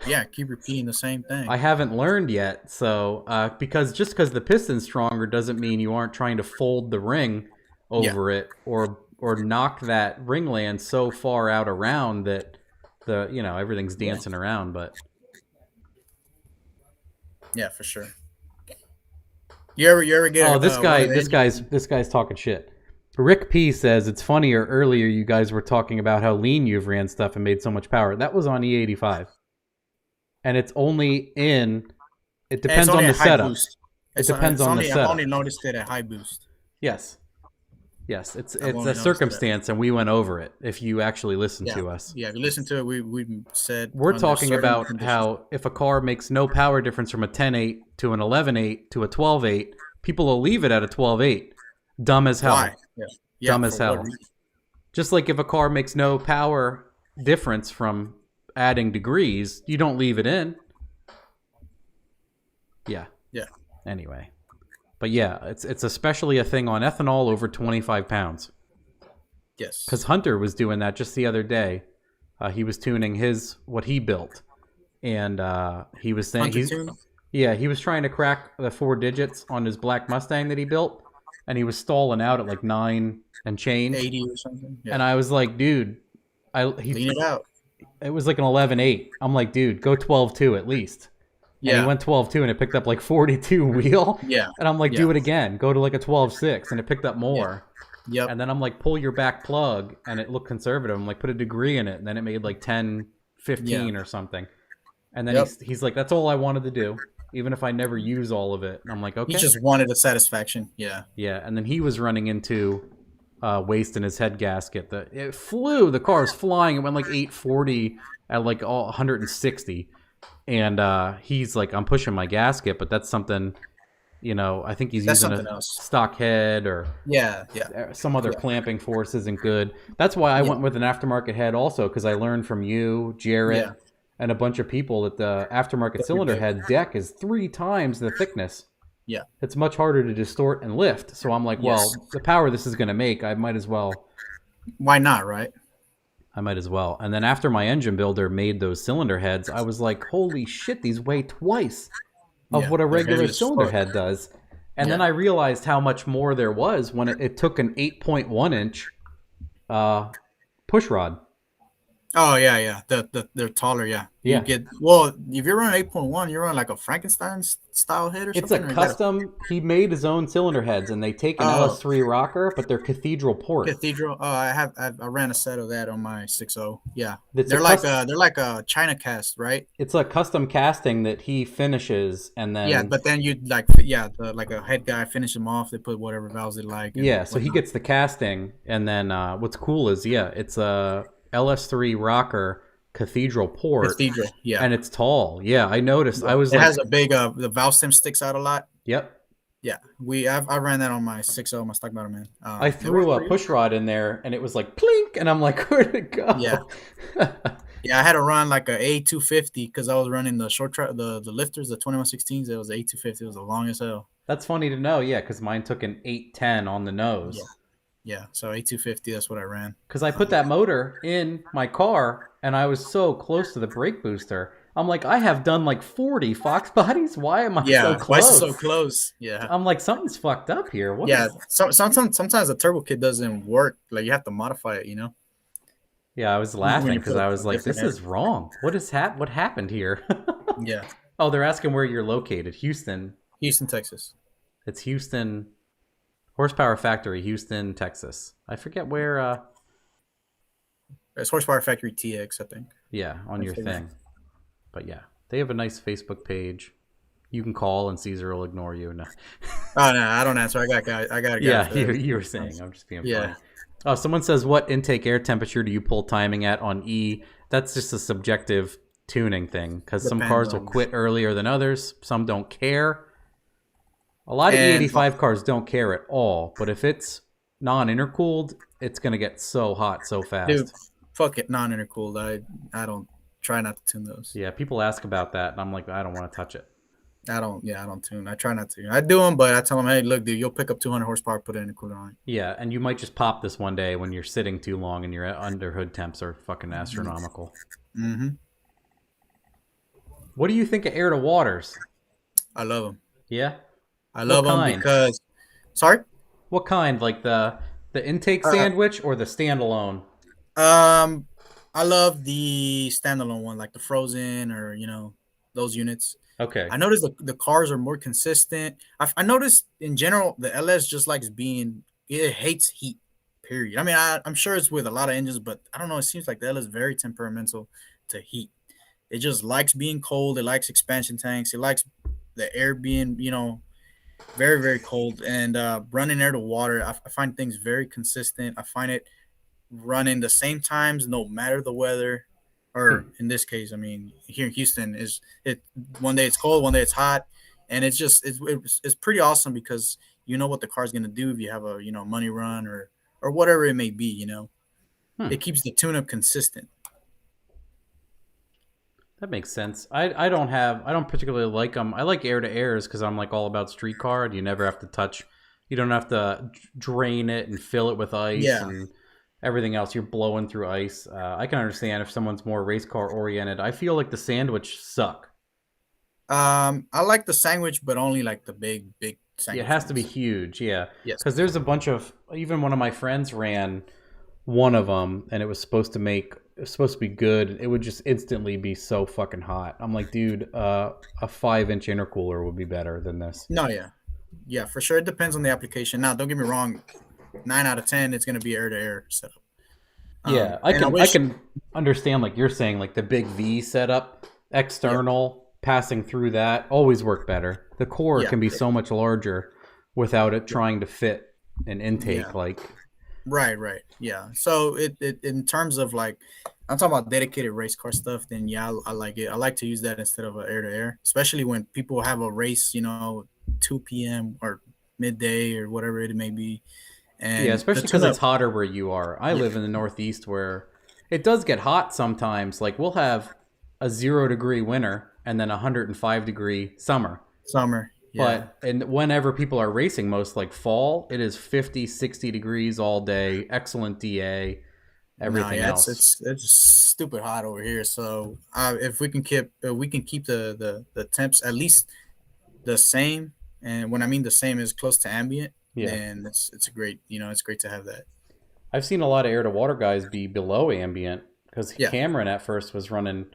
Keep repeating the same thing. I haven't learned yet. So, because the piston's stronger doesn't mean you aren't trying to fold the ring over it or knock that ring land so far out around that everything's dancing around. But yeah, for sure. You ever get? Oh, this guy's talking shit. Rick P says it's funnier. Earlier, you guys were talking about how lean you've ran stuff and made so much power. That was on E85, and it's only in. It depends on the setup. It depends on the setup. I only noticed it at high boost. Yes, it's a circumstance, and we went over it. If you actually listen to us, if you listen to it, we said we're talking about how if a car makes no power difference from a 10.8 to an 11.8 to a 12.8, people will leave it at a 12.8. Dumb as hell. Why? Dumb as hell. Just like if a car makes no power difference from adding degrees, you don't leave it in. Yeah. Anyway. But yeah, it's especially a thing on ethanol over 25 pounds. Yes. Because Hunter was doing that just the other day. He was tuning what he built. And he was saying he was trying to crack the 4 digits on his black Mustang that he built. and he was stalling out at like 9 and change. 80 or something. Yeah. And I was like, dude, Lean it out. it was like an 11.8. I'm like, dude, go 12.2 at least. And he Yeah. went 12.2 and it picked up like 42 wheel. Yeah. And I'm like, Yeah. do it again. Go to like a 12.6 and it picked up more. Yep. And then I'm like, pull your back plug and it looked conservative. I'm like, put a degree in it. And then it made like 10, 15 or something. And then he's like, that's all I wanted to do, even if I never use all of it. And I'm like, okay. He just wanted a satisfaction. Yeah. Yeah. And then he was running into waste in his head gasket. It flew. The car was flying. It went like 840 at like 160. And he's like, I'm pushing my gasket, but that's something, you know, I think he's using a stock head or some other clamping force isn't good. That's why I went with an aftermarket head also, because I learned from you, Jarrett, and a bunch of people that the aftermarket cylinder head deck is 3 times the thickness. Yeah. It's much harder to distort and lift. So I'm like, well, the power this is going to make, I might as well. Why not, right? I might as well. And then after my engine builder made those cylinder heads, I was like, holy shit, these weigh twice of what a regular cylinder head does. And then I realized how much more there was when it took an 8.1 inch push rod. Oh yeah. They're taller, yeah. Yeah. If you're running 8.1, you're running like a Frankenstein style head or something. It's a custom. He made his own cylinder heads, and they take an LS3 rocker, but they're cathedral port. Cathedral. Oh, I ran a set of that on my 6.0. Yeah, they're like a China cast, right? It's a custom casting that he finishes, and then but then you like a head guy finish them off. They put whatever valves they like. So he gets the casting, and then what's cool is it's a LS3 rocker cathedral port. And it's tall. Yeah, I noticed. It has a big the valve stem sticks out a lot. Yep. Yeah, I ran that on my 6.0, my stock motor, man. I threw a push rod in there, and it was like plink, and I'm like, where'd it go? Yeah. I had to run like a A250 because I was running the short track, the lifters, the 2116s. It was A250. It was the longest hell. That's funny to know, because mine took an 810 on the nose. Yeah, so A250, that's what I ran. Because I put that motor in my car, and I was so close to the brake booster. I'm like, I have done like 40 Fox bodies. Why am I so close? Why is it so close? Yeah. I'm like, something's fucked up here. Sometimes the turbo kit doesn't work. Like, you have to modify it, you know? Yeah, I was laughing because I was like, this is wrong. What happened here? Yeah. Oh, they're asking where you're located. Houston, Texas. It's Houston. Horsepower Factory, Houston, Texas. I forget where. It's Horsepower Factory TX, I think. Yeah, on your thing. But yeah, they have a nice Facebook page. You can call and Cesar will ignore you. No. Oh no, I don't answer. I got a guy. Yeah, you were saying. I'm just being funny. Oh, someone says, what intake air temperature do you pull timing at on E? That's just a subjective tuning thing because some cars will quit earlier than others. Some don't care. A lot of E85 cars don't care at all, but if it's non-intercooled, it's going to get so hot so fast. Dude, fuck it, non-intercooled. I don't try not to tune those. Yeah, people ask about that, and I'm like, I don't want to touch it. I don't tune. I try not to. I do them, but I tell them, hey, look, dude, you'll pick up 200 horsepower, put it in a cooler on it. Yeah, and you might just pop this one day when you're sitting too long and your under hood temps are fucking astronomical. Mm-hmm. What do you think of air to waters? I love them. Yeah? I love them because... Sorry? What kind? Like the intake sandwich or the standalone? I love the standalone one, like the frozen or, those units. Okay. I noticed the cars are more consistent. I noticed in general, the LS just likes it hates heat, period. I mean, I'm sure it's with a lot of engines, but I don't know. It seems like the LS is very temperamental to heat. It just likes being cold. It likes expansion tanks. It likes the air being, very, very cold. And running air to water, I find things very consistent. I find it running the same times, no matter the weather. Or in this case, I mean, here in Houston, one day it's cold, one day it's hot, and it's pretty awesome because you know what the car's gonna do if you have a money run or whatever it may be. It keeps the tune-up consistent. That makes sense. I don't particularly like them. I like air to airs because I'm like all about street car. And you never have to touch. You don't have to drain it and fill it with ice. Yeah. And everything else, you're blowing through ice. I can understand if someone's more race car oriented. I feel like the sandwich suck. I like the sandwich, but only like the big It single has to be fins. huge, yeah. Yes. Because there's a bunch of, even one of my friends ran one of them, and it was supposed to be good. It would just instantly be so fucking hot. I'm like, dude, a 5-inch intercooler would be better than this. No, yeah, yeah, for sure. It depends on the application. Now, don't get me wrong. 9 out of 10, it's gonna be air to air setup. Yeah, And I I wish, can understand like you're saying, like the big V setup, yeah, external passing through that always work better. The core yeah, can be so much larger without it yeah, trying to fit an intake. yeah. Like, Right, yeah. So it in terms of like, I'm talking about dedicated race car stuff. Then yeah, I like it. I like to use that instead of a air to air, especially when people have a race, 2 p.m. or midday or whatever it may be, yeah, and the especially because tune it's up. hotter where you are. I Yeah, live in the Northeast where it does get hot sometimes. Like we'll have a 0 degree winter and then a 105 degree summer. summer. Yeah. But and whenever people are racing, most like fall, it is 50, 60 degrees all day, excellent DA, No, everything yeah, it's else. it's it's stupid hot over here. So if we can keep the temps at least the same, and when I mean the same is close to ambient, Yeah. then it's a great it's great to have that. I've seen a lot of air to water guys be below ambient because Yeah, Cameron at first was running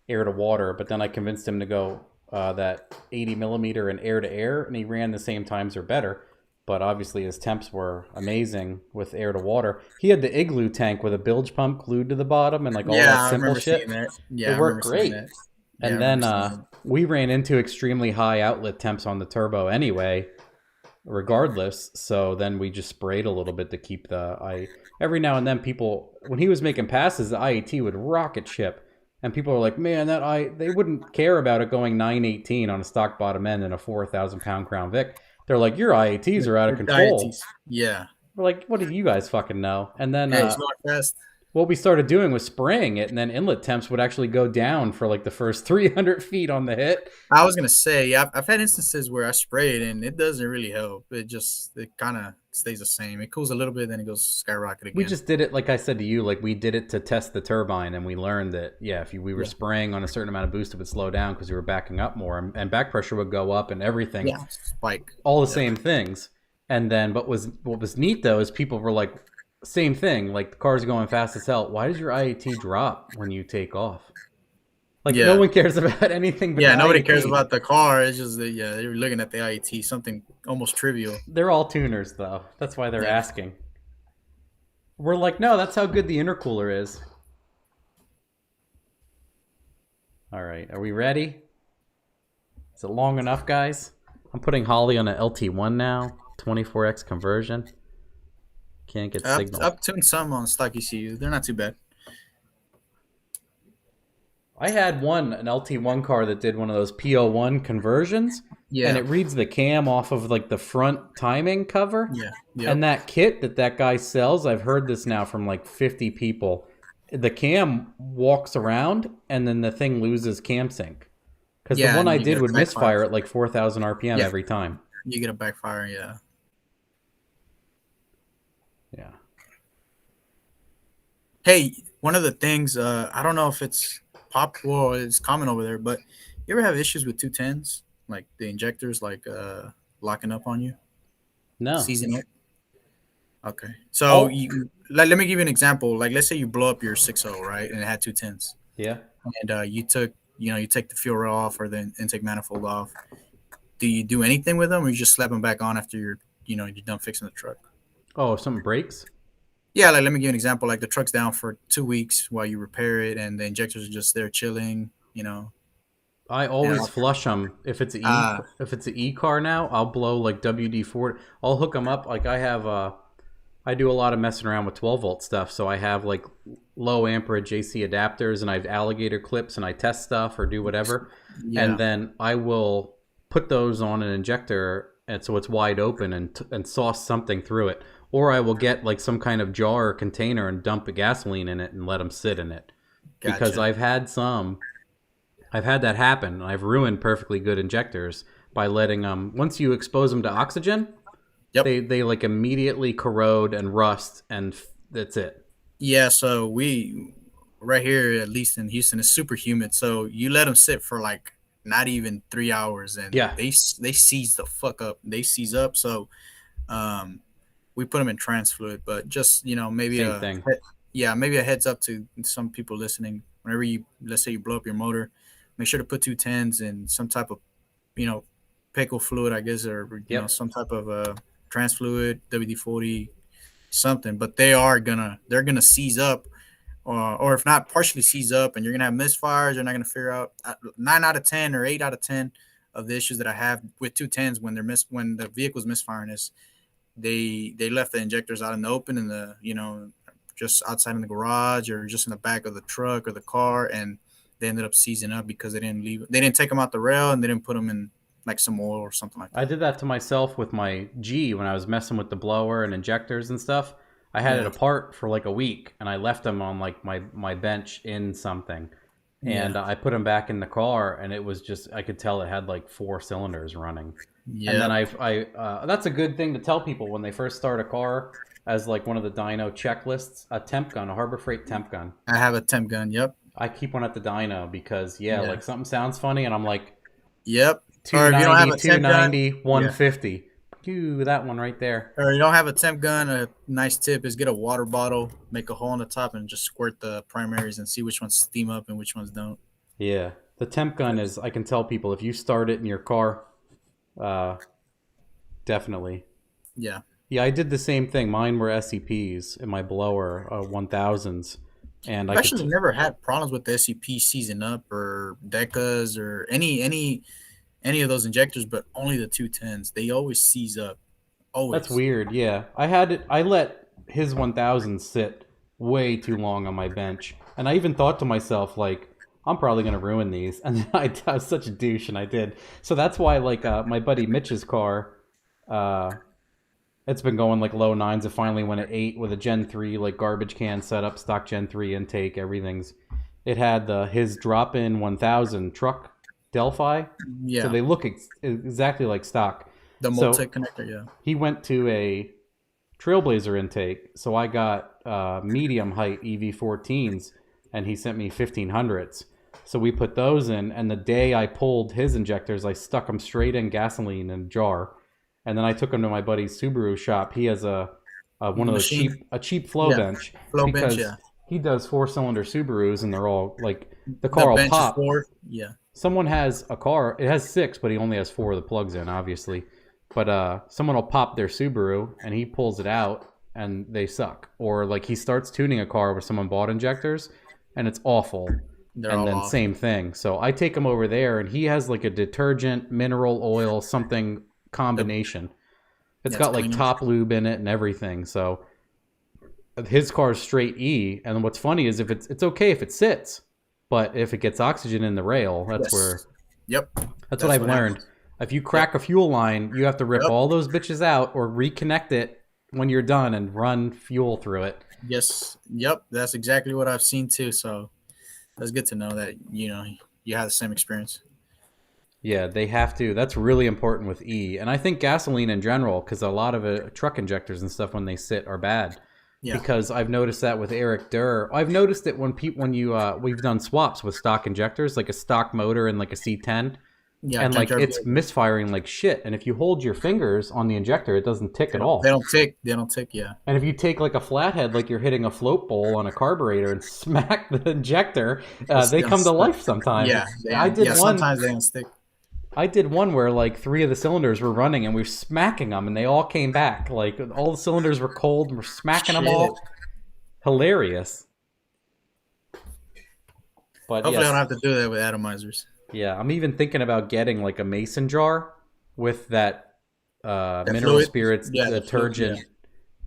air to water, but then I convinced him to go that 80 millimeter and air to air, and he ran the same times or better. But obviously his temps were amazing with air to water. He had the igloo tank with a bilge pump glued to the bottom and like all that yeah, I simple remember seeing shit. that. It Yeah, I worked remember seeing great. that. Yeah, I And remember then seeing that. we ran into extremely high outlet temps on the turbo anyway, regardless. So then we just sprayed a little bit to keep the I. Every now and then, people when he was making passes, the IET would rocket ship, and people were like, "Man, they wouldn't care about it going 918 on a stock bottom end and a 4,000 pound Crown Vic." They're like, "Your IETs are out of The control." dieties. Yeah, We're like, "What do you guys fucking know?" And then yeah, he's going fast. what we started doing was spraying it, and then inlet temps would actually go down for like the first 300 feet on the hit. I was gonna say, yeah, I've had instances where I spray it and it doesn't really help. It kind of stays the same. It cools a little bit, then it goes skyrocket We again. just did it like I said to you, like we did it to test the turbine, and we learned that yeah, if we were Yeah, spraying on a certain amount of boost, it would slow down because we were backing up more, and back pressure would go up, and everything, yeah, spike. all the Yeah, same things. And then, what was neat though is people were like, same thing, like the car's going fast as hell. Why does your IAT drop when you take off? Like no yeah, one cares about anything but the yeah. Nobody cares IAT. about the car. It's just that yeah, they're looking at the IET, something almost trivial. They're all tuners though. That's why they're Yeah. asking. We're like, no, that's how good the intercooler is. All right, are we ready? Is it long enough, guys? I'm putting Holly on an LT1 now, 24x conversion. Can't get signal. I've tuned some on stock ECU. They're not too bad. I had an LT1 car that did one of those PO1 conversions, and Yeah, it reads the cam off of like the front timing cover. yeah, yep. And that kit that guy sells, I've heard this now from like 50 people. The cam walks around, and then the thing loses cam sync. Because the Yeah, one and I you get did a would backfire. misfire at like 4,000 RPM Yeah, every time. you get a backfire. Yeah. Yeah. Hey, one of the things I don't know if it's well, it's common over there, but you ever have issues with 210s, like the injectors, like locking up on you, No. seizing up? Okay, so Oh. you let me give you an example. Like, let's say you blow up your 6.0, right, and it had 210s, Yeah. and you take the fuel rail off or the intake manifold off. Do you do anything with them, or you just slap them back on after you're done fixing the truck? Oh, if something breaks? Yeah, like let me give you an example. Like the truck's down for 2 weeks while you repair it, and the injectors are just there chilling. I And always flush them. If it's an E car now, I'll blow like WD-40. I'll hook them up. Like I do a lot of messing around with 12-volt stuff, so I have like low amperage AC adapters, and I have alligator clips, and I test stuff or do whatever, and yeah, then I will put those on an injector, and so it's wide open, and sauce something through it, or I will get like some kind of jar or container and dump the gasoline in it and let them sit in it, because gotcha. I've had that happen, and I've ruined perfectly good injectors by letting them. Once you expose them to oxygen, Yep. they like immediately corrode and rust, and that's it. Yeah, so we right here, at least in Houston, it's super humid. So you let them sit for like not even 3 hours, and Yeah, they seize the fuck up. They seize up. So um, we put them in trans fluid, but just maybe same thing. maybe a heads up to some people listening. Whenever let's say you blow up your motor, make sure to put 210s in some type of pickle fluid, I guess, or Yep. some type of trans fluid, WD-40, something. But they're gonna seize up, or if not partially seize up, and you're gonna have misfires. You're not gonna figure out 9 out of 10 or 8 out of 10 of the issues that I have with 210s when when the vehicle's misfiring is they left the injectors out in the open in the just outside in the garage or just in the back of the truck or the car, and they ended up seizing up because they didn't take them out the rail, and they didn't put them in like some oil or something like I that. did that to myself with my G when I was messing with the blower and injectors and stuff. I had it Yeah, apart for like a week, and I left them on like my bench in something, and yeah, I put them back in the car, and it was just I could tell it had like 4 cylinders running. And then yep. that's a good thing to tell people when they first start a car as like one of the dyno checklists. A temp gun, a Harbor Freight temp gun. I have a temp gun. Yep. I keep one at the dyno because yeah, Yeah. like something sounds funny, and I'm like Yep. Or if you don't have 290, a temp gun, 150. Ooh, that one right there. or you don't have a temp gun, a nice tip is get a water bottle, make a hole in the top, and just squirt the primaries and see which ones steam up and which ones don't. Yeah, the temp gun is. I can tell people if you start it in your car, uh, definitely. Yeah. Yeah, I did the same thing. Mine were SEPs in my blower, 1000s, and I've I could. actually never had problems with the SCP season up or Decas or any of those injectors, but only the 210s. They always seize up. That's Always. weird. Yeah, I had it. I let his 1000 sit way too long on my bench, and I even thought to myself like, I'm probably gonna ruin these, and then I was such a douche, and I did. So that's why like my buddy Mitch's car, uh, it's been going like low nines. It finally went at 8 with a Gen 3 like garbage can setup, stock Gen 3 intake, everything's. It had his drop-in 1000 truck Delphi, so Yeah. they look exactly like stock. The multi So connector, yeah. he went to a Trailblazer intake, so I got medium height EV14s, and he sent me 1500s. So we put those in, and the day I pulled his injectors, I stuck them straight in gasoline in a jar, and then I took them to my buddy's Subaru shop. He has a one of those Machine. cheap flow Yeah. bench Flow bench, because yeah. he does 4-cylinder Subarus, and they're all like the The car will bench is pop. 4. Yeah. Someone has a car, it has 6, but he only has 4 of the plugs in, obviously. But someone will pop their Subaru and he pulls it out and they suck. Or like he starts tuning a car where someone bought injectors and it's awful. They're And all then off. same thing. So I take him over there and he has like a detergent, mineral oil, something The, combination. It's yeah, to got like clean them. top lube in it and everything. So his car is straight E. And what's funny is if it's okay if it sits, but if it gets oxygen in the rail, that's where Yes. Yep. that's what That's I've what learned. happens. If you Yep. crack a fuel line, you have to rip Yep. all those bitches out or reconnect it when you're done and run fuel through it. Yes. Yep. That's exactly what I've seen too. So that's good to know that you have the same experience. Yeah, they have to. That's really important with E. And I think gasoline in general, because a lot of truck injectors and stuff when they sit are bad. Yeah. Because I've noticed that with Eric Durr. I've noticed it when we've done swaps with stock injectors, like a stock motor and like a C10. Yeah. And like Junkyard it's vehicle. misfiring like shit. And if you hold your fingers on the injector, it doesn't tick They at don't, they all. don't tick. They don't tick. Yeah. And if you take like a flathead, like you're hitting a float bowl on a carburetor and smack the injector, they They don't come to stick. life sometimes. Yeah. I did Yeah. one. Sometimes they don't stick. I did one where like 3 of the cylinders were running and we were smacking them and they all came back. Like all the cylinders were cold and we're smacking them Shit. all. Hilarious. But Hopefully, I don't yes, have to do that with atomizers. yeah, I'm even thinking about getting like a mason jar with that That mineral fluid. spirits, Yeah. The fluid, detergent, yeah.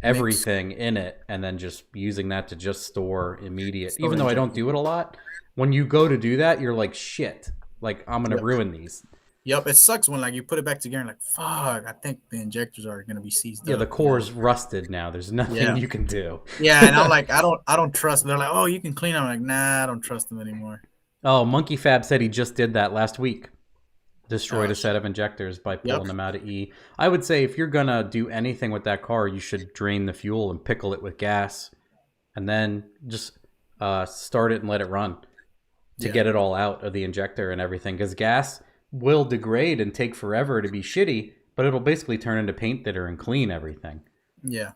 everything in it, and then just using that to just store immediate. Store Even though I don't injected. do it a lot, when you go to do that, you're like, shit, like I'm gonna Yep. ruin these. Yep. It sucks when like you put it back together and like fuck. I think the injectors are gonna be seized Yeah, the up. core's rusted now. There's nothing Yeah. you can do. Yeah, and I'm like, I don't trust them. They're like, oh, you can clean them. I'm like, nah, I don't trust them anymore. Oh, Monkey Fab said he just did that last week. Destroyed Oh, a set of injectors by pulling Yep. them out of E. I would say if you're gonna do anything with that car, you should drain the fuel and pickle it with gas, and then just start it and let it run to Yeah. get it all out of the injector and everything. Because gas, will degrade and take forever to be shitty, but it'll basically turn into paint thinner and clean everything. Yeah.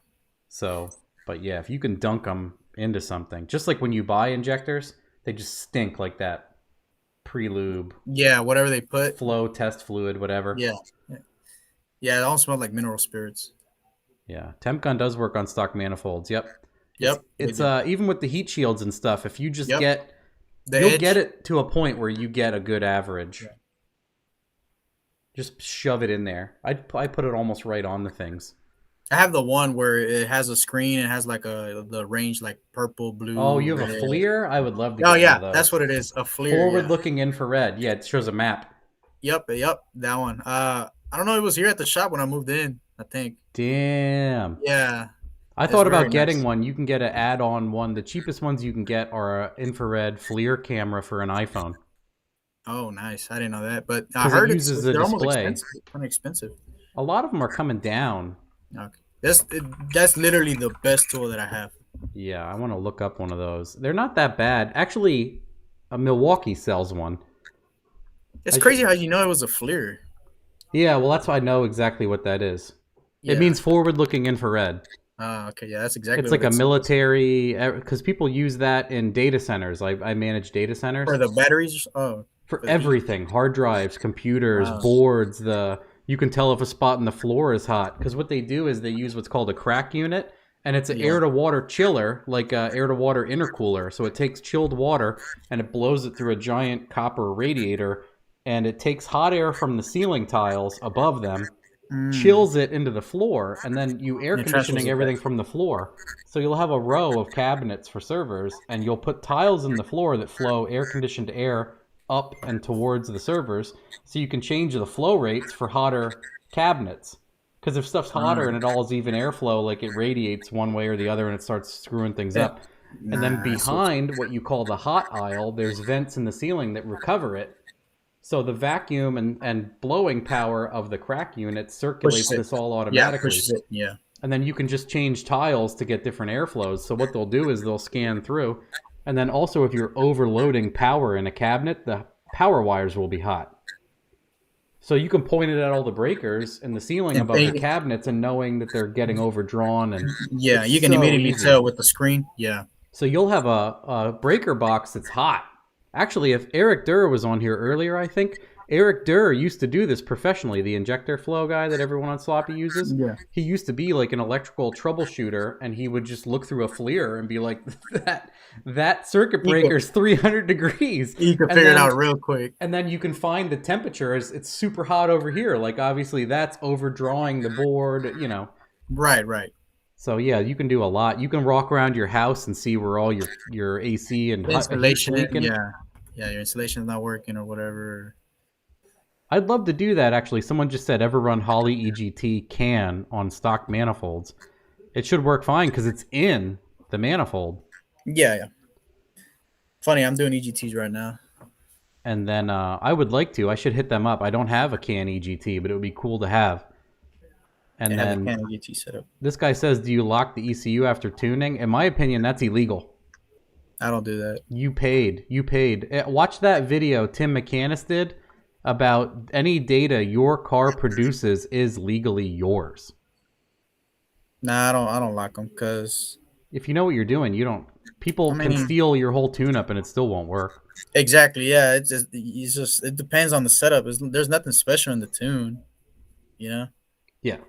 So, but yeah, if you can dunk them into something, just like when you buy injectors, they just stink like that pre-lube. Yeah, whatever they put. Flow, test fluid, whatever. Yeah. Yeah, it all smells like mineral spirits. Yeah, temp gun does work on stock manifolds. Yep. Yep. It's even with the heat shields and stuff, if you just Yep. get you'll get it to a point where you get a good average. Yeah. Just shove it in there. I put it almost right on the things. I have the one where it has a screen and has like the range like purple, blue. Oh, you have red. a FLIR? I would love to get Oh yeah, one of those. that's what it is. A FLIR. Forward-looking infrared. Yeah, it shows a map. Yep, that one. I don't know. It was here at the shop when I moved in, I think. Damn. Yeah. I thought about very getting nice. one. You can get an add-on one. The cheapest ones you can get are an infrared FLIR camera for an iPhone. Oh, nice. I didn't know that, but I 'Cause it heard uses the they're almost display. expensive. Kind of expensive. A lot of them are coming down. Okay. That's literally the best tool that I have. Yeah, I want to look up one of those. They're not that bad. Actually, Milwaukee sells one. It's crazy how you know it was a FLIR. Yeah, well, that's why I know exactly what that is. Yeah. It means forward-looking infrared. Okay, yeah, that's exactly. It's what like a says. military, because people use that in data centers. I manage data centers. For the batteries. Oh. For everything, hard drives, computers, Wow. boards. You can tell if a spot in the floor is hot because what they do is they use what's called a crack unit, and it's an air-to-water chiller, like an air-to-water intercooler. So it takes chilled water and it blows it through a giant copper radiator, and it takes hot air from the ceiling tiles above them, chills it into the floor, and then you air conditioning everything from the floor. So you'll have a row of cabinets for servers, and you'll put tiles in the floor that flow air-conditioned air up and towards the servers, so you can change the flow rates for hotter cabinets. Because if stuff's hotter and it all is even airflow, like it radiates one way or the other and it starts screwing things up. And then behind what you call the hot aisle, there's vents in the ceiling that recover it. So the vacuum and blowing power of the crack unit circulates this all automatically. Yeah, pushes it. Yeah. And then you can just change tiles to get different airflows. So what they'll do is they'll scan through. And then also if you're overloading power in a cabinet, the power wires will be hot. So you can point it at all the breakers in the ceiling above the cabinets and knowing that they're getting overdrawn. And yeah, you can immediately tell with the screen. Yeah. So you'll have a breaker box that's hot. Actually, if Eric Durr was on here earlier, I think, Eric Durr used to do this professionally, the injector flow guy that everyone on Sloppy uses. Yeah. He used to be like an electrical troubleshooter, and he would just look through a FLIR and be like, that circuit breaker's 300 degrees. You can figure it out real quick. And then you can find the temperature. It's super hot over here. Like, obviously, that's overdrawing the board, you know. Right. So, yeah, you can do a lot. You can walk around your house and see where all your AC and installation leaking. Yeah, your installation's not working or whatever. I'd love to do that, actually. Someone just said, ever run Holley EGT can on stock manifolds. It should work fine because it's in the manifold. Yeah. Funny, I'm doing EGTs right now. And then I would like to. I should hit them up. I don't have a can EGT, but it would be cool to have. And then have a can EGT set up. This guy says, do you lock the ECU after tuning? In my opinion, that's illegal. I don't do that. You paid. Watch that video Tim McCannis did about any data your car produces is legally yours. Nah, I don't lock them because if you know what you're doing, you don't. People can steal your whole tune-up and it still won't work. Exactly. Yeah. It's just it depends on the setup. There's nothing special in the tune, you know. Yeah.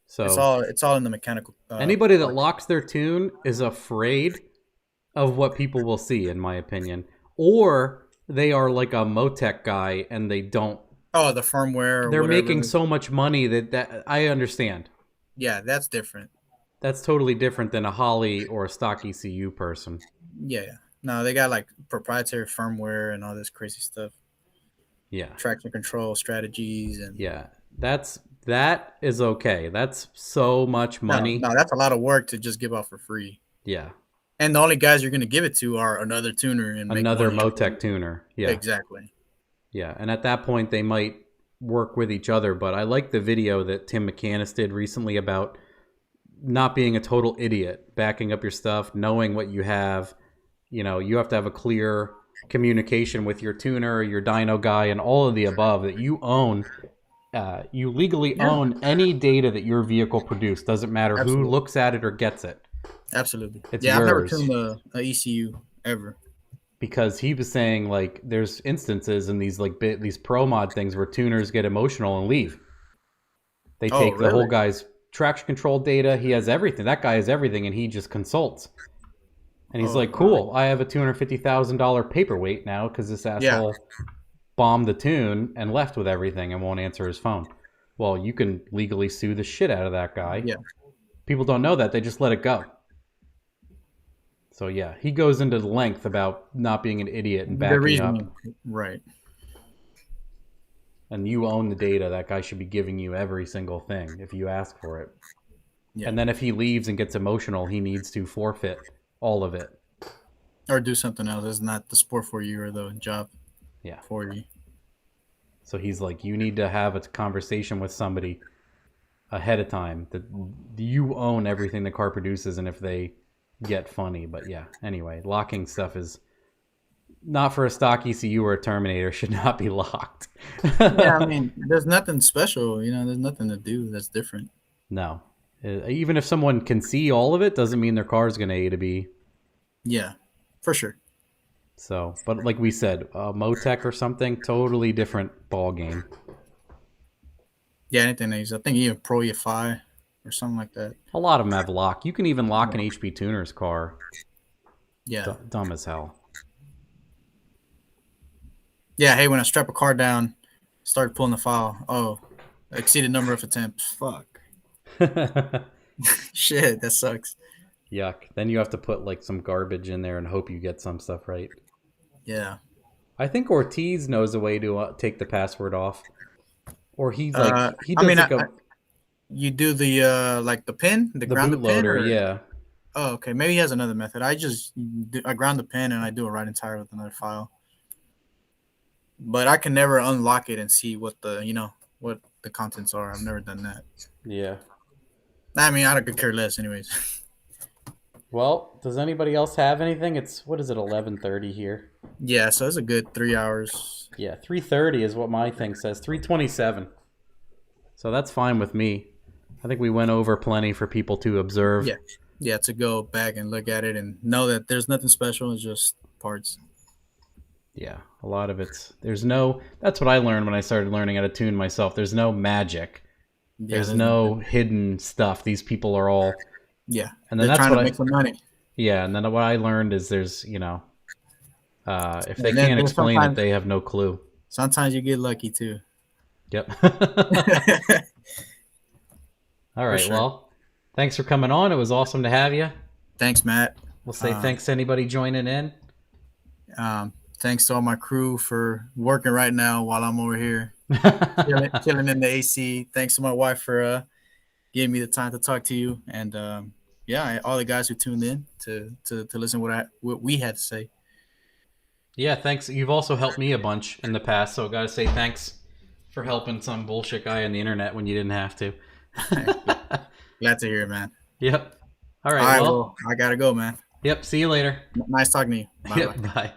So it's all in the mechanical. Anybody that locks their tune is afraid of what people will see, in my opinion, or they are like a Motec guy and they don't. Oh, the firmware. They're making so much money that I understand. Yeah, that's different. That's totally different than a Holley or a stock ECU person. Yeah. No, they got like proprietary firmware and all this crazy stuff. Yeah. Traction control strategies and. Yeah, that is okay. That's so much money. No, that's a lot of work to just give out for free. Yeah. And the only guys you're going to give it to are another tuner and another Motec tuner. Yeah, exactly. Yeah, and at that point they might work with each other. But I like the video that Tim McCannis did recently about not being a total idiot, backing up your stuff, knowing what you have. You know, you have to have a clear communication with your tuner, your dyno guy, and all of the above, that you own. You legally own any data that your vehicle produced. Doesn't matter who looks at it or gets it. Absolutely. It's I've never yours. tuned a ECU ever. Because he was saying, like, there's instances in these these pro mod things where tuners get emotional and leave. They take the whole guy's traction control data. He has everything. That guy has everything, and he just consults. And he's like, cool, I have a $250,000 paperweight now because this asshole bombed the tune and left with everything and won't answer his phone. Well, you can legally sue the shit out of that guy. Yeah. People don't know that. They just let it go. So, yeah, he goes into the length about not being an idiot and backing up. Right. And you own the data. That guy should be giving you every single thing if you ask for it. Yeah. And then if he leaves and gets emotional, he needs to forfeit all of it. Or do something else. It's not the sport for you or the job for you. So he's like, you need to have a conversation with somebody ahead of time that you own everything the car produces, and if they get funny. But yeah, anyway, locking stuff is not for a stock ECU or a Terminator. Should not be locked. Yeah, I mean, there's nothing special. There's nothing to do that's different. No. Even if someone can see all of it, doesn't mean their car is going to A to B. Yeah, for sure. So, but like we said, Motec or something, totally different ball game. Yeah, anything they use. I think even Pro EFI or something like that. A lot of them have lock. You can even lock an HP tuner's car. Yeah. Dumb as hell. Yeah, hey, when I strap a car down, start pulling the file. Oh, exceeded number of attempts. Fuck. Shit, that sucks. Yuck. Then you have to put like some garbage in there and hope you get some stuff right. Yeah. I think Ortiz knows a way to take the password off. Or he's like, he does you do the like the pin, the ground bootloader, pin, yeah. Oh, okay. Maybe he has another method. I ground the pin and I do it right entire with another file. But I can never unlock it and see what what the contents are. I've never done that. Yeah. I mean, I could care less, anyways. Well, does anybody else have anything? What is it, 11:30 here? Yeah, so it's a good 3 hours. Yeah, 3:30 is what my thing says. 3:27. So that's fine with me. I think we went over plenty for people to observe. Yeah, to go back and look at it and know that there's nothing special. It's just parts. Yeah, a lot of that's what I learned when I started learning how to tune myself. There's no magic. Yeah, there's no hidden stuff. These people are all... Yeah, and then that's trying to make some money. Yeah, and then what I learned is there's, if they can't explain it, they have no clue. Sometimes you get lucky too. Yep. All right, well, thanks for coming on. It was awesome to have you. Thanks, Matt. We'll say thanks to anybody joining in. Thanks to all my crew for working right now while I'm over here chilling in the AC. Thanks to my wife for giving me the time to talk to you, and all the guys who tuned in to listen what we had to say. Yeah, thanks. You've also helped me a bunch in the past, so I gotta say thanks for helping some bullshit guy on the internet when you didn't have to. Glad to hear it, man. Yep. All right, well, I gotta go, man. Yep. See you later. Nice talking to you. Bye. Yep, bye.